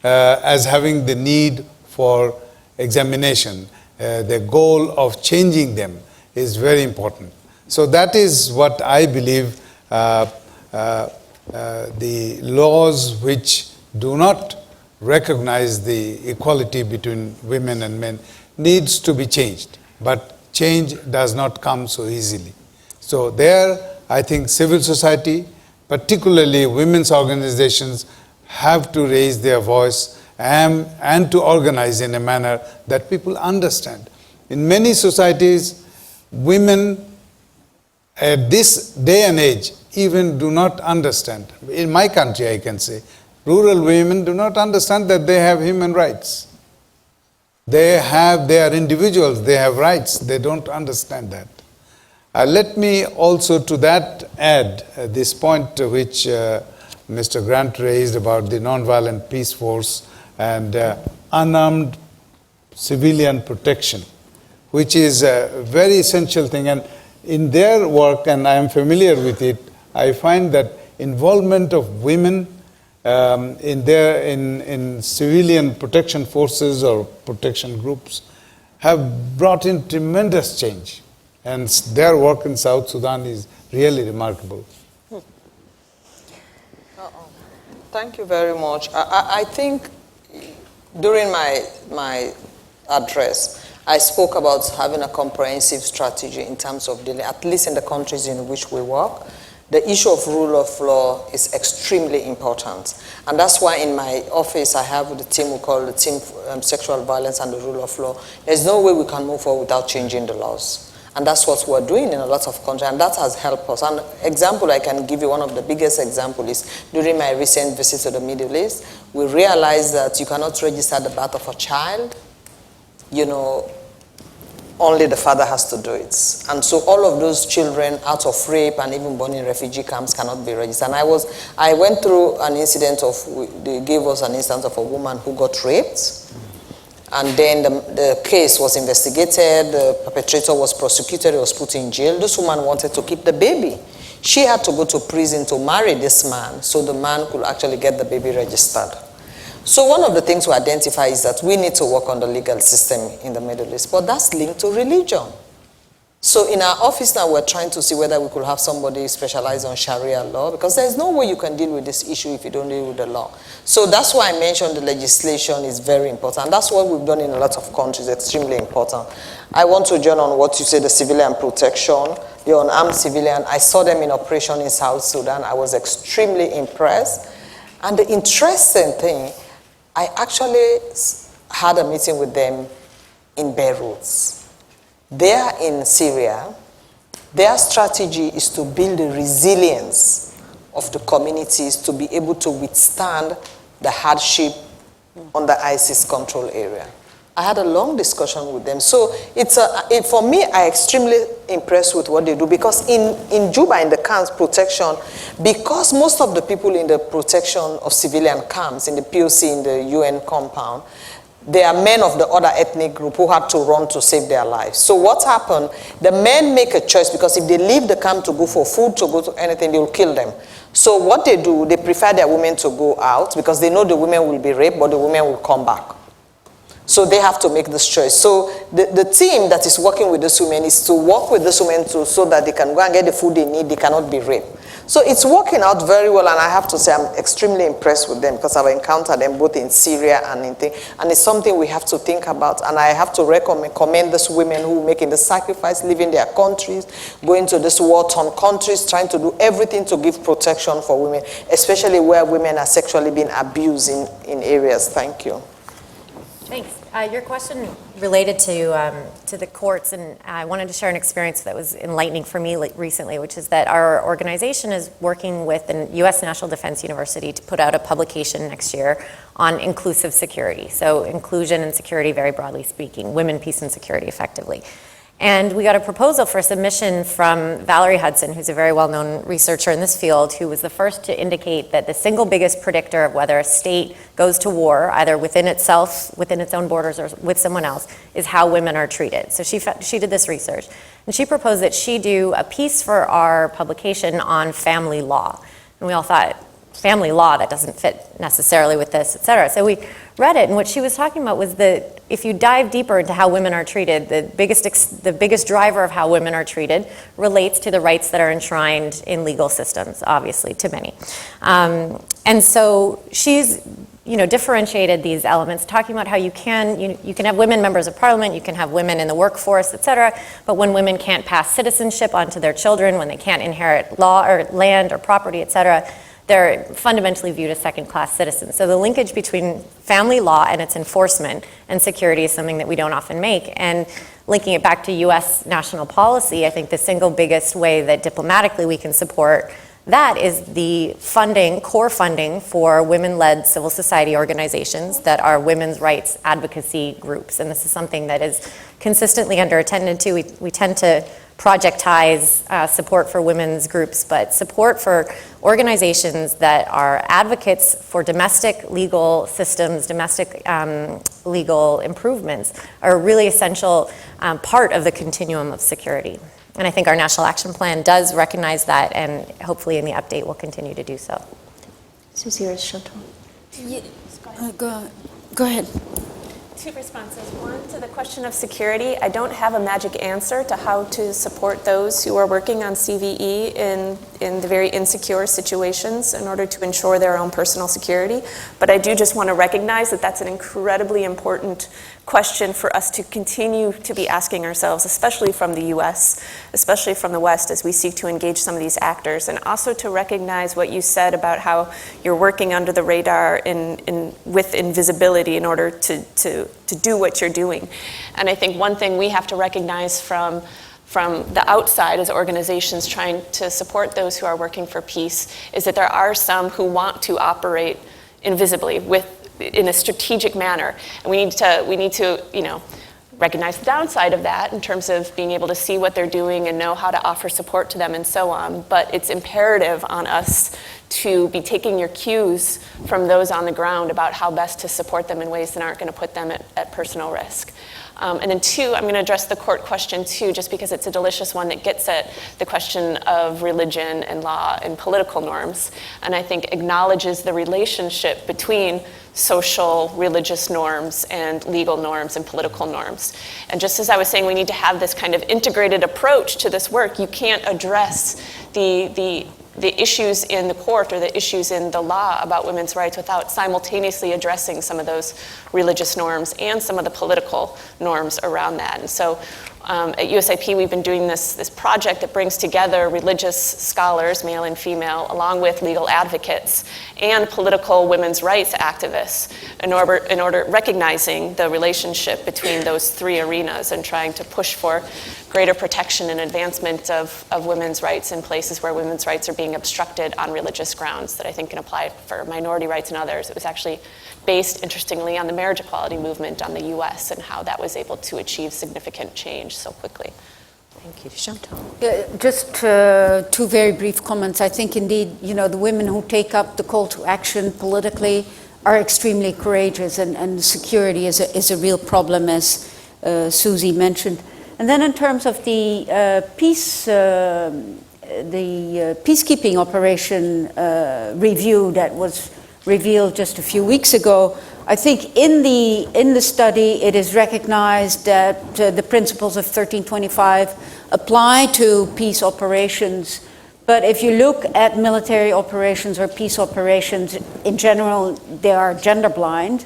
having the need for examination, the goal of changing them is very important. So that is what I believe the laws which do not recognize the equality between women and men needs to be changed. But change does not come so easily. So there, I think civil society, particularly women's organizations, have to raise their voice and to organize in a manner that people understand. In many societies, women at this day and age even do not understand. In my country, I can say, rural women do not understand that they have human rights. They are individuals, they have rights, they don't understand that. Let me also to that add this point which Mr. Grant raised about the Nonviolent Peace Force and unarmed civilian protection, which is a very essential thing. And in their work, and I am familiar with it, I find that involvement of women in civilian protection forces or protection groups have brought in tremendous change. And their work in South Sudan is really remarkable. Thank you very much. I think during my address, I spoke about having a comprehensive strategy in terms of dealing, at least in the countries in which we work. The issue of rule of law is extremely important. And that's why in my office I have the team we call the team Sexual Violence and the Rule of Law. There's no way we can move forward without changing the laws. And that's what we're doing in a lot of countries, and that has helped us. An example I can give you, one of the biggest examples is during my recent visit to the Middle East, we realized that you cannot register the birth of a child, only the father has to do it. And so all of those children out of rape and even born in refugee camps cannot be registered. And I went through an incident they gave us an instance of a woman who got raped. And then the case was investigated, the perpetrator was prosecuted, he was put in jail. This woman wanted to keep the baby. She had to go to prison to marry this man so the man could actually get the baby registered. So one of the things we identify is that we need to work on the legal system in the Middle East, but that's linked to religion. So in our office now, we're trying to see whether we could have somebody specialize on Sharia law, because there's no way you can deal with this issue if you don't deal with the law. So that's why I mentioned the legislation is very important. That's what we've done in a lot of countries, extremely important. I want to join on what you say, the civilian protection, the unarmed civilian. I saw them in operation in South Sudan. I was extremely impressed. And the interesting thing, I actually had a meeting with them in Beirut. There in Syria, their strategy is to build the resilience of the communities to be able to withstand the hardship on the ISIS control area. I had a long discussion with them. So for me, I'm extremely impressed with what they do, because in Juba, in the camps protection, because most of the people in the protection of civilian camps, in the POC, in the UN compound, they are men of the other ethnic group who had to run to save their lives. So what happened, the men make a choice, because if they leave the camp to go for food, to go to anything, they will kill them. So what they do, they prefer their women to go out, because they know the women will be raped, but the women will come back. So they have to make this choice. So the team that is working with these women is to work with these women so that they can go and get the food they need, they cannot be raped. So it's working out very well, and I have to say I'm extremely impressed with them, because I've encountered them both in Syria and in things, and it's something we have to think about. And I have to commend these women who are making the sacrifice, leaving their countries, going to these war-torn countries, trying to do everything to give protection for women, especially where women are sexually being abused in areas. Thank you. Thanks. Your question related to the courts, and I wanted to share an experience that was enlightening for me recently, which is that our organization is working with the U.S. National Defense University to put out a publication next year on inclusive security. So inclusion and security, very broadly speaking, women, peace, and security effectively. And we got a proposal for submission from Valerie Hudson, who's a very well-known researcher in this field, who was the first to indicate that the single biggest predictor of whether a state goes to war, either within itself, within its own borders, or with someone else, is how women are treated. So she did this research, and she proposed that she do a piece for our publication on family law. And we all thought, family law, that doesn't fit necessarily with this, et cetera. So we read it, and what she was talking about was that if you dive deeper into how women are treated, the biggest driver of how women are treated relates to the rights that are enshrined in legal systems, obviously, to many. And so she's differentiated these elements, talking about how you can have women members of parliament, you can have women in the workforce, et cetera, but when women can't pass citizenship onto their children, when they can't inherit law or land or property, et cetera, they're fundamentally viewed as second-class citizens. So the linkage between family law and its enforcement and security is something that we don't often make. And linking it back to US national policy, I think the single biggest way that diplomatically we can support that is the funding, core funding for women-led civil society organizations that are women's rights advocacy groups. And this is something that is consistently underattended to. We tend to projectize support for women's groups, but support for organizations that are advocates for domestic legal systems, domestic legal improvements are a really essential part of the continuum of security. And I think our National Action Plan does recognize that, and hopefully in the update we'll continue to do so. Susie or Chantal? Yeah. Go ahead. Two responses. One, to the question of security, I don't have a magic answer to how to support those who are working on CVE in the very insecure situations in order to ensure their own personal security. But I do just want to recognize that that's an incredibly important question for us to continue to be asking ourselves, especially from the US, especially from the West, as we seek to engage some of these actors, and also to recognize what you said about how you're working under the radar with invisibility in order to do what you're doing. And I think one thing we have to recognize from the outside as organizations trying to support those who are working for peace is that there are some who want to operate invisibly in a strategic manner. And we need to recognize the downside of that in terms of being able to see what they're doing and know how to offer support to them and so on. But it's imperative on us to be taking your cues from those on the ground about how best to support them in ways that aren't going to put them at personal risk. And then two, I'm going to address the court question too, just because it's a delicious one that gets at the question of religion and law and political norms, and I think acknowledges the relationship between social, religious norms and legal norms and political norms. And just as I was saying, we need to have this kind of integrated approach to this work. You can't address the issues in the court or the issues in the law about women's rights without simultaneously addressing some of those religious norms and some of the political norms around that. And so at USIP, we've been doing this project that brings together religious scholars, male and female, along with legal advocates and political women's rights activists in order recognizing the relationship between those three arenas and trying to push for greater protection and advancement of women's rights in places where women's rights are being obstructed on religious grounds that I think can apply for minority rights and others. It was actually based, interestingly, on the marriage equality movement on the US and how that was able to achieve significant change so quickly. Thank you. Chantal? Just two very brief comments. I think indeed, the women who take up the call to action politically are extremely courageous, and security is a real problem, as Susie mentioned. And then in terms of the peacekeeping operation review that was revealed just a few weeks ago, I think in the study it is recognized that the principles of 1325 apply to peace operations. But if you look at military operations or peace operations in general, they are gender blind.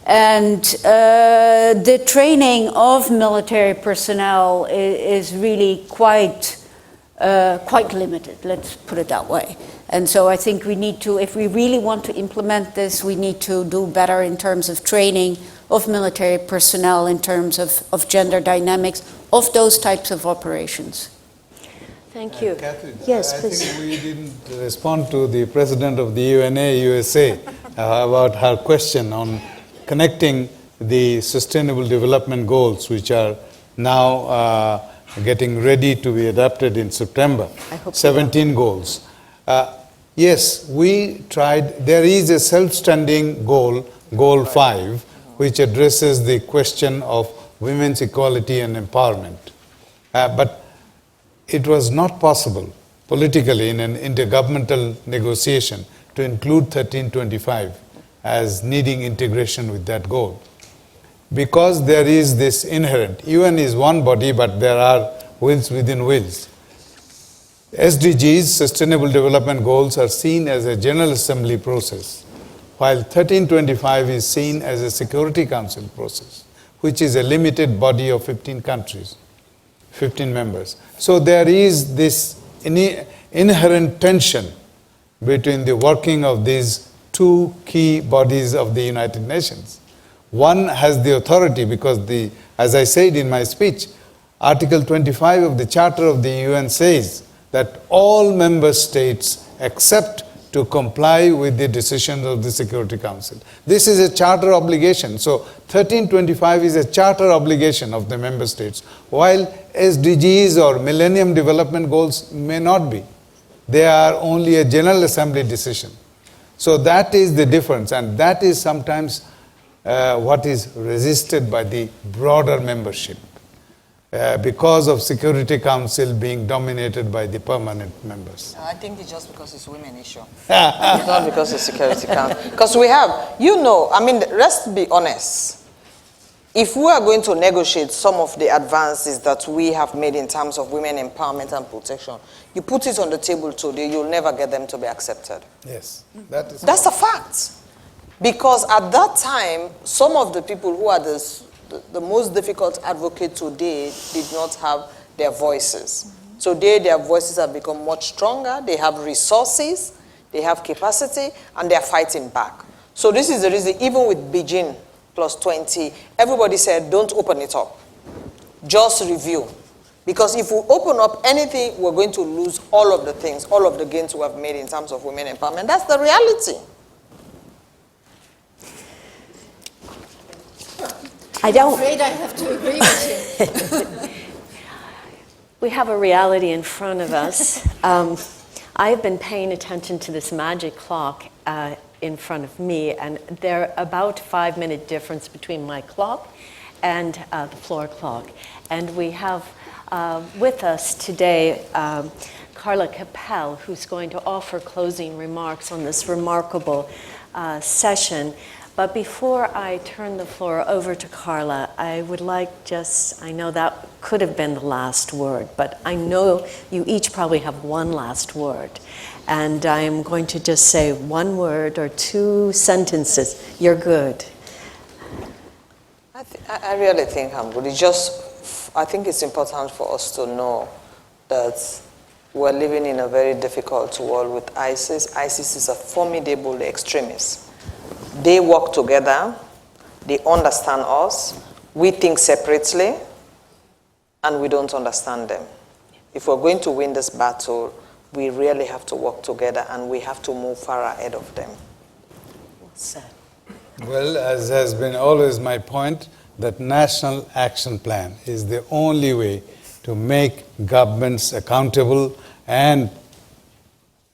And the training of military personnel is really quite limited, let's put it that way. And so I think we need to, if we really want to implement this, we need to do better in terms of training of military personnel, in terms of gender dynamics, of those types of operations. Thank you. Catherine, yes, I please. think we didn't respond to the president of the UNA USA about her question on connecting the Sustainable Development Goals, which are now getting ready to be adopted in September. 17 goals. Yes, we tried. There is a self-standing goal, Goal 5, which addresses the question of women's equality and empowerment. But it was not possible politically in an intergovernmental negotiation to include 1325 as needing integration with that goal. Because there is this inherent, UN is one body, but there are wills within wills. SDGs, Sustainable Development Goals, are seen as a General Assembly process, while 1325 is seen as a Security Council process, which is a limited body of 15 countries, 15 members. So there is this inherent tension between the working of these two key bodies of the United Nations. One has the authority because, as I said in my speech, Article 25 of the Charter of the UN says that all member states accept to comply with the decisions of the Security Council. This is a charter obligation. So 1325 is a charter obligation of the member states, while SDGs or Millennium Development Goals may not be. They are only a General Assembly decision. So that is the difference, and that is sometimes what is resisted by the broader membership. Because of Security Council being dominated by the permanent members. I think it's just because it's women issue. It's not because it's Security Council. Because we have, let's be honest. If we are going to negotiate some of the advances that we have made in terms of women empowerment and protection, you put it on the table today, you'll never get them to be accepted. Yes, that's a fact. Because at that time, some of the people who are the the most difficult advocates today did not have their voices. Today, their voices have become much stronger. They have resources, they have capacity, and they're fighting back. So this is the reason, even with Beijing plus 20, everybody said, don't open it up. Just review. Because if we open up anything, we're going to lose all of the things, all of the gains we have made in terms of women empowerment. That's the reality. I don't. I'm afraid I have to agree with you. We have a reality in front of us. I've been paying attention to this magic clock in front of me, and there's about 5-minute difference between my clock and the floor clock. And we have with us today Carla Capel, who's going to offer closing remarks on this remarkable session. But before I turn the floor over to Carla, I would like I know that could have been the last word, but I know you each probably have one last word. And I'm going to just say one word or 2 sentences. You're good. I really think I'm good. I think it's important for us to know that we're living in a very difficult world with ISIS. ISIS is a formidable extremist. They work together, they understand us, we think separately, and we don't understand them. If we're going to win this battle, we really have to work together and we have to move far ahead of them. Well said. Well, as has been always my point, that national action plan is the only way to make governments accountable and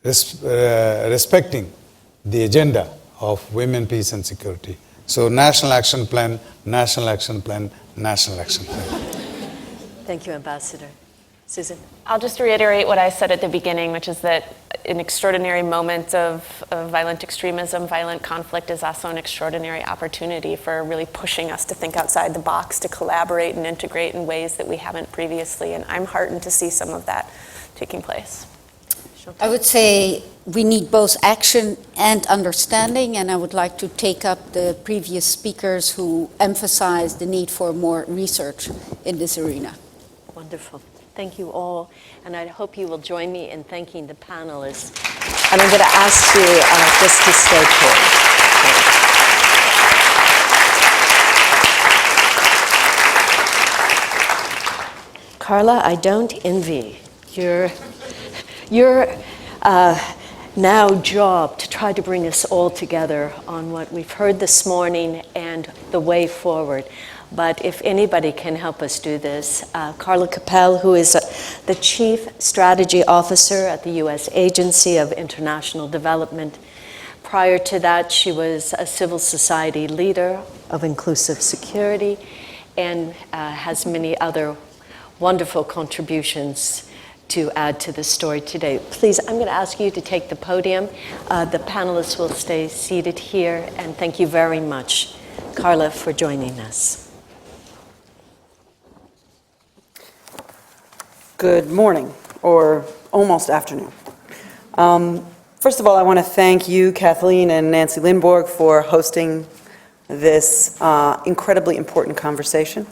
respecting the agenda of women, peace, and security. So national action plan, national action plan, national action plan. Thank you, Ambassador. Susan? I'll just reiterate what I said at the beginning, which is that an extraordinary moment of violent extremism, violent conflict is also an extraordinary opportunity for really pushing us to think outside the box, to collaborate and integrate in ways that we haven't previously. And I'm heartened to see some of that taking place. I would say we need both action and understanding, and I would like to take up the previous speakers who emphasized the need for more research in this arena. Wonderful. Thank you all, and I hope you will join me in thanking the panelists. And I'm going to ask you just to stay put. Carla, I don't envy your now job to try to bring us all together on what we've heard this morning and the way forward. But if anybody can help us do this, Carla Capel, who is the Chief Strategy Officer at the U.S. Agency of International Development. Prior to that, she was a civil society leader of Inclusive Security and has many other wonderful contributions to add to the story today. Please, I'm going to ask you to take the podium. The panelists will stay seated here, and thank you very much, Carla, for joining us. Good morning, or almost afternoon. First of all, I want to thank you, Kathleen and Nancy Lindborg, for hosting this incredibly important conversation.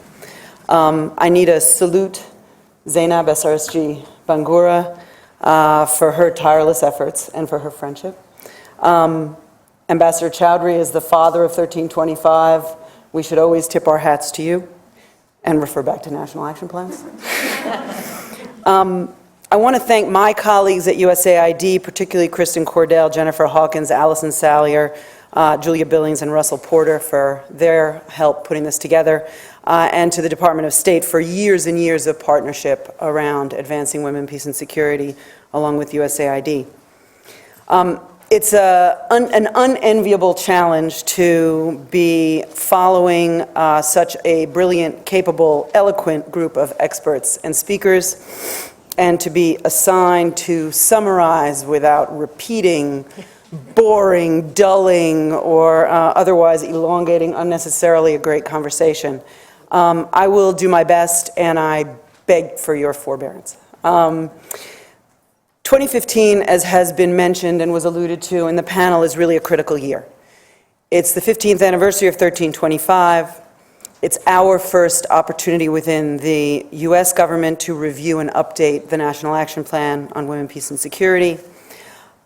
I need to salute Zainab, SRSG Bangura, for her tireless efforts and for her friendship. Ambassador Chowdhury is the father of 1325. We should always tip our hats to you and refer back to national action plans. I want to thank my colleagues at USAID, particularly Kristen Cordell, Jennifer Hawkins, Allison Salyer, Julia Billings, and Russell Porter for their help putting this together, and to the Department of State for years and years of partnership around advancing women, peace, and security, along with USAID. It's an unenviable challenge to be following such a brilliant, capable, eloquent group of experts and speakers, and to be assigned to summarize without repeating, boring, dulling, or otherwise elongating unnecessarily a great conversation. I will do my best, and I beg for your forbearance. 2015, as has been mentioned and was alluded to in the panel, is really a critical year. It's the 15th anniversary of 1325. It's our first opportunity within the US government to review and update the National Action Plan on Women, Peace, and Security.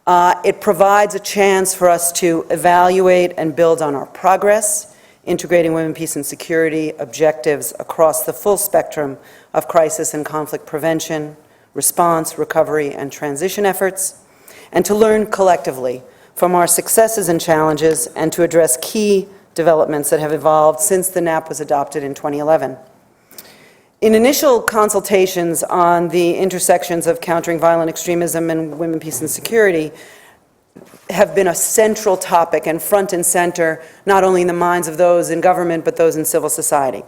It provides a chance for us to evaluate and build on our progress, integrating women, peace, and security objectives across the full spectrum of crisis and conflict prevention, response, recovery, and transition efforts, and to learn collectively from our successes and challenges, and to address key developments that have evolved since the NAP was adopted in 2011. In initial consultations on the intersections of countering violent extremism and women, peace, and security have been a central topic and front and center, not only in the minds of those in government, but those in civil society.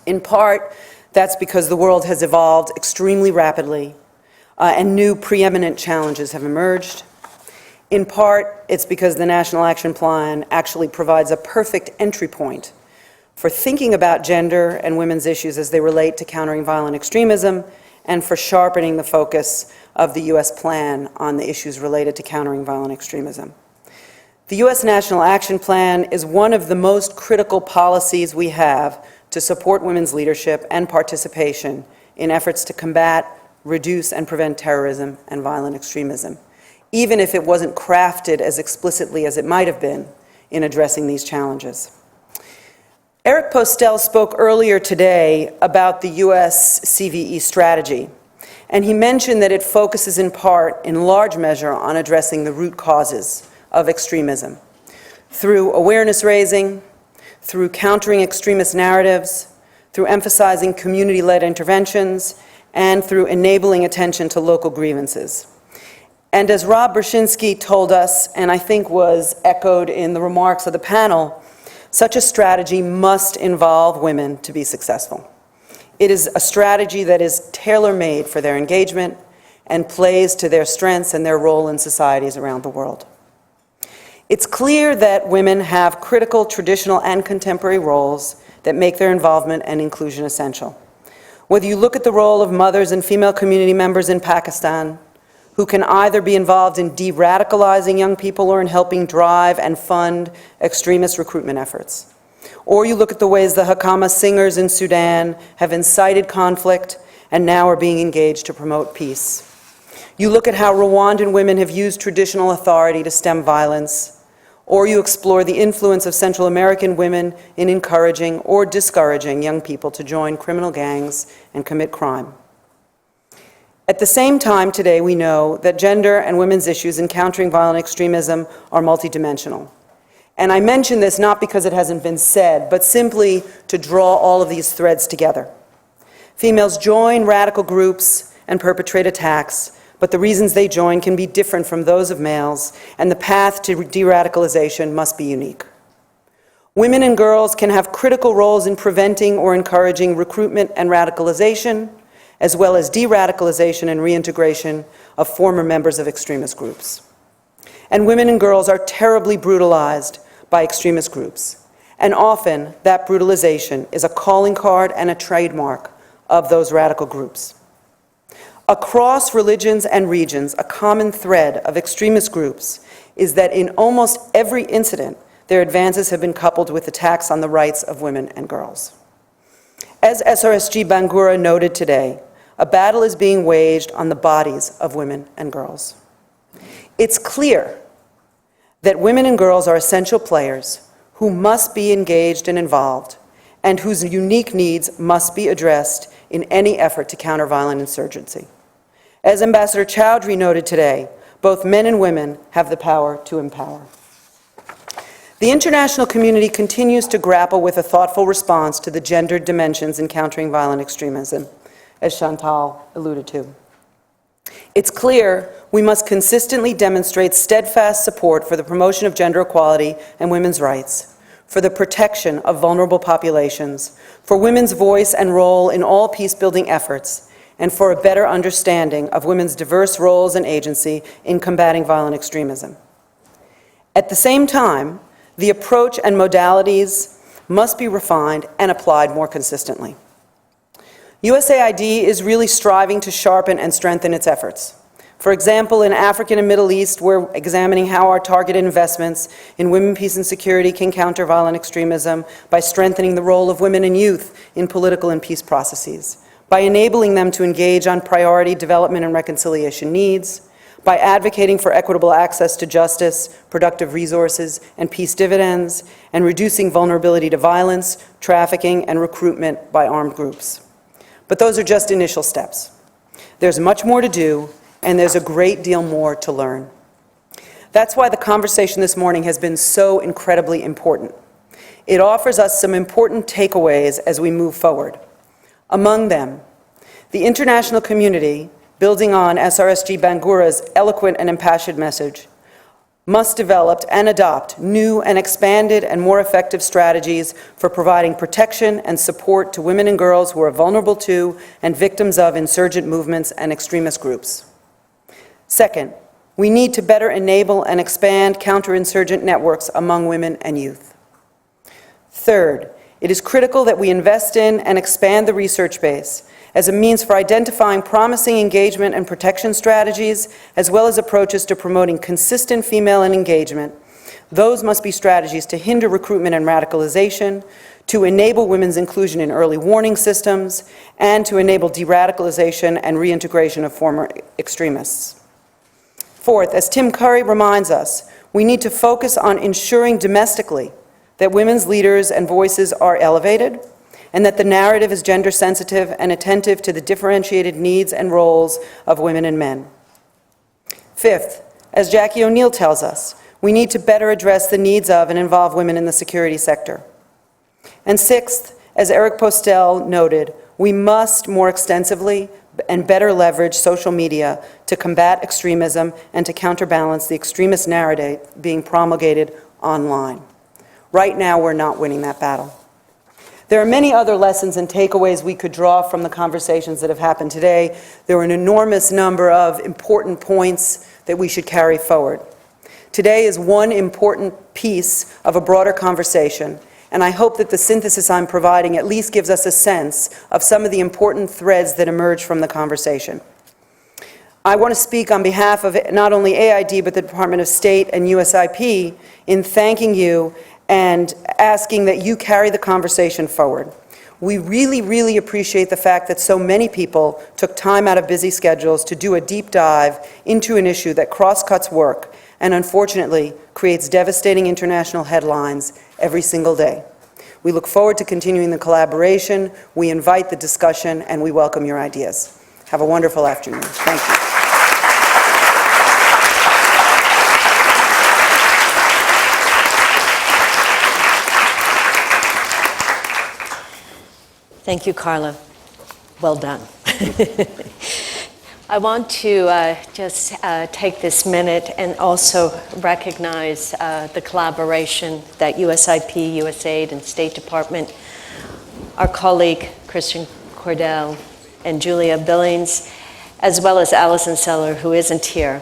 In part, that's because the world has evolved extremely rapidly, and new preeminent challenges have emerged. In part, it's because the National Action Plan actually provides a perfect entry point for thinking about gender and women's issues as they relate to countering violent extremism, and for sharpening the focus of the U.S. plan on the issues related to countering violent extremism. The U.S. National Action Plan is one of the most critical policies we have to support women's leadership and participation in efforts to combat, reduce, and prevent terrorism and violent extremism, even if it wasn't crafted as explicitly as it might have been in addressing these challenges. Eric Postel spoke earlier today about the U.S. CVE strategy, and he mentioned that it focuses in part, in large measure, on addressing the root causes of extremism through awareness raising, through countering extremist narratives, through emphasizing community-led interventions, and through enabling attention to local grievances. And as Rob Brzezinski told us, and I think was echoed in the remarks of the panel, such a strategy must involve women to be successful. It is a strategy that is tailor-made for their engagement and plays to their strengths and their role in societies around the world. It's clear that women have critical traditional and contemporary roles that make their involvement and inclusion essential. Whether you look at the role of mothers and female community members in Pakistan, who can either be involved in de-radicalizing young people or in helping drive and fund extremist recruitment efforts. Or you look at the ways the Hakama singers in Sudan have incited conflict and now are being engaged to promote peace. You look at how Rwandan women have used traditional authority to stem violence, or you explore the influence of Central American women in encouraging or discouraging young people to join criminal gangs and commit crime. At the same time, today we know that gender and women's issues in countering violent extremism are multidimensional. And I mention this not because it hasn't been said, but simply to draw all of these threads together. Females join radical groups and perpetrate attacks, but the reasons they join can be different from those of males, and the path to de-radicalization must be unique. Women and girls can have critical roles in preventing or encouraging recruitment and radicalization, as well as de-radicalization and reintegration of former members of extremist groups. And women and girls are terribly brutalized by extremist groups, and often that brutalization is a calling card and a trademark of those radical groups. Across religions and regions, a common thread of extremist groups is that in almost every incident, their advances have been coupled with attacks on the rights of women and girls. As SRSG Bangura noted today, a battle is being waged on the bodies of women and girls. It's clear that women and girls are essential players who must be engaged and involved, and whose unique needs must be addressed in any effort to counter violent insurgency. As Ambassador Chowdhury noted today, both men and women have the power to empower. The international community continues to grapple with a thoughtful response to the gendered dimensions in countering violent extremism, as Chantal alluded to. It's clear we must consistently demonstrate steadfast support for the promotion of gender equality and women's rights, for the protection of vulnerable populations, for women's voice and role in all peace-building efforts, and for a better understanding of women's diverse roles and agency in combating violent extremism. At the same time, the approach and modalities must be refined and applied more consistently. USAID is really striving to sharpen and strengthen its efforts. For example, in Africa and Middle East, we're examining how our targeted investments in women, peace, and security can counter violent extremism by strengthening the role of women and youth in political and peace processes, by enabling them to engage on priority development and reconciliation needs, by advocating for equitable access to justice, productive resources, and peace dividends, and reducing vulnerability to violence, trafficking, and recruitment by armed groups. But those are just initial steps. There's much more to do, and there's a great deal more to learn. That's why the conversation this morning has been so incredibly important. It offers us some important takeaways as we move forward. Among them, the international community, building on SRSG Bangura's eloquent and impassioned message, must develop and adopt new and expanded and more effective strategies for providing protection and support to women and girls who are vulnerable to and victims of insurgent movements and extremist groups. Second, we need to better enable and expand counterinsurgent networks among women and youth. Third, it is critical that we invest in and expand the research base as a means for identifying promising engagement and protection strategies, as well as approaches to promoting consistent female engagement. Those must be strategies to hinder recruitment and radicalization, to enable women's inclusion in early warning systems, and to enable de-radicalization and reintegration of former extremists. Fourth, as Tim Curry reminds us, we need to focus on ensuring domestically that women's leaders and voices are elevated, and that the narrative is gender sensitive and attentive to the differentiated needs and roles of women and men. Fifth, as Jackie O'Neill tells us, we need to better address the needs of and involve women in the security sector. And sixth, as Eric Postel noted, we must more extensively and better leverage social media to combat extremism and to counterbalance the extremist narrative being promulgated online. Right now, we're not winning that battle. There are many other lessons and takeaways we could draw from the conversations that have happened today. There were an enormous number of important points that we should carry forward. Today is one important piece of a broader conversation, and I hope that the synthesis I'm providing at least gives us a sense of some of the important threads that emerge from the conversation. I want to speak on behalf of not only AID, but the Department of State and USIP in thanking you and asking that you carry the conversation forward. We really, really appreciate the fact that so many people took time out of busy schedules to do a deep dive into an issue that cross-cuts work and unfortunately creates devastating international headlines every single day. We look forward to continuing the collaboration, we invite the discussion, and we welcome your ideas. Have a wonderful afternoon. Thank you. Thank you, Carla. Well done. I want to just take this minute and also recognize the collaboration that USIP, USAID, and State Department, our colleague Christian Cordell and Julia Billings, as well as Allison Seller, who isn't here.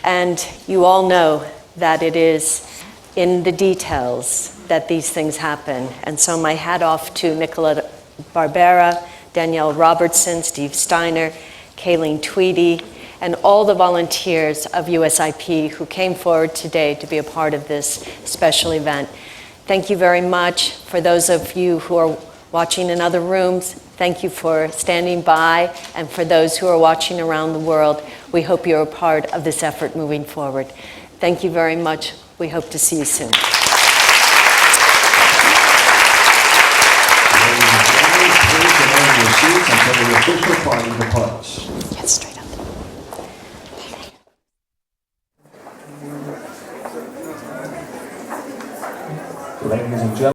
And you all know that it is in the details that these things happen. And so my hat off to Nicola Barbera, Danielle Robertson, Steve Steiner, Kayleen Tweedy, and all the volunteers of USIP who came forward today to be a part of this special event. Thank you very much. For those of you who are watching in other rooms, thank you for standing by. And for those who are watching around the world, we hope you're a part of this effort moving forward. Thank you very much. We hope to see you soon. Until the official party departs. Yes, straight up. Ladies and gentlemen.